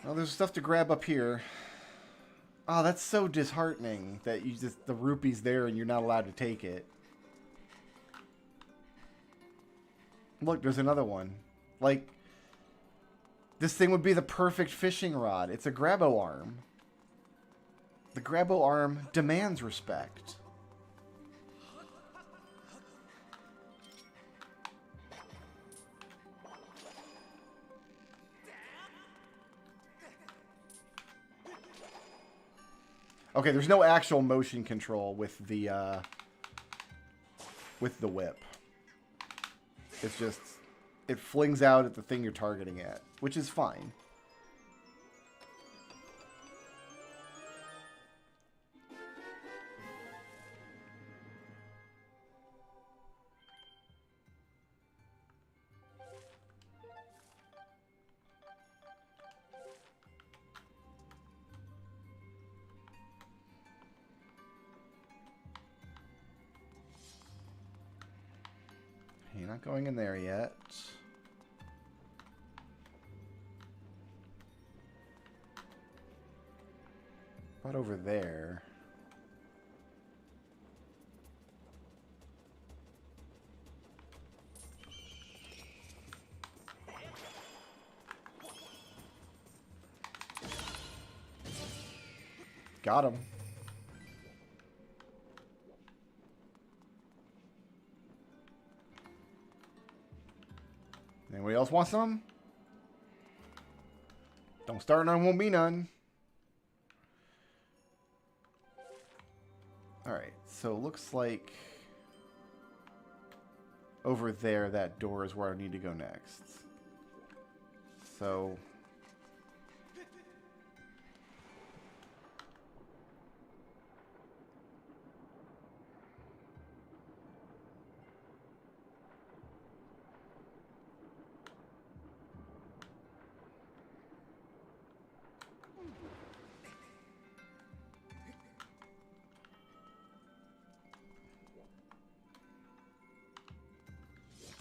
Well, there's stuff to grab up here. Oh, that's so disheartening that you just the rupee's there and you're not allowed to take it. Look, there's another one. Like, this thing would be the perfect fishing rod. It's a grabbo arm. The grabbo arm demands respect. Okay, there's no actual motion control with the whip. It's just, it flings out at the thing you're targeting at, which is fine. You're not going in there yet. About over there. Got him. Anybody else want some? Don't start none, won't be none. Alright, so it looks like over there, that door is where I need to go next. So...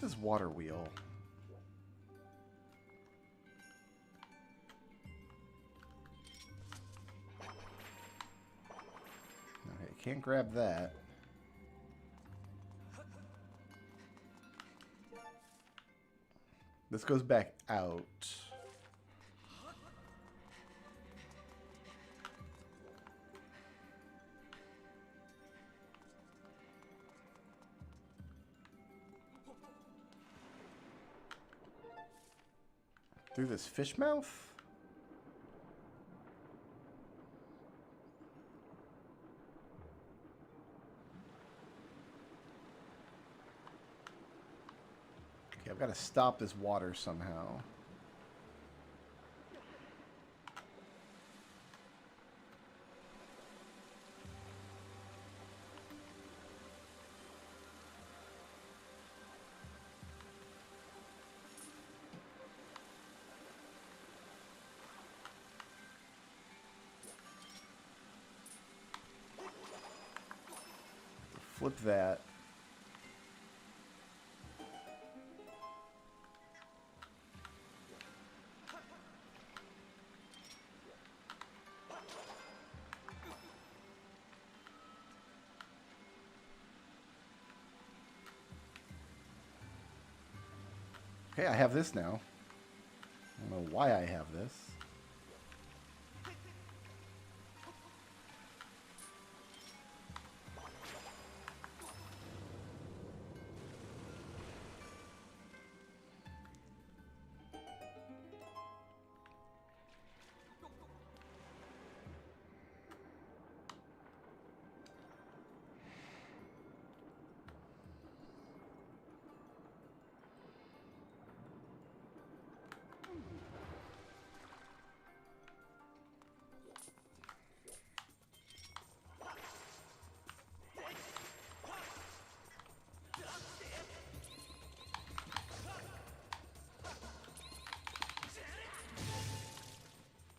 this water wheel. Okay, can't grab that. This goes back out. Through this fish mouth? Okay, I've got to stop this water somehow. flip that. Okay, I have this now. I don't know why I have this.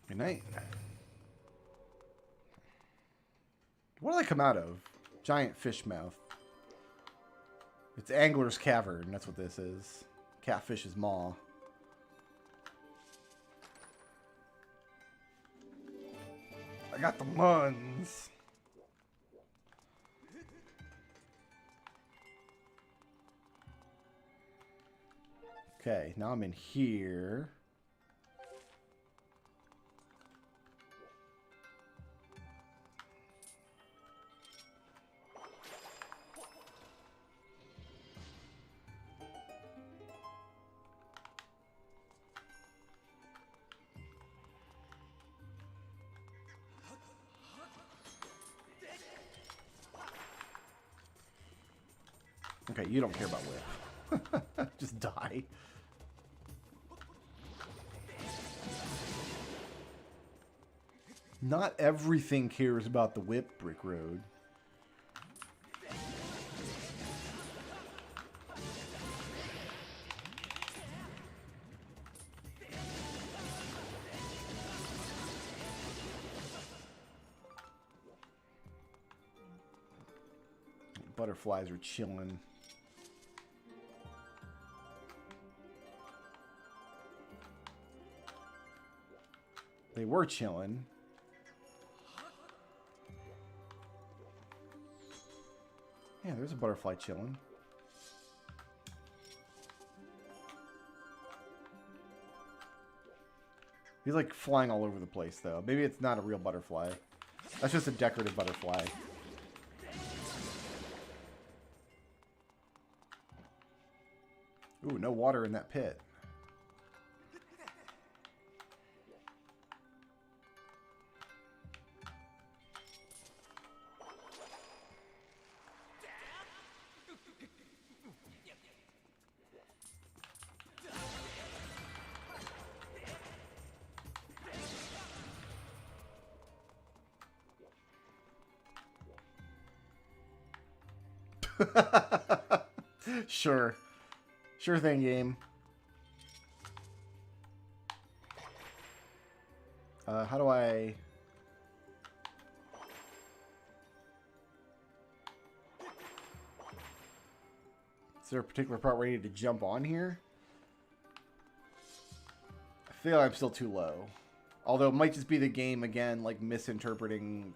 Good night. What did I come out of? Giant fish mouth. It's Angler's Cavern. That's what this is. Catfish's maw. I got the muns. Okay, now I'm in here. Okay, you don't care about whip. Just die. Not everything cares about the whip, Brick Road. Butterflies are chilling. They were chilling. Yeah, there's a butterfly chilling. He's like flying all over the place, though. Maybe it's not a real butterfly. That's just a decorative butterfly. Ooh, no water in that pit. Sure. Sure thing, game. How do I... Is there a particular part where I need to jump on here? I feel I'm still too low. Although it might just be the game, again, like misinterpreting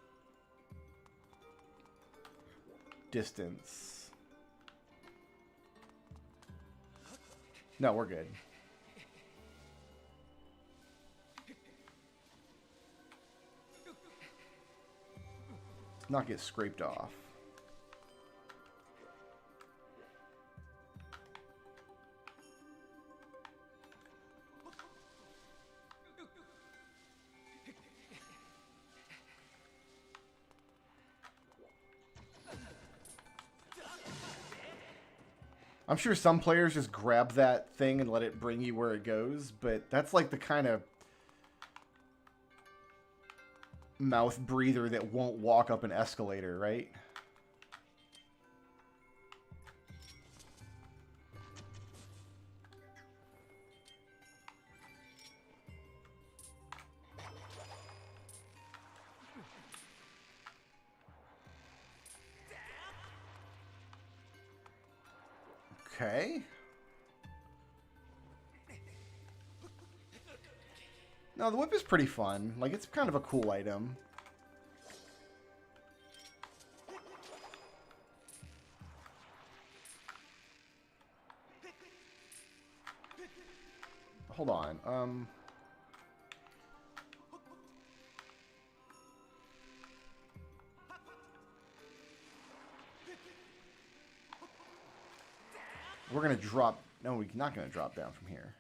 distance. No, we're good. Not get scraped off. I'm sure some players just grab that thing and let it bring you where it goes, but that's like the kind of mouth breather that won't walk up an escalator, right? Okay. No, the whip is pretty fun. Like, it's kind of a cool item. Hold on. We're going to drop... No, we're not going to drop down from here.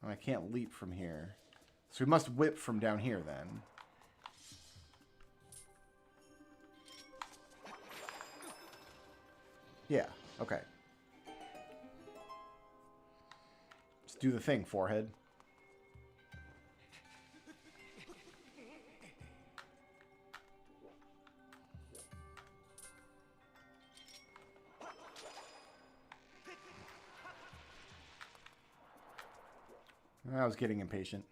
I can't leap from here. So we must whip from down here then. Yeah, okay. Let's do the thing, forehead. I was getting impatient.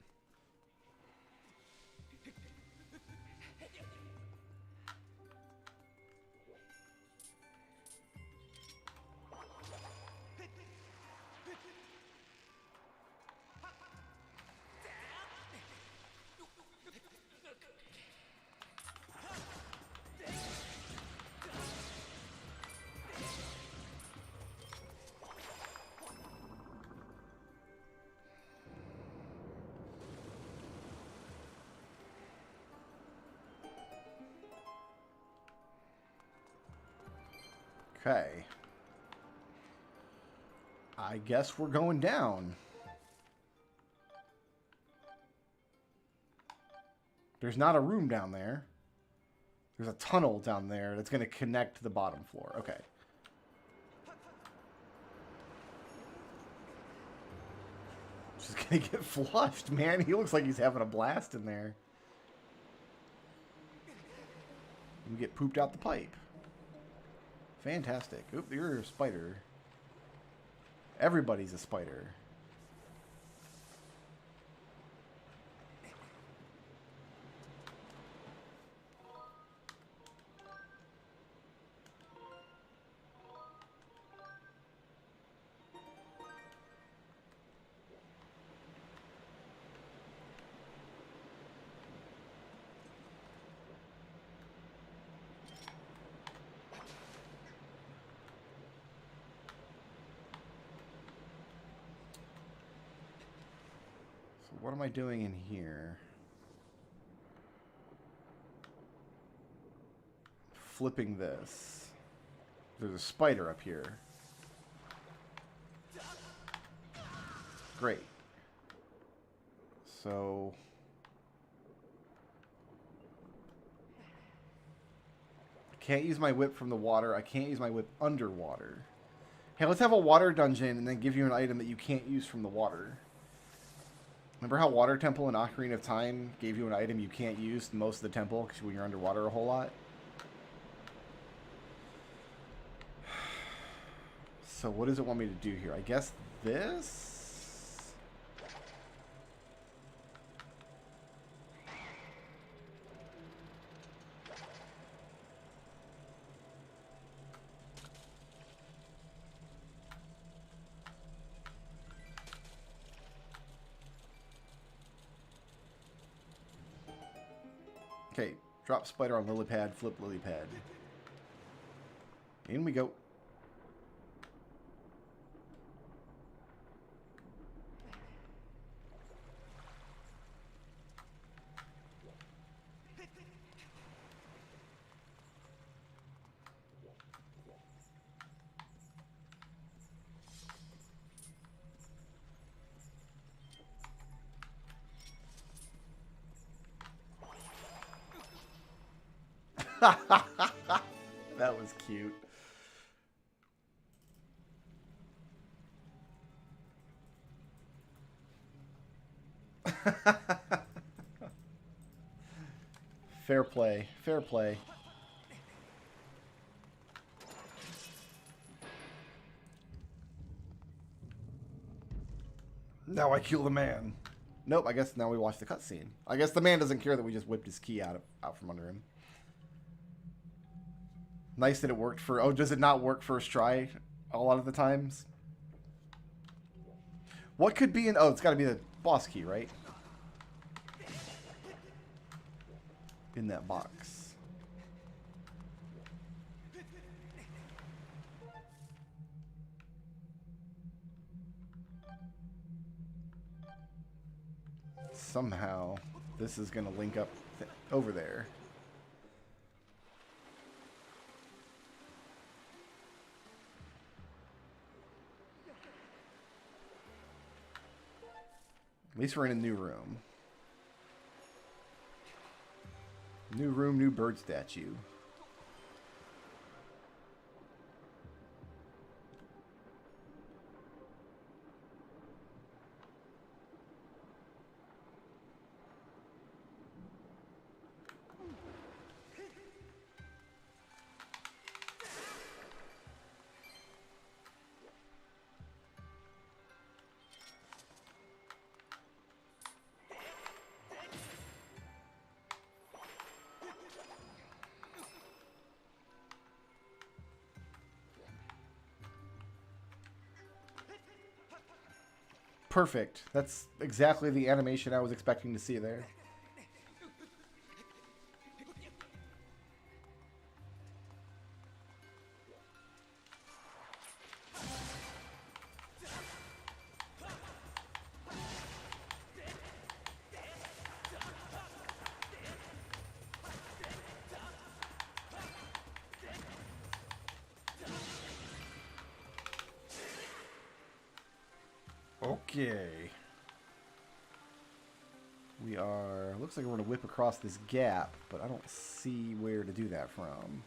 Okay. I guess we're going down. There's not a room down there. There's a tunnel down there that's going to connect to the bottom floor. Okay. Just going to get flushed, man. He looks like he's having a blast in there. You get pooped out the pipe. Fantastic. Oop, you're a spider. Everybody's a spider. What am I doing in here? Flipping this. There's a spider up here. Great. So... I can't use my whip from the water. I can't use my whip underwater. Hey, let's have a water dungeon and then give you an item that you can't use from the water. Remember how Water Temple in Ocarina of Time gave you an item you can't use most of the temple because when you're underwater a whole lot? So what does it want me to do here? I guess this? Okay, drop spider on lily pad, flip lily pad. In we go. That was cute. Fair play. Fair play. Now I kill the man. Nope, I guess now we watch the cutscene. I guess the man doesn't care that we just whipped his key out from under him. Nice that it worked for... Oh, does it not work first try a lot of the times? What could be in... Oh, it's got to be the boss key, right? In that box. Somehow, this is going to link up over there. At least we're in a new room. New room, new bird statue. Perfect. That's exactly the animation I was expecting to see there. Okay. We are... Looks like we're going to whip across this gap, but I don't see where to do that from.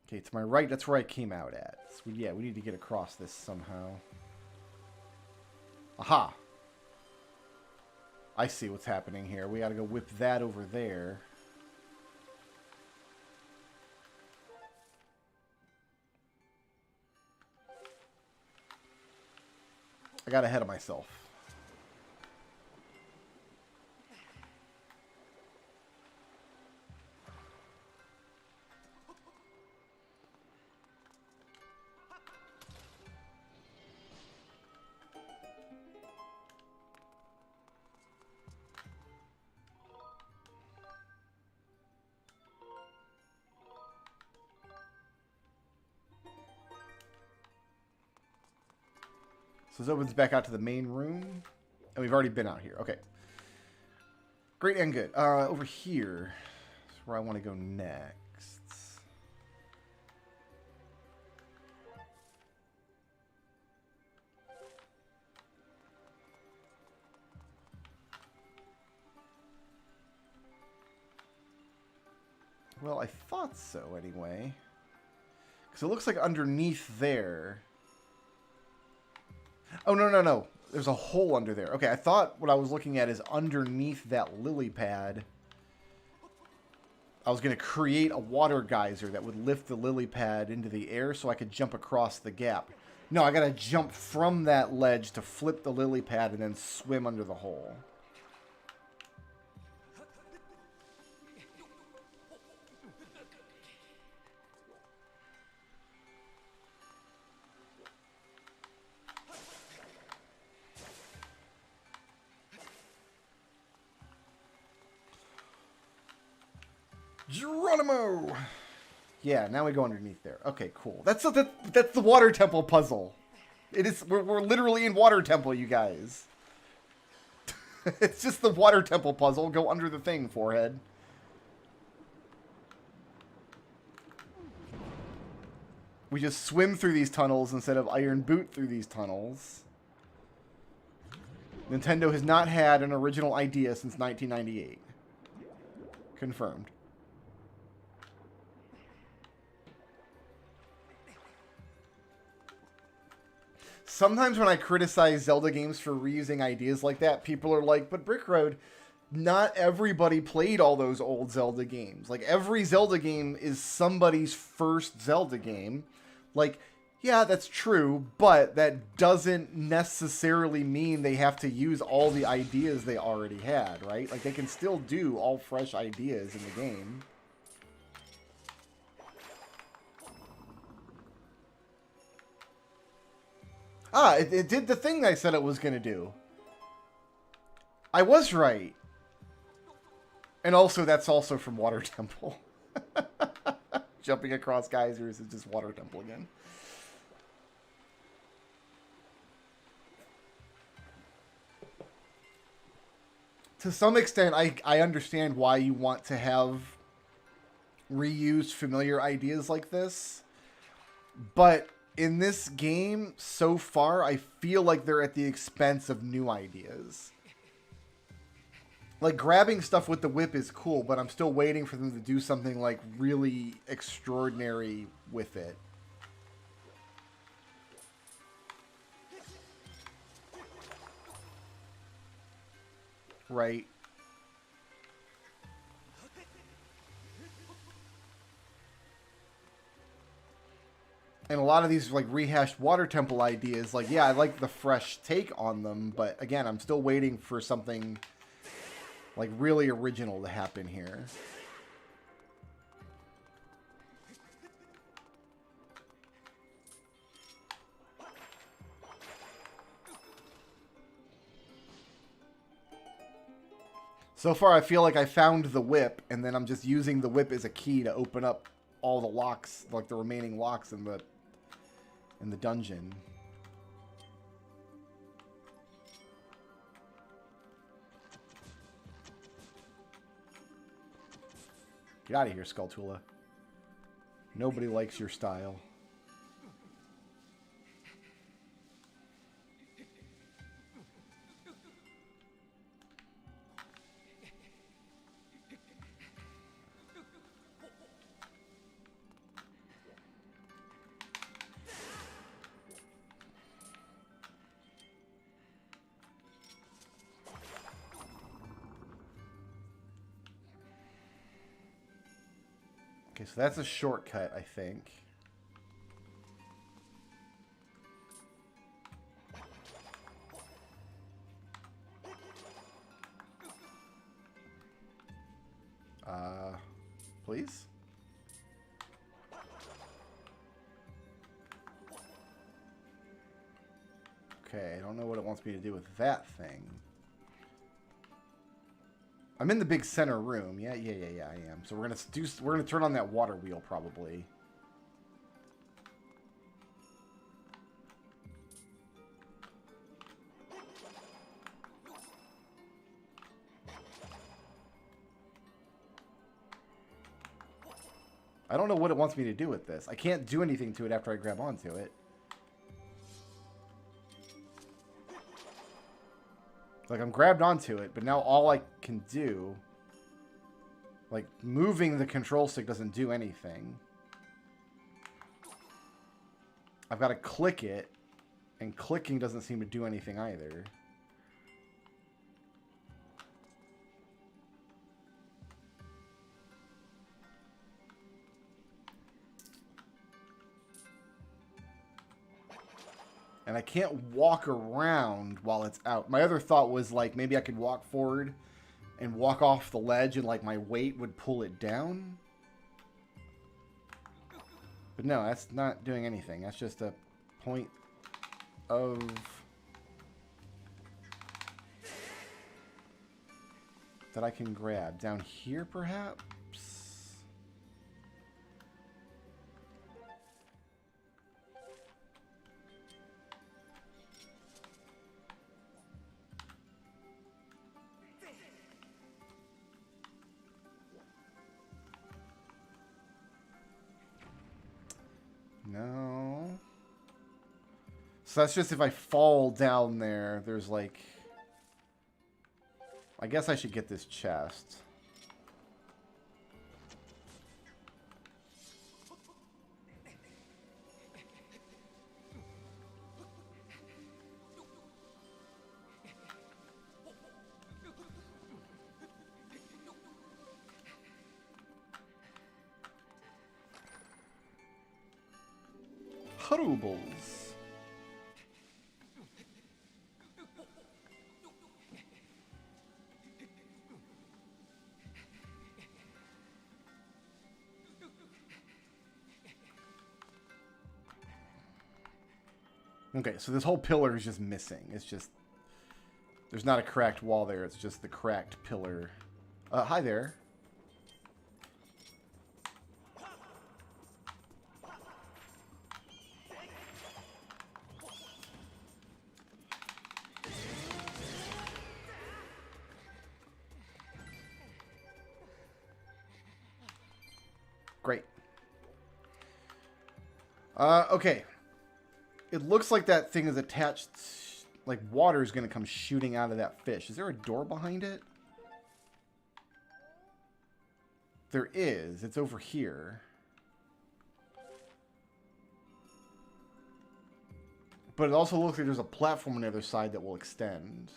Okay, to my right, that's where I came out at. So yeah, we need to get across this somehow. Aha! I see what's happening here. We gotta go whip that over there. I got ahead of myself. So this opens back out to the main room. And we've already been out here. Okay. Great and good. Over here is where I want to go next. Well, I thought so anyway. Because it looks like underneath there... Oh, no, no, no. There's a hole under there. Okay, I thought what I was looking at is underneath that lily pad. I was going to create a water geyser that would lift the lily pad into the air so I could jump across the gap. No, I got to jump from that ledge to flip the lily pad and then swim under the hole. Geronimo! Yeah, now we go underneath there. Okay, cool. That's the water temple puzzle. It is. We're literally in water temple, you guys. It's just the water temple puzzle. Go under the thing, forehead. We just swim through these tunnels instead of iron boot through these tunnels. Nintendo has not had an original idea since 1998. Confirmed. Sometimes when I criticize Zelda games for reusing ideas like that, people are like, but Brickroad, not everybody played all those old Zelda games. Like, every Zelda game is somebody's first Zelda game. Like, yeah, that's true, but that doesn't necessarily mean they have to use all the ideas they already had, right? Like, they can still do all fresh ideas in the game. Ah, it did the thing I said it was going to do. I was right. And also, that's also from Water Temple. Jumping across geysers is just Water Temple again. To some extent, I understand why you want to have reused familiar ideas like this. But in this game, so far, I feel like they're at the expense of new ideas. Like, grabbing stuff with the whip is cool, but I'm still waiting for them to do something, like, really extraordinary with it. Right? And a lot of these, like, rehashed Water Temple ideas, like, yeah, I like the fresh take on them, but, again, I'm still waiting for something, like, really original to happen here. So far, I feel like I found the whip, and then I'm just using the whip as a key to open up all the locks, like the remaining locks in the dungeon. Get out of here, Skulltula. Nobody likes your style. Okay, so that's a shortcut, I think. Please? Okay, I don't know what it wants me to do with that thing. I'm in the big center room. Yeah, I am. So we're gonna turn on that water wheel probably. I don't know what it wants me to do with this. I can't do anything to it after I grab onto it. Like, I'm grabbed onto it, but now all I can do... Like, moving the control stick doesn't do anything. I've got to click it, and clicking doesn't seem to do anything either. And I can't walk around while it's out. My other thought was, like, maybe I could walk forward and walk off the ledge and, like, my weight would pull it down. But no, that's not doing anything. That's just a point of... that I can grab. Down here, perhaps? No. So that's just if I fall down there, there's like... I guess I should get this chest. troubles. Okay, so this whole pillar is just missing. It's just... There's not a cracked wall there. It's just the cracked pillar. Hi there. Great. Okay. It looks like that thing is attached, like water is going to come shooting out of that fish. Is there a door behind it? There is. It's over here. But it also looks like there's a platform on the other side that will extend.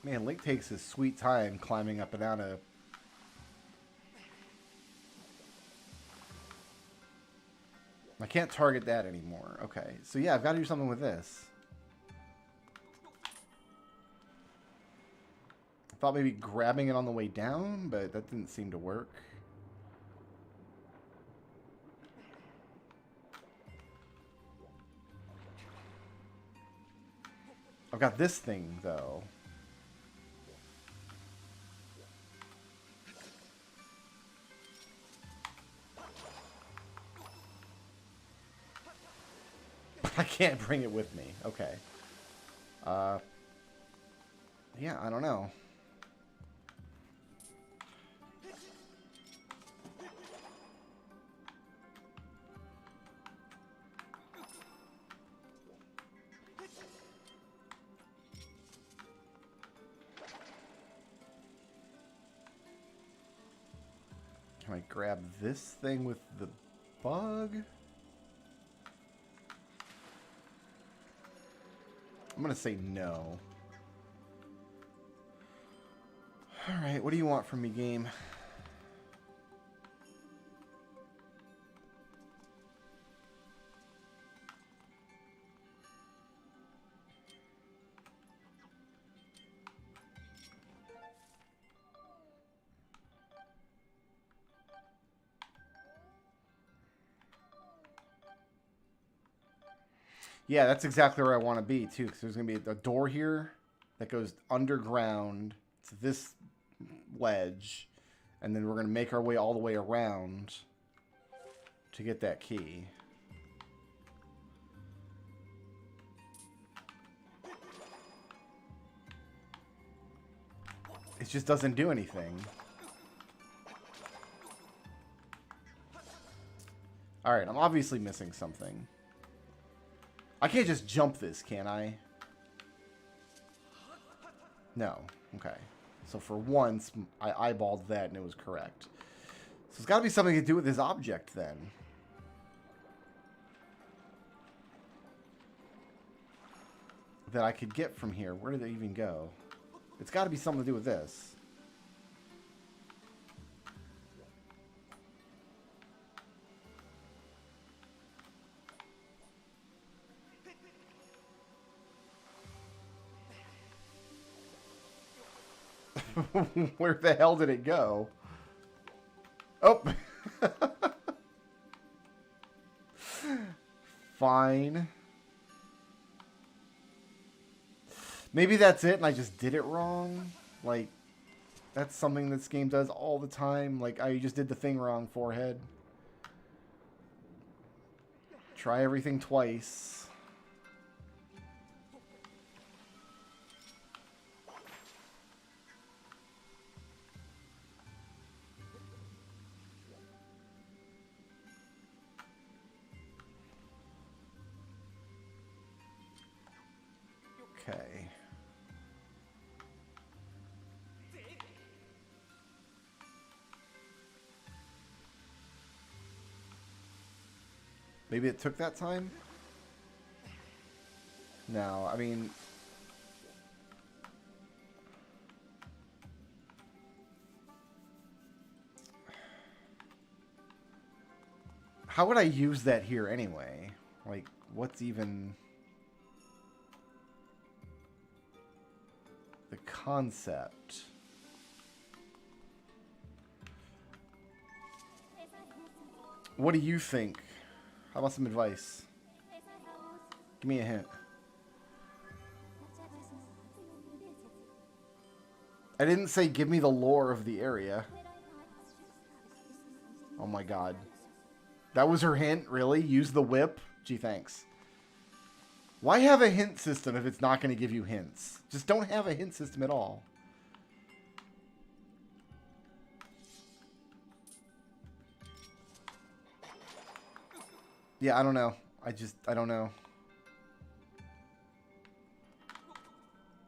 Man, Link takes his sweet time climbing up and out of... I can't target that anymore. Okay, so yeah, I've got to do something with this. I thought maybe grabbing it on the way down, but that didn't seem to work. I've got this thing, though. I can't bring it with me. Okay. Yeah, I don't know. Can I grab this thing with the bug? I'm going to say no. Alright, what do you want from me, game? Yeah, that's exactly where I want to be, too. Because there's going to be a door here that goes underground to this ledge. And then we're going to make our way all the way around to get that key. It just doesn't do anything. Alright, I'm obviously missing something. I can't just jump this, can I? No. Okay. So for once, I eyeballed that and it was correct. So it's got to be something to do with this object then. That I could get from here. Where did it even go? It's got to be something to do with this. Where the hell did it go? Oh. Fine. Maybe that's it and I just did it wrong. Like, that's something this game does all the time. Like, I just did the thing wrong, forehead. Try everything twice. Okay. Maybe it took that time? No, I mean... How would I use that here anyway? Like, what's even... the concept? What do you think? How about some advice? Give me a hint. I didn't say give me the lore of the area. Oh my god. That was her hint? Really? Use the whip? Gee, thanks. Why have a hint system if it's not going to give you hints? Just don't have a hint system at all. Yeah, I don't know. I don't know.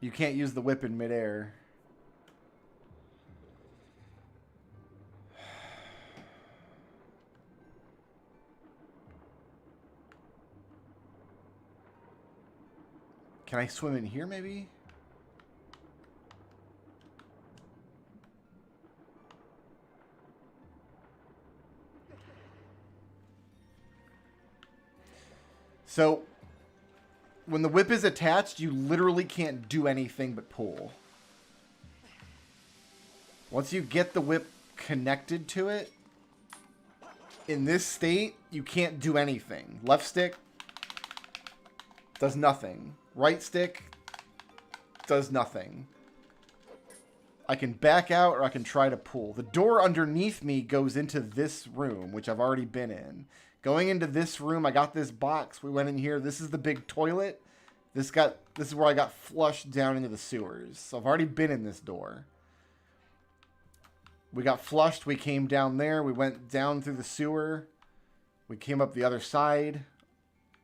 You can't use the whip in midair. Can I swim in here, maybe? So, when the whip is attached, you literally can't do anything but pull. Once you get the whip connected to it, in this state, you can't do anything. Left stick does nothing. Right stick does nothing. I can back out or I can try to pull. The door underneath me goes into this room, which I've already been in. Going into this room, I got this box. We went in here. This is the big toilet. This is where I got flushed down into the sewers. So I've already been in this door. We got flushed. We came down there. We went down through the sewer. We came up the other side.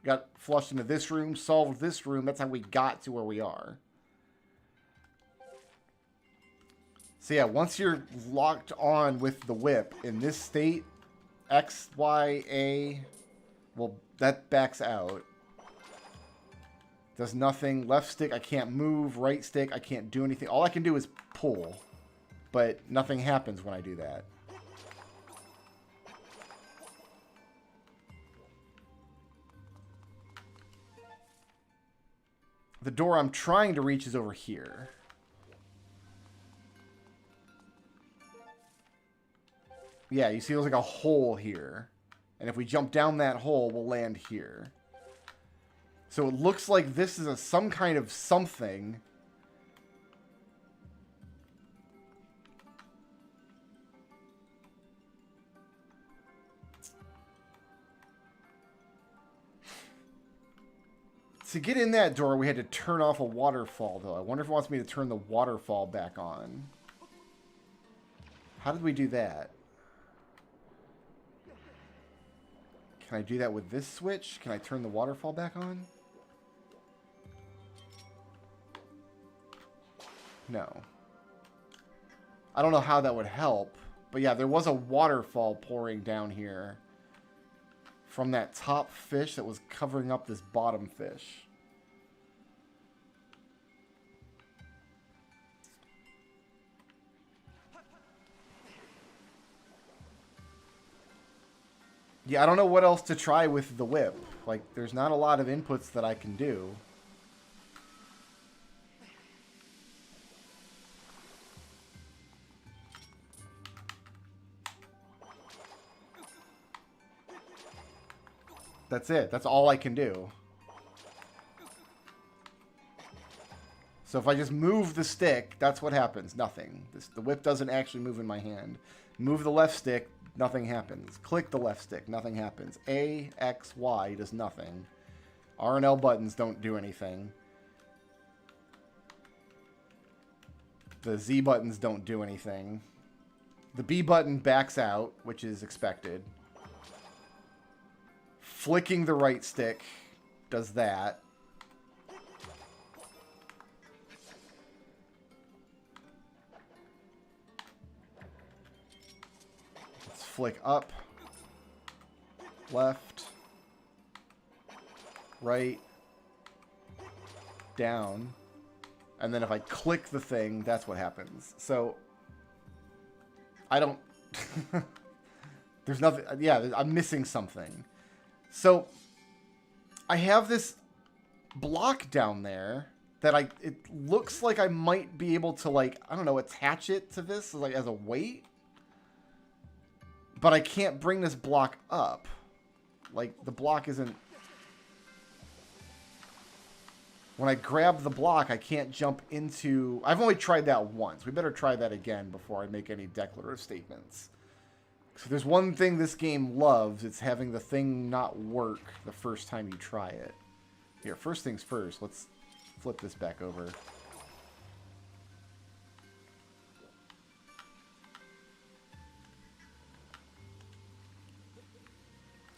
Got flushed into this room. Solved this room. That's how we got to where we are. So yeah, once you're locked on with the whip in this state, X, Y, A, well, that backs out. Does nothing. Left stick, I can't move. Right stick, I can't do anything. All I can do is pull. But nothing happens when I do that. The door I'm trying to reach is over here. Yeah, you see there's like a hole here. And if we jump down that hole, we'll land here. So it looks like this is some kind of something. To get in that door, we had to turn off a waterfall, though. I wonder if it wants me to turn the waterfall back on. How did we do that? Can I do that with this switch? Can I turn the waterfall back on? No. I don't know how that would help. But yeah, there was a waterfall pouring down here from that top fish that was covering up this bottom fish. Yeah, I don't know what else to try with the whip. Like, there's not a lot of inputs that I can do. That's it. That's all I can do. So if I just move the stick, that's what happens. Nothing. The whip doesn't actually move in my hand. Move the left stick, nothing happens. Click the left stick, nothing happens. A, X, Y does nothing. R and L buttons don't do anything. The Z buttons don't do anything. The B button backs out, which is expected. Flicking the right stick does that. flick up, left, right, down, and then if I click the thing, that's what happens. So I don't... There's nothing... Yeah, I'm missing something. So I have this block down there that it looks like I might be able to, like, I don't know, attach it to this, like, as a weight. But I can't bring this block up. Like, the block isn't... When I grab the block, I can't jump into... I've only tried that once. We better try that again before I make any declarative statements. So there's one thing this game loves. It's having the thing not work the first time you try it. Here, first things first. Let's flip this back over.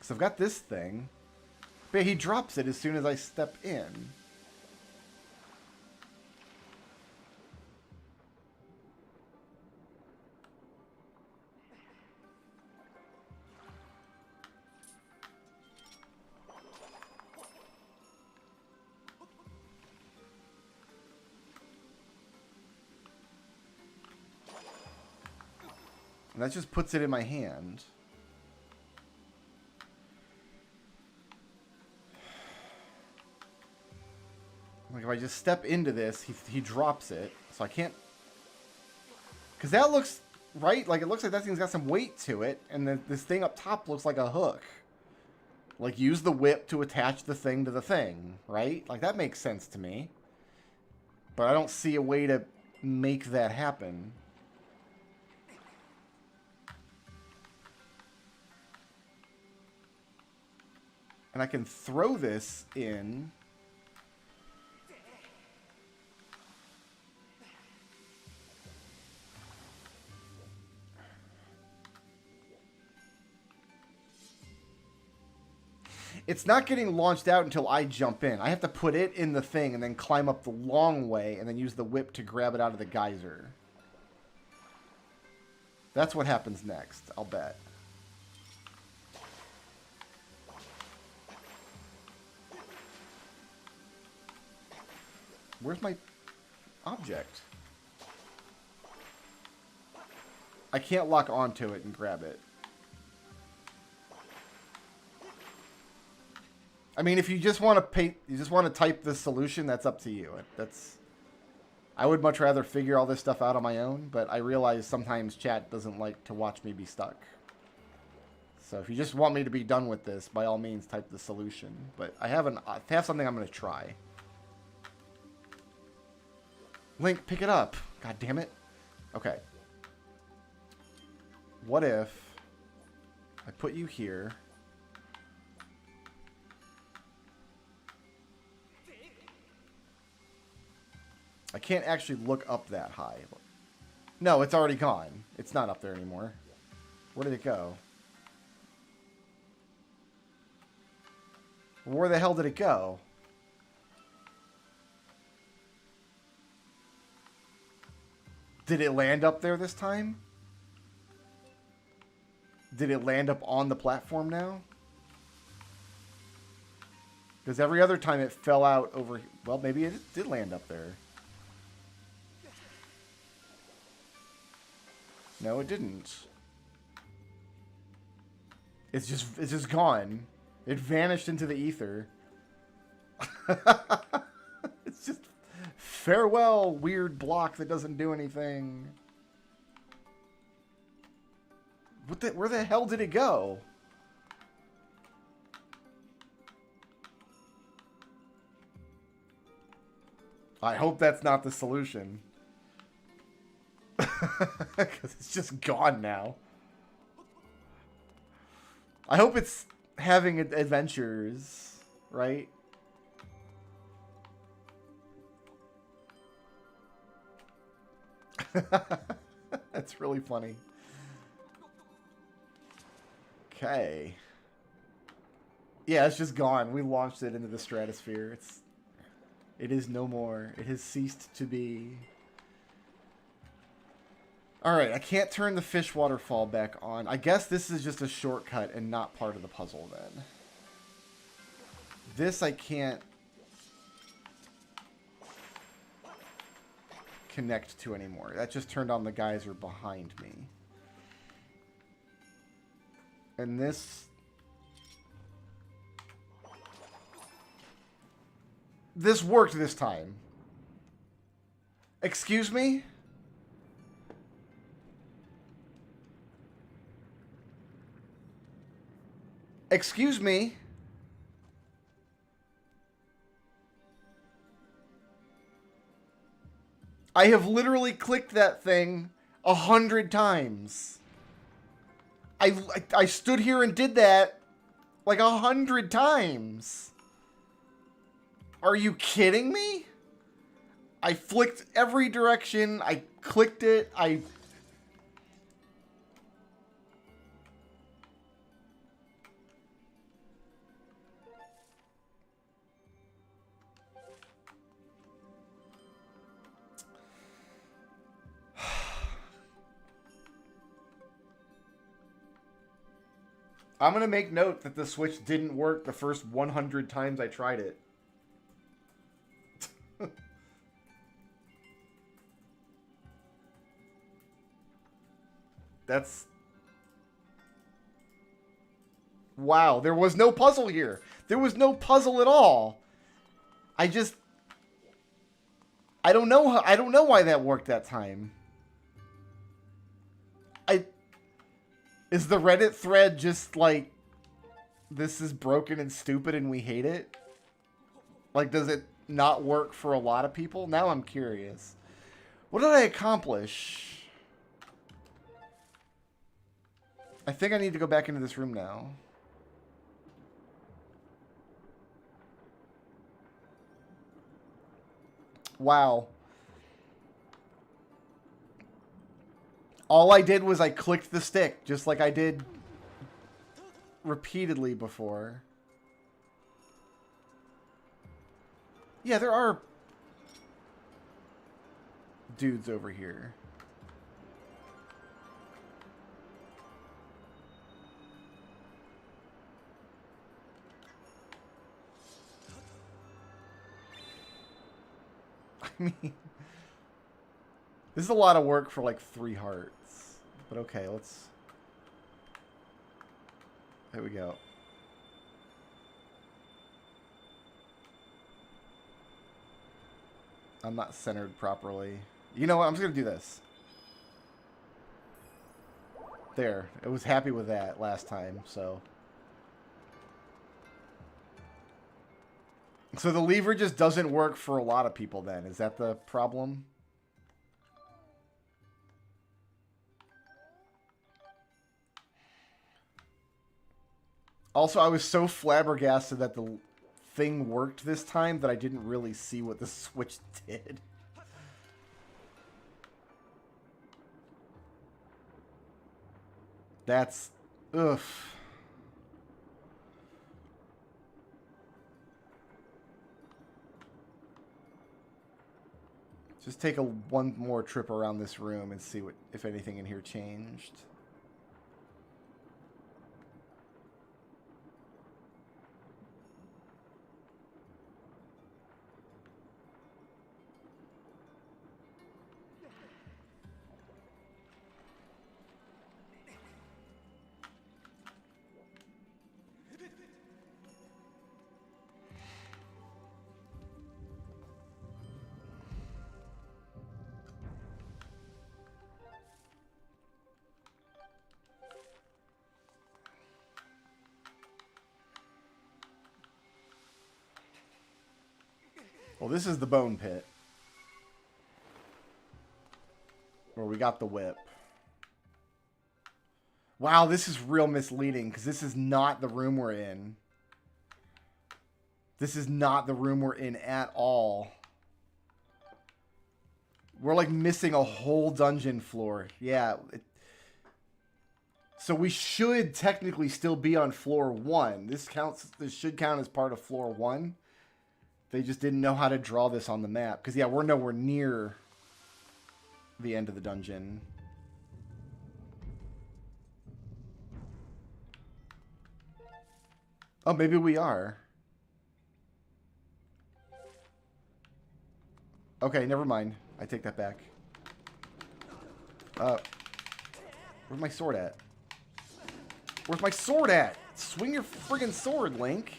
So I've got this thing. But he drops it as soon as I step in. And that just puts it in my hand. Like, if I just step into this, he drops it. So I can't... Because that looks... Right? Like, it looks like that thing's got some weight to it. And then this thing up top looks like a hook. Like, use the whip to attach the thing to the thing. Right? Like, that makes sense to me. But I don't see a way to make that happen. And I can throw this in. It's not getting launched out until I jump in. I have to put it in the thing and then climb up the long way and then use the whip to grab it out of the geyser. That's what happens next, I'll bet. Where's my object? I can't lock onto it and grab it. I mean, if you just want to type the solution, that's up to you. I would much rather figure all this stuff out on my own, but I realize sometimes chat doesn't like to watch me be stuck. So if you just want me to be done with this, by all means, type the solution. But I have something I'm going to try. Link, pick it up. God damn it. Okay. What if I put you here? I can't actually look up that high. No, it's already gone. It's not up there anymore. Where did it go? Where the hell did it go? Did it land up there this time? Did it land up on the platform now? Because every other time it fell out over... Well, maybe it did land up there. No, it didn't. It's just gone. It vanished into the ether. It's just... Farewell, weird block that doesn't do anything. Where the hell did it go? I hope that's not the solution. Because it's just gone now. I hope it's having adventures, right? That's really funny. Okay. Yeah, it's just gone. We launched it into the stratosphere. It is no more. It has ceased to be. Alright, I can't turn the fish waterfall back on. I guess this is just a shortcut and not part of the puzzle then. This I can't connect to anymore. That just turned on the geyser behind me. And this worked this time. Excuse me? Excuse me? I have literally clicked that thing 100 times. I stood here and did that like 100 times. Are you kidding me? I flicked every direction. I clicked it. I'm going to make note that the Switch didn't work the first 100 times I tried it. That's... Wow, there was no puzzle here. There was no puzzle at all. I don't know why that worked that time. Is the Reddit thread just like, this is broken and stupid and we hate it? Like, does it not work for a lot of people? Now I'm curious. What did I accomplish? I think I need to go back into this room now. Wow. All I did was I clicked the stick, just like I did repeatedly before. Yeah, there are dudes over here. I mean... This is a lot of work for like 3 hearts. But okay, let's... There we go. I'm not centered properly. You know what? I'm just going to do this. There. I was happy with that last time, so... So the lever just doesn't work for a lot of people then. Is that the problem? Also, I was so flabbergasted that the thing worked this time that I didn't really see what the Switch did. That's... Ugh. Just take one more trip around this room and see if anything in here changed. Well, this is the bone pit. Where we got the whip. Wow, this is real misleading, because this is not the room we're in. This is not the room we're in at all. We're, like, missing a whole dungeon floor. Yeah. So we should technically still be on floor 1. This should count as part of floor 1. They just didn't know how to draw this on the map. Because, yeah, we're nowhere near the end of the dungeon. Oh, maybe we are. Okay, never mind. I take that back. Where's my sword at? Where's my sword at? Swing your friggin' sword, Link.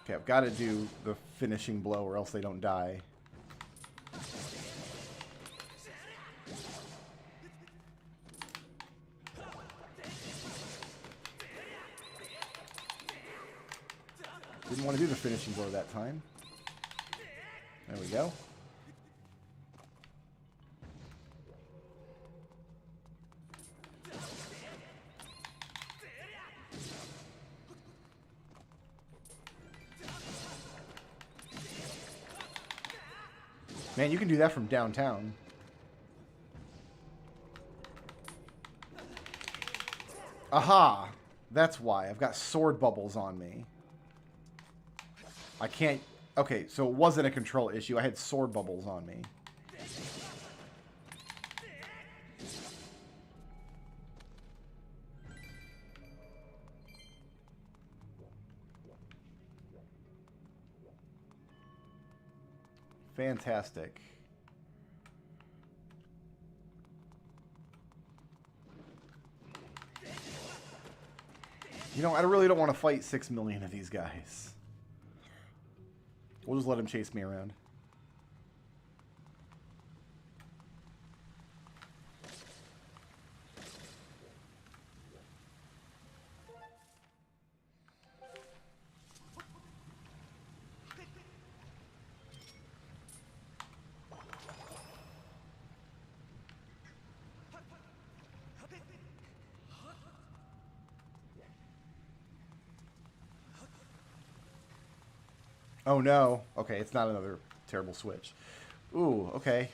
Okay, I've got to do the finishing blow or else they don't die. Didn't want to do the finishing blow that time. There we go. Man, you can do that from downtown. Aha! That's why. I've got sword bubbles on me. I can't... Okay, so it wasn't a control issue. I had sword bubbles on me. Fantastic. You know, I really don't want to fight 6 million of these guys. We'll just let him chase me around. Oh no. Okay, it's not another terrible switch. Ooh, okay.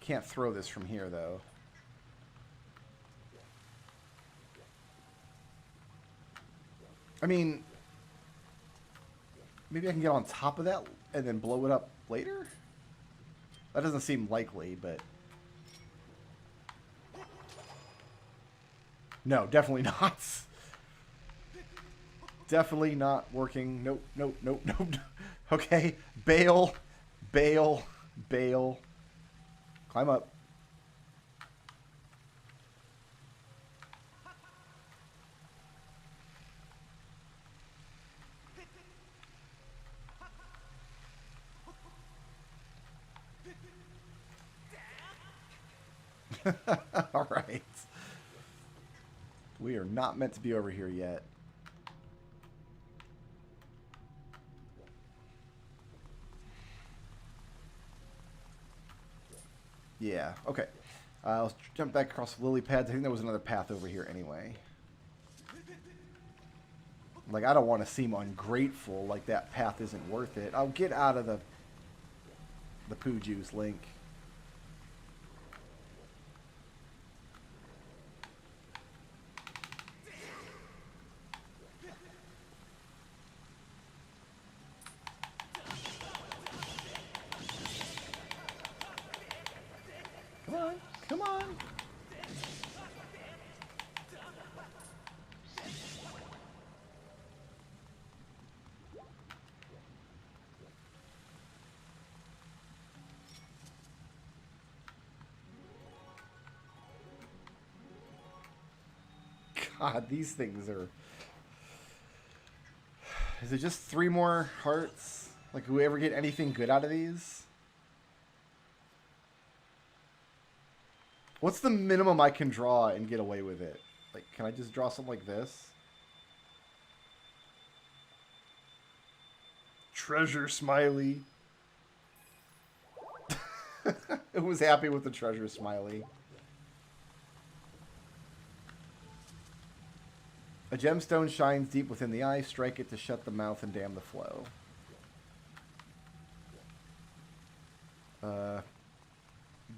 Can't throw this from here though. I mean, maybe I can get on top of that and then blow it up later? That doesn't seem likely, but... No, definitely not. Definitely not working. Nope, nope, nope, nope. Okay, bail, bail, bail. Climb up. All right. We are not meant to be over here yet. Yeah, okay. Let's jump back across the lily pads. I think there was another path over here anyway. Like, I don't want to seem ungrateful, like that path isn't worth it. I'll get out of the poo juice, Link. Come on, come on. God, these things are... Is it just 3 more hearts? Like, do we ever get anything good out of these? What's the minimum I can draw and get away with it? Like, can I just draw something like this? Treasure smiley. It was happy with the treasure smiley. A gemstone shines deep within the eye. Strike it to shut the mouth and dam the flow.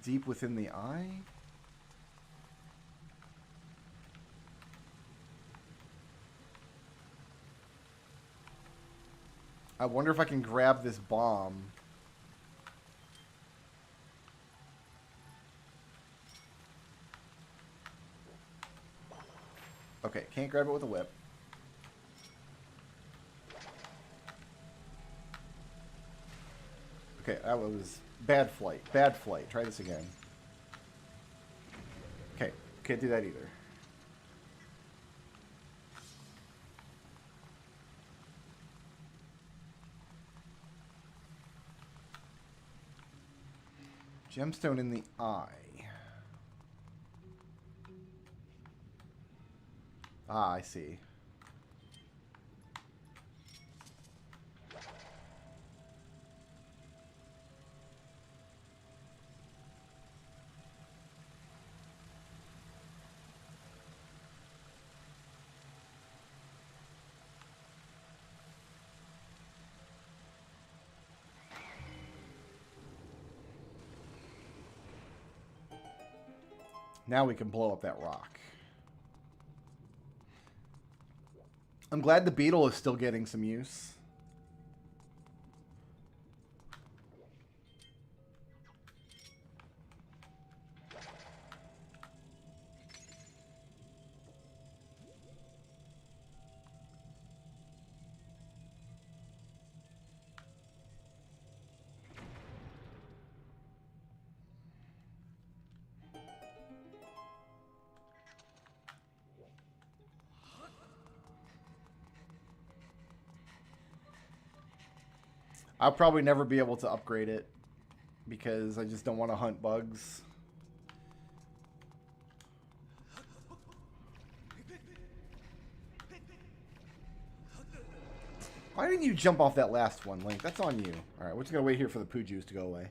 Deep within the eye? I wonder if I can grab this bomb. Okay, can't grab it with a whip. Okay, that was bad flight. Bad flight. Try this again. Okay, can't do that either. Gemstone in the eye. Ah, I see. Now we can blow up that rock. I'm glad the beetle is still getting some use. I'll probably never be able to upgrade it because I just don't want to hunt bugs. Why didn't you jump off that last one, Link? That's on you. Alright, we're just going to wait here for the poo juice to go away.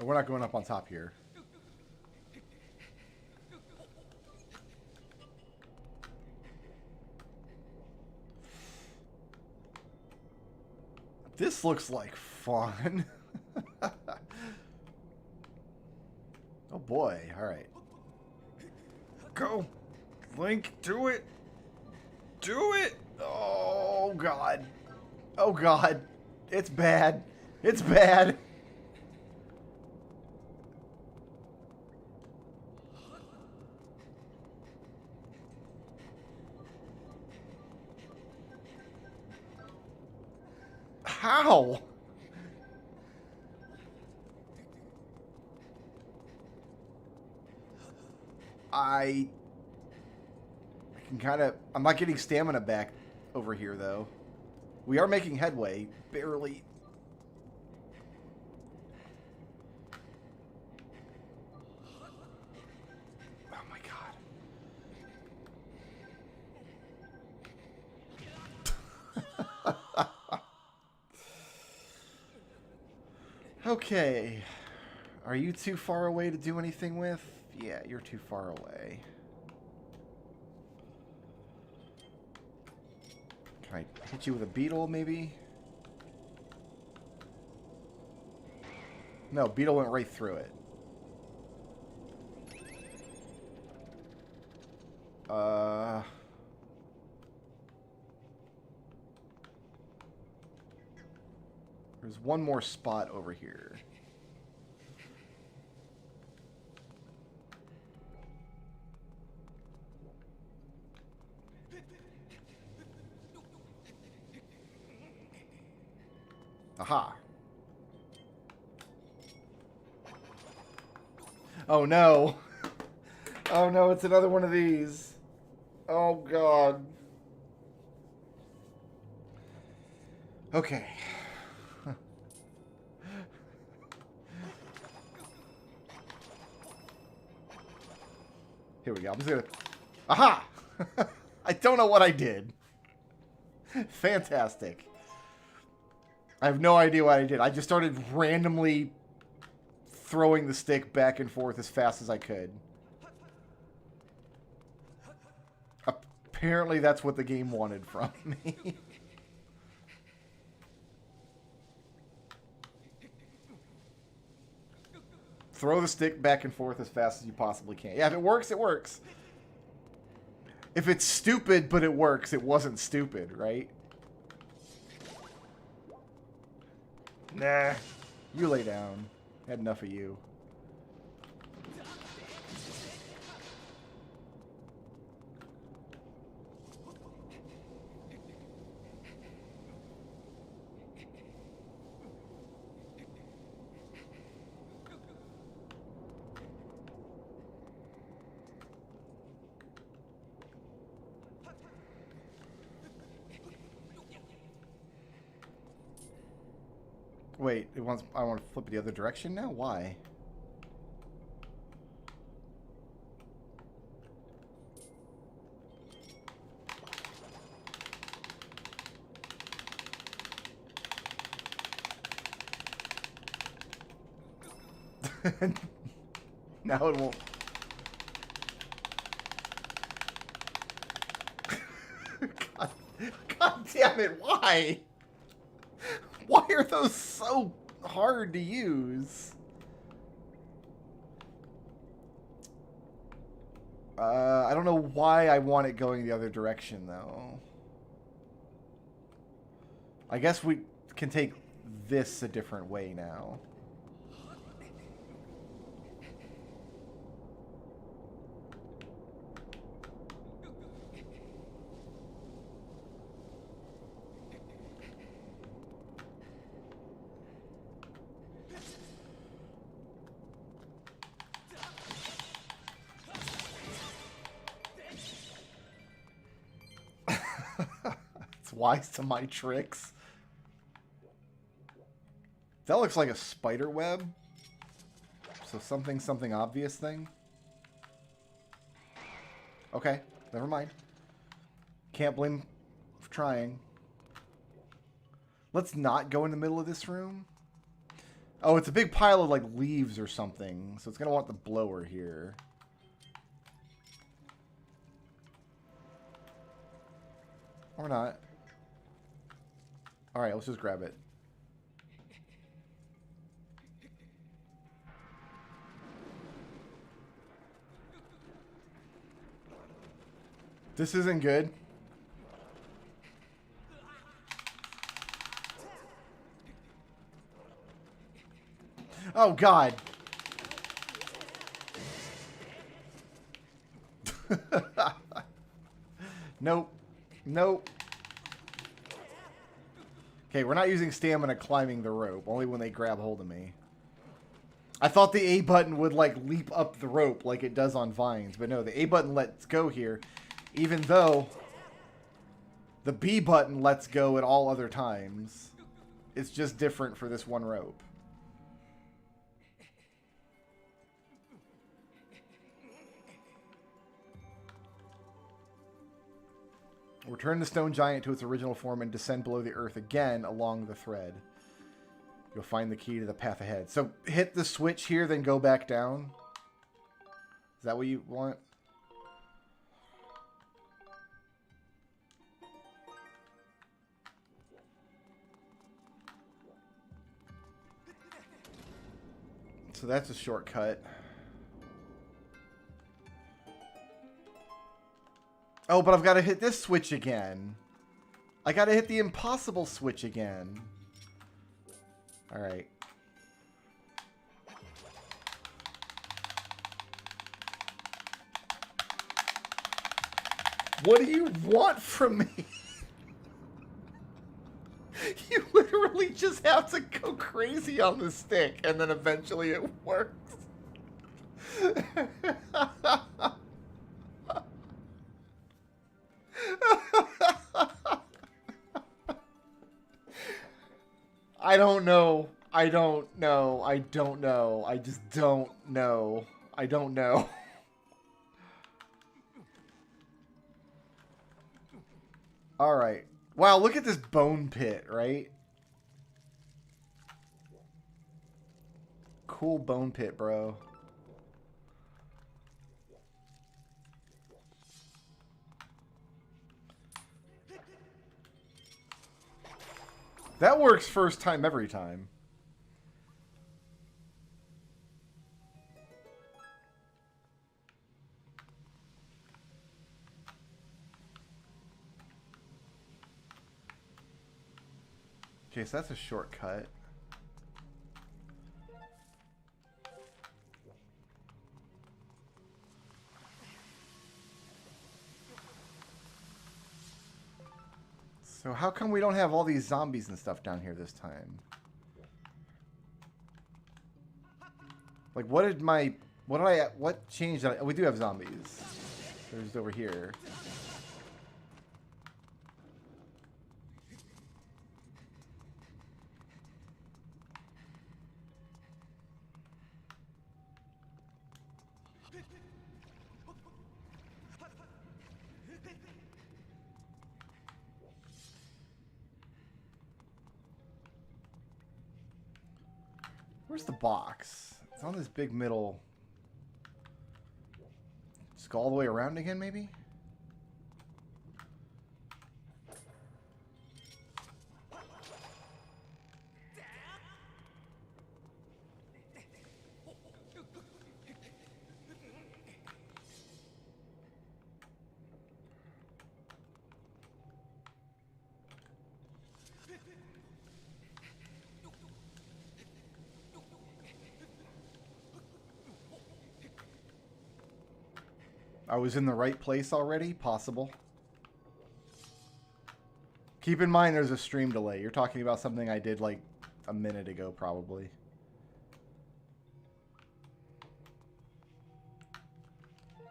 We're not going up on top here. This looks like fun. Oh boy, alright. Go. Link, do it. Do it. Oh god. Oh god. It's bad. It's bad. How? I can kind of... I'm not getting stamina back over here, though. We are making headway. Barely. Oh, my God. Okay. Are you too far away to do anything with? Yeah, you're too far away. Can I hit you with a beetle, maybe? No, beetle went right through it. There's one more spot over here. Aha. Oh no. Oh no, it's another one of these. Oh god. Okay. Here we go. I'm just gonna... Aha! I don't know what I did. Fantastic. I have no idea what I did. I just started randomly throwing the stick back and forth as fast as I could. Apparently that's what the game wanted from me. Throw the stick back and forth as fast as you possibly can. Yeah, if it works, it works. If it's stupid but it works, it wasn't stupid, right? Nah. You lay down. Had enough of you. Wait, it wants. I want to flip it the other direction now? Why? Now it won't. God damn it, why? Why are those so hard to use? I don't know why I want it going the other direction, though. I guess we can take this a different way now. Wise to my tricks. That looks like a spider web. So something obvious thing. Okay, never mind. Can't blame for trying. Let's not go in the middle of this room. Oh, it's a big pile of like leaves or something. So it's gonna want the blower here. Or not. Alright, let's just grab it. This isn't good. Oh, God. Nope. Nope. Okay, we're not using stamina climbing the rope, only when they grab hold of me. I thought the A button would, like, leap up the rope like it does on vines, but no, the A button lets go here, even though the B button lets go at all other times. It's just different for this one rope. Return the stone giant to its original form and descend below the earth again along the thread. You'll find the key to the path ahead. So hit the switch here, then go back down. Is that what you want? So that's a shortcut. Oh, but I've got to hit this switch again. I got to hit the impossible switch again. Alright. What do you want from me? You literally just have to go crazy on the stick, and then eventually it works. I don't know. I don't know. I don't know. I just don't know. I don't know. Alright. Wow, look at this bone pit, right? Cool bone pit, bro. That works first time every time. Okay, so that's a shortcut. So how come we don't have all these zombies and stuff down here this time? Like, what changed? We do have zombies. There's over here. Where's the box? It's on this big middle. Just go all the way around again, maybe? I was in the right place already? Possible. Keep in mind there's a stream delay. You're talking about something I did like a minute ago, probably.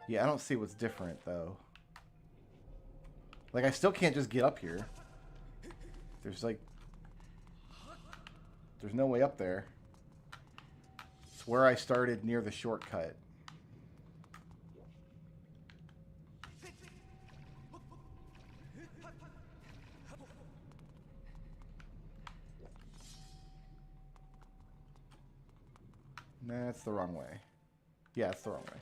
Yeah, I don't see what's different, though. Like, I still can't just get up here. There's, like... There's no way up there. It's where I started near the shortcut. Nah, that's the wrong way. Yeah, it's the wrong way.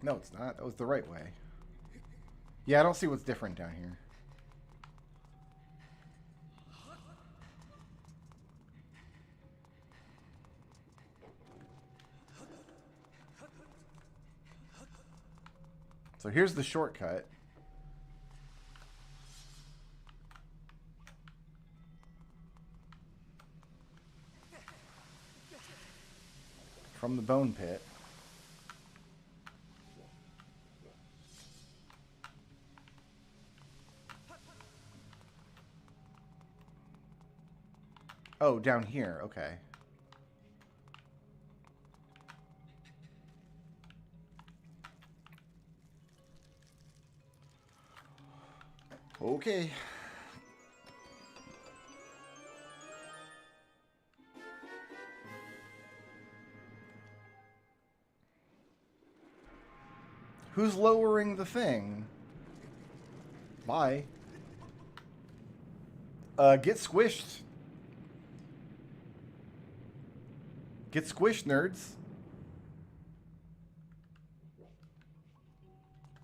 No, it's not. That was the right way. Yeah, I don't see what's different down here. So here's the shortcut. From the bone pit. Oh, down here. Okay. Okay. Who's lowering the thing? Bye. Get squished. Get squished, nerds.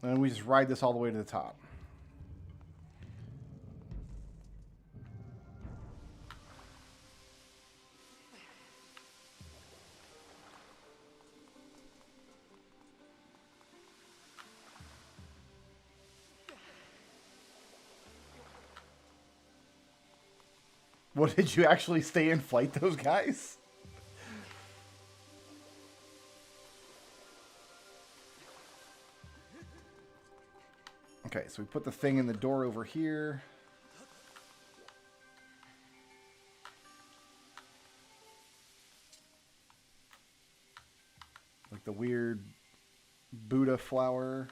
And we just ride this all the way to the top. What, did you actually stay and fight those guys? Okay, so we put the thing in the door over here. Like the weird Buddha flower.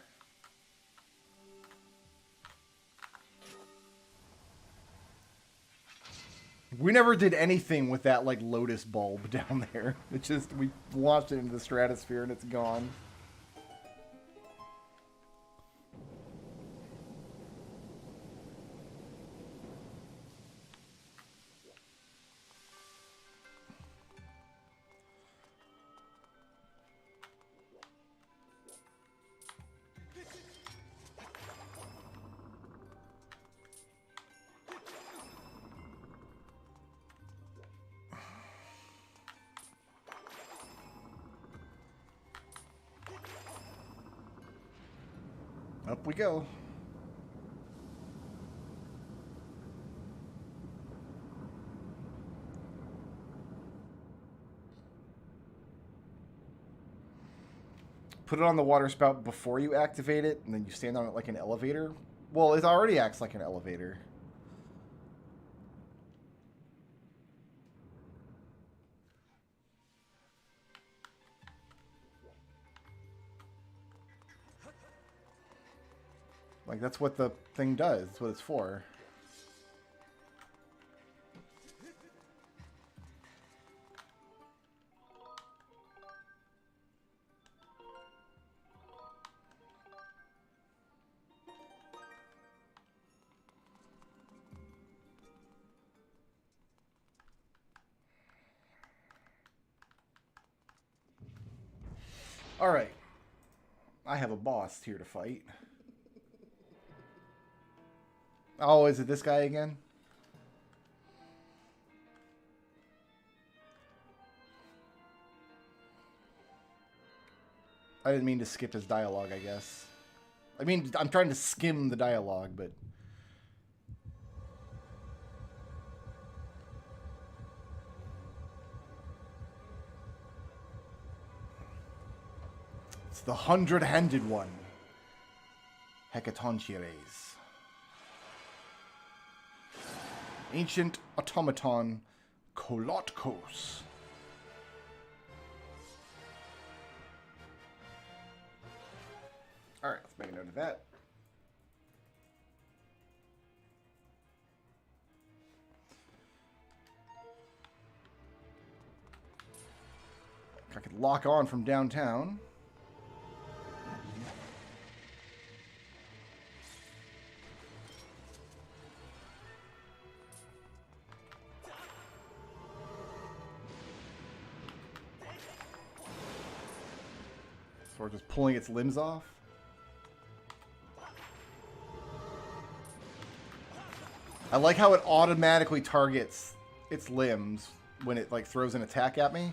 We never did anything with that, like, lotus bulb down there. It's just, we launched it into the stratosphere and it's gone. Up we go. Put it on the water spout before you activate it, and then you stand on it like an elevator. Well, it already acts like an elevator. Like, that's what the thing does. That's what it's for. All right. I have a boss here to fight. Oh, is it this guy again? I didn't mean to skip his dialogue, I guess. I mean, I'm trying to skim the dialogue, but... It's the 100-handed one. Hecatonchires. Ancient automaton Kolotkos. Alright, let's make a note of that. I could lock on from downtown. So we're just pulling its limbs off. I like how it automatically targets its limbs when it like throws an attack at me.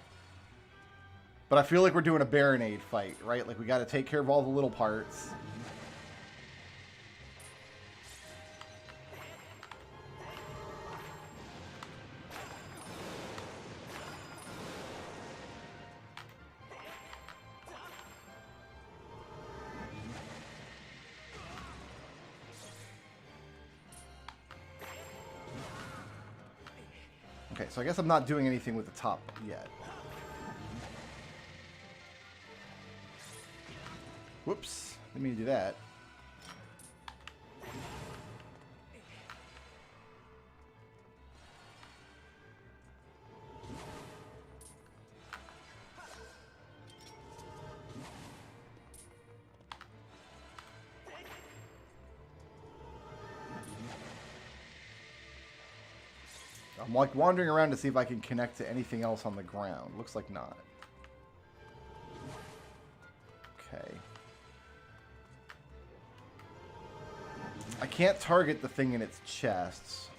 But I feel like we're doing a Baronade fight, right? Like we got to take care of all the little parts. Okay, so I guess I'm not doing anything with the top yet. Whoops, didn't mean to do that. I'm like wandering around to see if I can connect to anything else on the ground. Looks like not. Okay. I can't target the thing in its chest.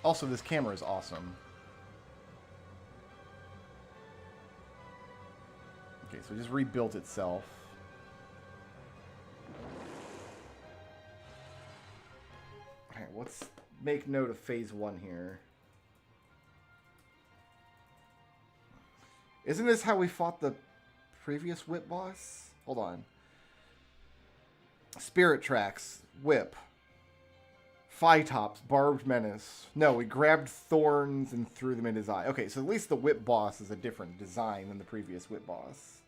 Also, this camera is awesome. Okay, so it just rebuilt itself. Alright, let's make note of phase 1 here. Isn't this how we fought the previous whip boss? Hold on. Spirit Tracks. Whip. Phytops. Barbed Menace. No, we grabbed thorns and threw them in his eye. Okay, so at least the whip boss is a different design than the previous whip boss.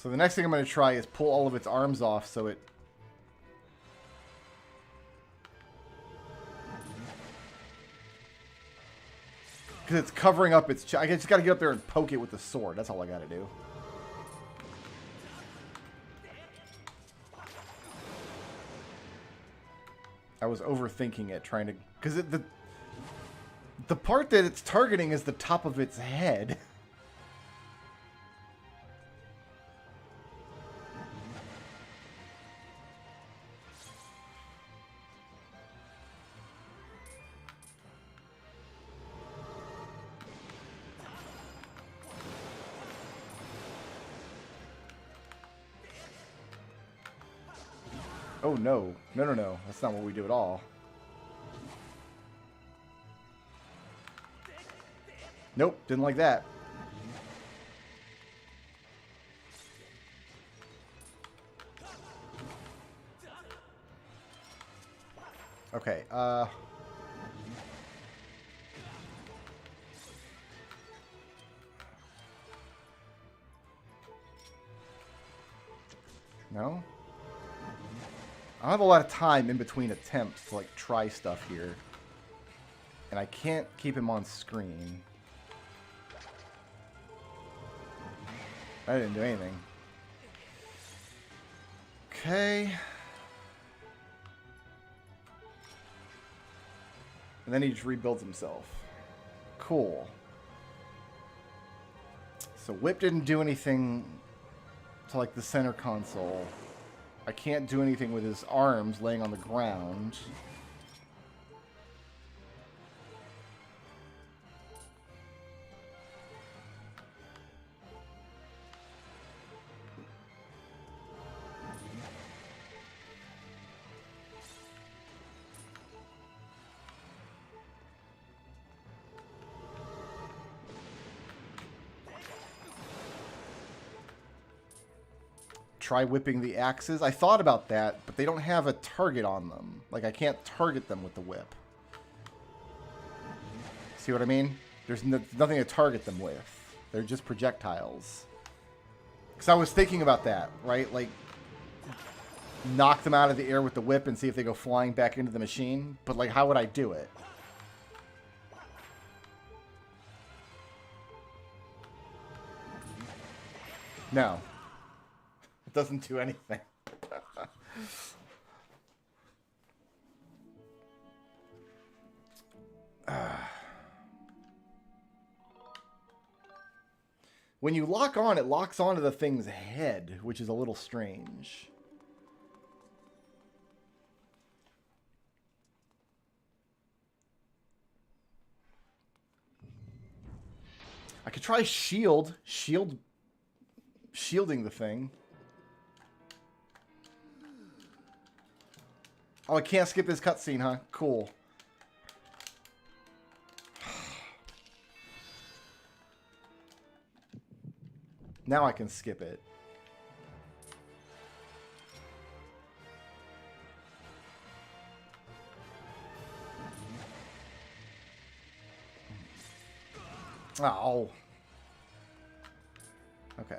So the next thing I'm going to try is pull all of its arms off so it... Because it's covering up its... I just got to get up there and poke it with the sword. That's all I got to do. I was overthinking it, trying to... Because the part that it's targeting is the top of its head. Oh, no. No, no, no. That's not what we do at all. Nope. Didn't like that. Okay, no? I don't have a lot of time in between attempts to, like, try stuff here. And I can't keep him on screen. I didn't do anything. Okay. And then he just rebuilds himself. Cool. So Whip didn't do anything to, like, the center console. I can't do anything with his arms laying on the ground. Try whipping the axes. I thought about that, but they don't have a target on them. Like, I can't target them with the whip. See what I mean? There's nothing to target them with. They're just projectiles. Because I was thinking about that, right? Like, knock them out of the air with the whip and see if they go flying back into the machine. But, like, how would I do it? No. It doesn't do anything. When you lock on, it locks onto the thing's head, which is a little strange. I could try shielding the thing. Oh, I can't skip this cutscene, huh? Cool. Now I can skip it. Oh. Okay.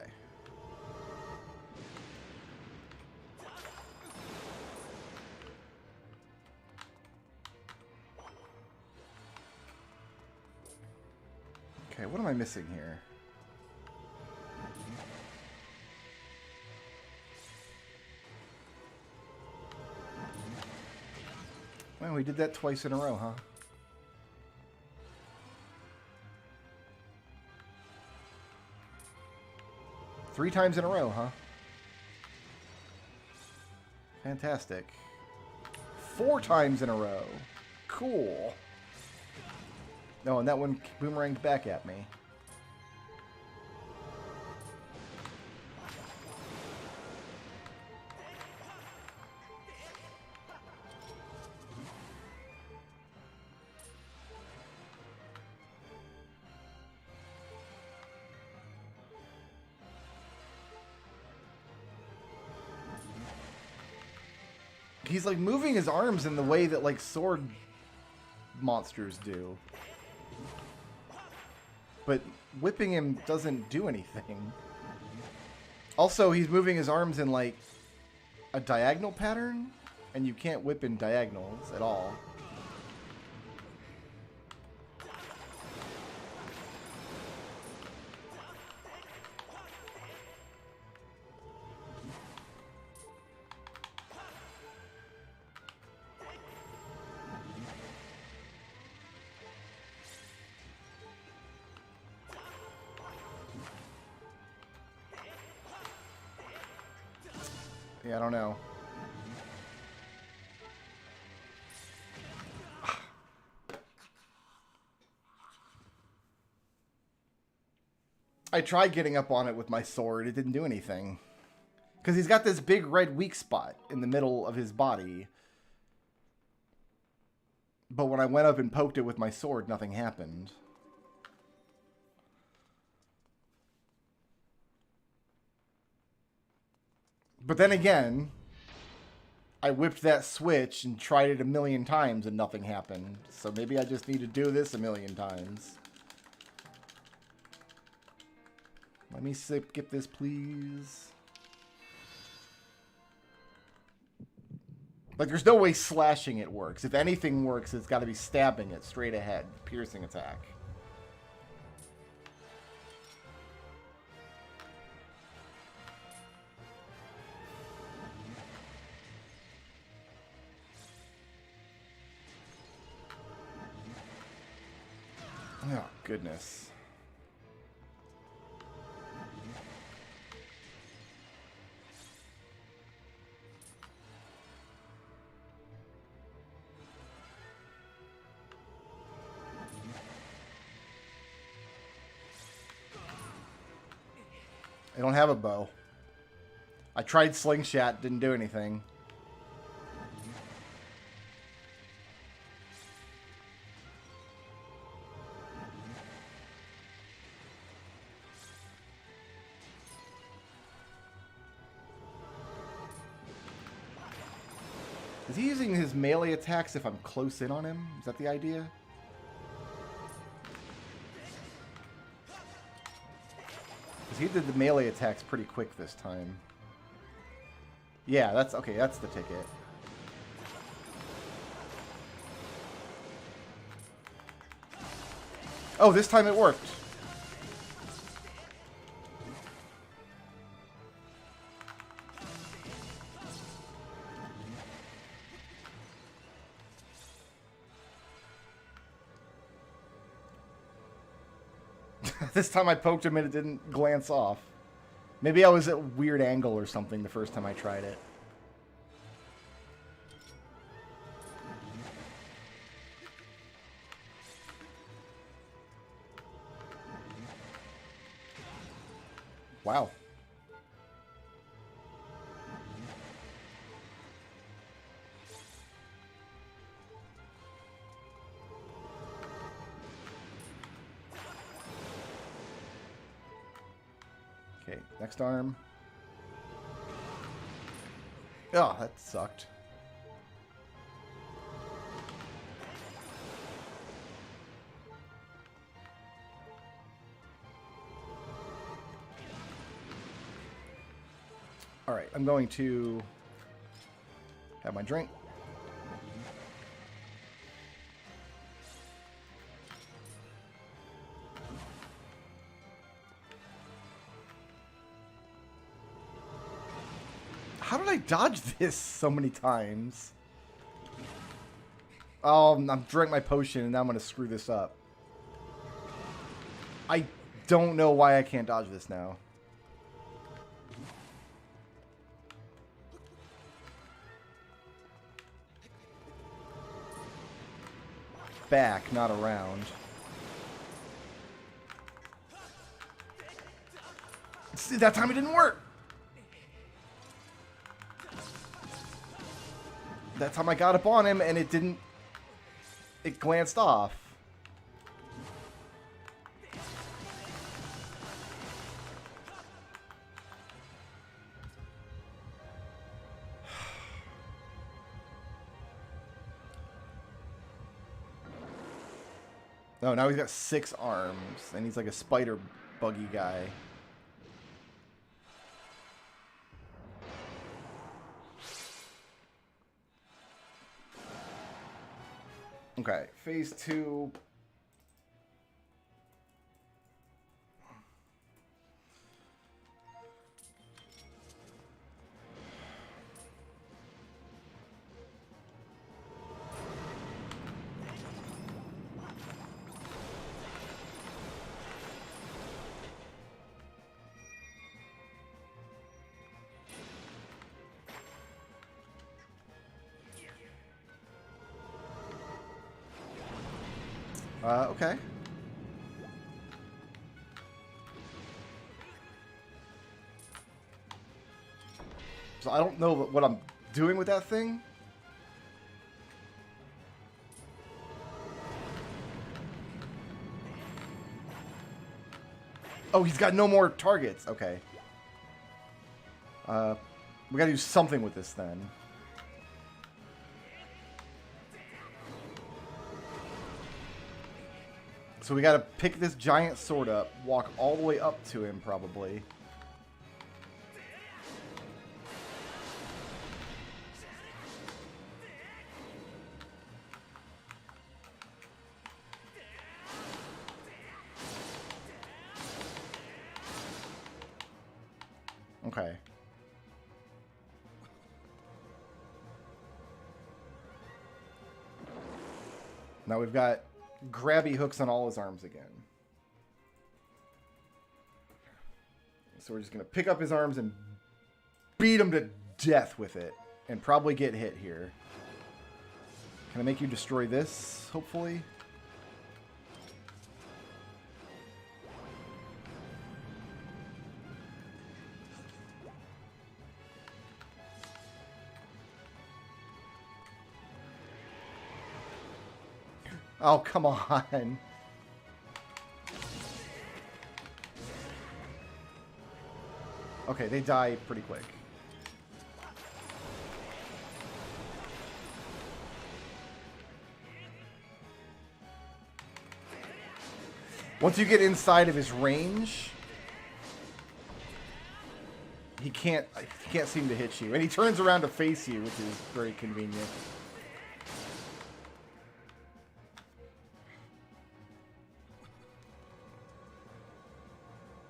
Okay, what am I missing here? Well, we did that twice in a row, huh? Three times in a row, huh? Fantastic. 4 times in a row. Cool. No, and that one boomeranged back at me. He's like moving his arms in the way that like sword monsters do. But whipping him doesn't do anything. Also, he's moving his arms in like a diagonal pattern, and you can't whip in diagonals at all. Yeah, I don't know. I tried getting up on it with my sword. It didn't do anything. Because he's got this big red weak spot in the middle of his body. But when I went up and poked it with my sword, nothing happened. But then again, I whipped that switch and tried it a million times and nothing happened. So maybe I just need to do this a million times. Let me skip this, please. Like, there's no way slashing it works. If anything works, it's got to be stabbing it straight ahead. Piercing attack. Oh, goodness. I don't have a bow. I tried slingshot, didn't do anything. Is he using his melee attacks if I'm close in on him? Is that the idea? Because he did the melee attacks pretty quick this time. Yeah, that's okay. That's the ticket. Oh, this time it worked. This time I poked him and it didn't glance off. Maybe I was at a weird angle or something the first time I tried it. Wow. Okay, next arm. Oh, that sucked. All right, I'm going to have my drink. How did I dodge this so many times? Oh, I'm drank my potion and now I'm going to screw this up. I don't know why I can't dodge this now. back, not around. See, that time it didn't work. That time I got up on him and it didn't... It glanced off. Oh, now he's got 6 arms, and he's like a spider buggy guy. Okay, phase 2. Okay. So I don't know what I'm doing with that thing. Oh, he's got no more targets. Okay. We gotta do something with this then. So we gotta pick this giant sword up, walk all the way up to him, probably. Okay. Now we've got grabby hooks on all his arms again. So we're just going to pick up his arms and beat him to death with it. And probably get hit here. Can I make you destroy this, hopefully? Oh, come on. Okay, they die pretty quick. Once you get inside of his range, he can't seem to hit you. And he turns around to face you, which is very convenient.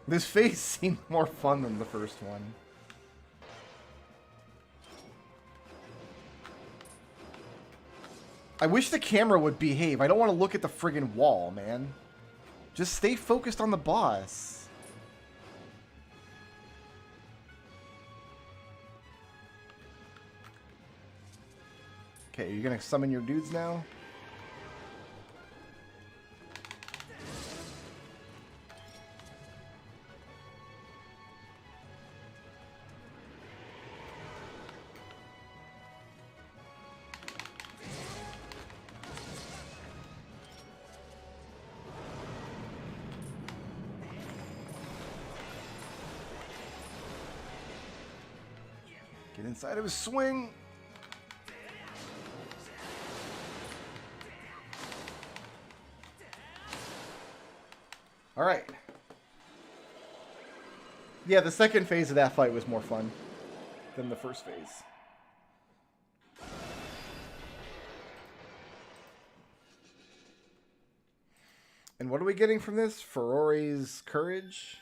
This phase seemed more fun than the first one. I wish the camera would behave. I don't want to look at the friggin' wall, man. Just stay focused on the boss. Okay, you're gonna summon your dudes now? Get inside of his swing. All right. Yeah, the second phase of that fight was more fun than the first phase. And what are we getting from this? Ferori's courage?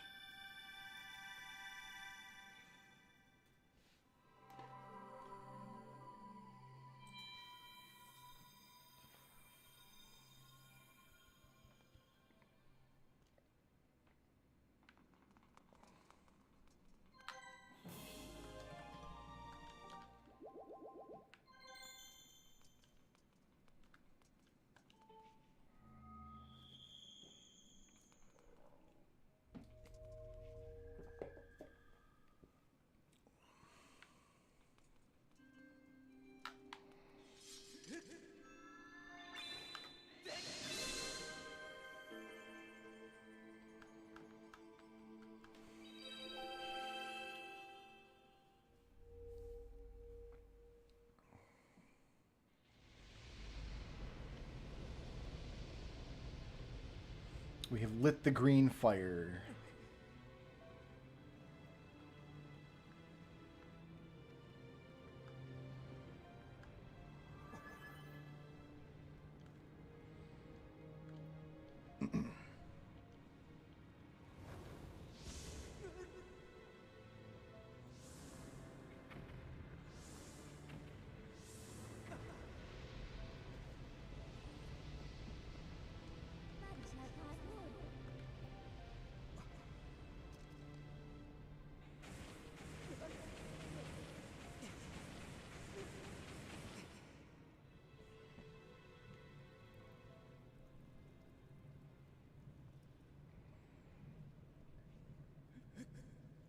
We have lit the green fire.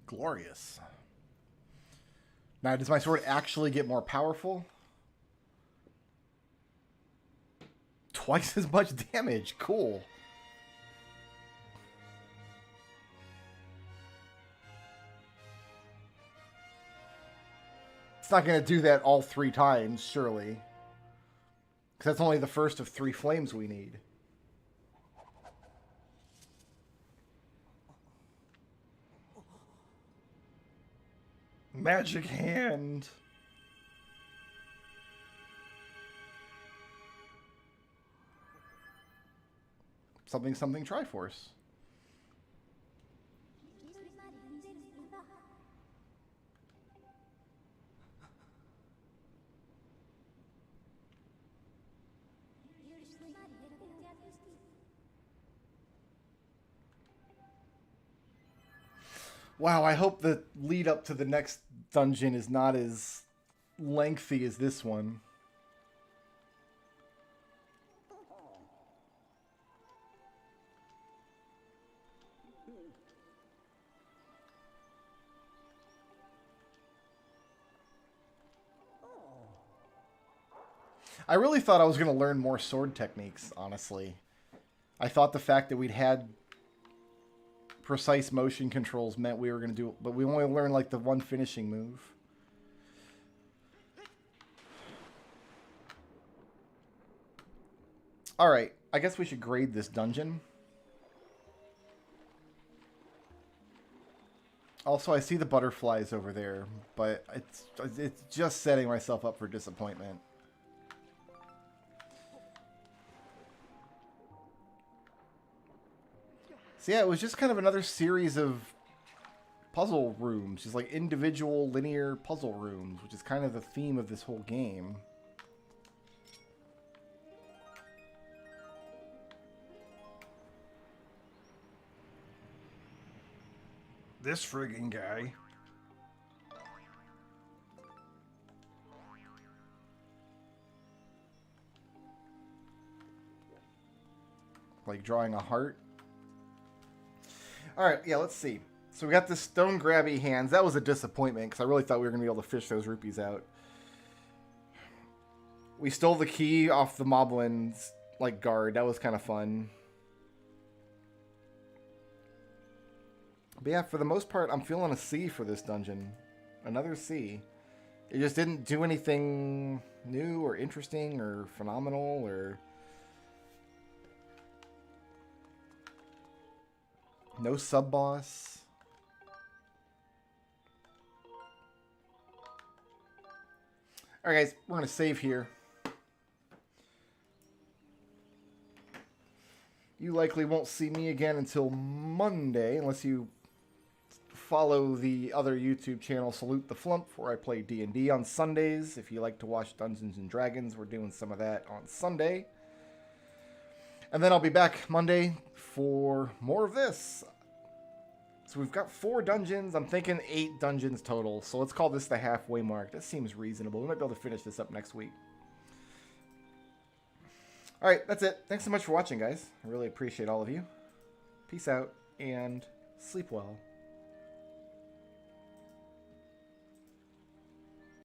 Glorious. Now, does my sword actually get more powerful? Twice as much damage. Cool. It's not going to do that all 3 times, surely. Because that's only the first of 3 flames we need. Magic hand. Something, something, Triforce. Wow, I hope the lead up to the next dungeon is not as lengthy as this one. I really thought I was going to learn more sword techniques, honestly. I thought the fact that we'd had precise motion controls meant we were going to do it, but we only learned like the one finishing move. Alright, I guess we should grade this dungeon. Also, I see the butterflies over there, but it's just setting myself up for disappointment. So yeah, it was just kind of another series of puzzle rooms, just like individual linear puzzle rooms, which is kind of the theme of this whole game. This friggin' guy. Like drawing a heart. Alright, yeah, let's see. So we got this stone grabby hands. That was a disappointment because I really thought we were going to be able to fish those rupees out. We stole the key off the Moblin's like guard. That was kind of fun. But yeah, for the most part, I'm feeling a C for this dungeon. Another C. It just didn't do anything new or interesting or phenomenal or... No sub-boss. Alright guys, we're going to save here. You likely won't see me again until Monday, unless you follow the other YouTube channel, Salute the Flump, where I play D&D on Sundays. If you like to watch Dungeons & Dragons, we're doing some of that on Sunday. And then I'll be back Monday for more of this. So we've got 4 dungeons. I'm thinking 8 dungeons total. So let's call this the halfway mark. That seems reasonable. We might be able to finish this up next week. Alright, that's it. Thanks so much for watching, guys. I really appreciate all of you. Peace out, and sleep well.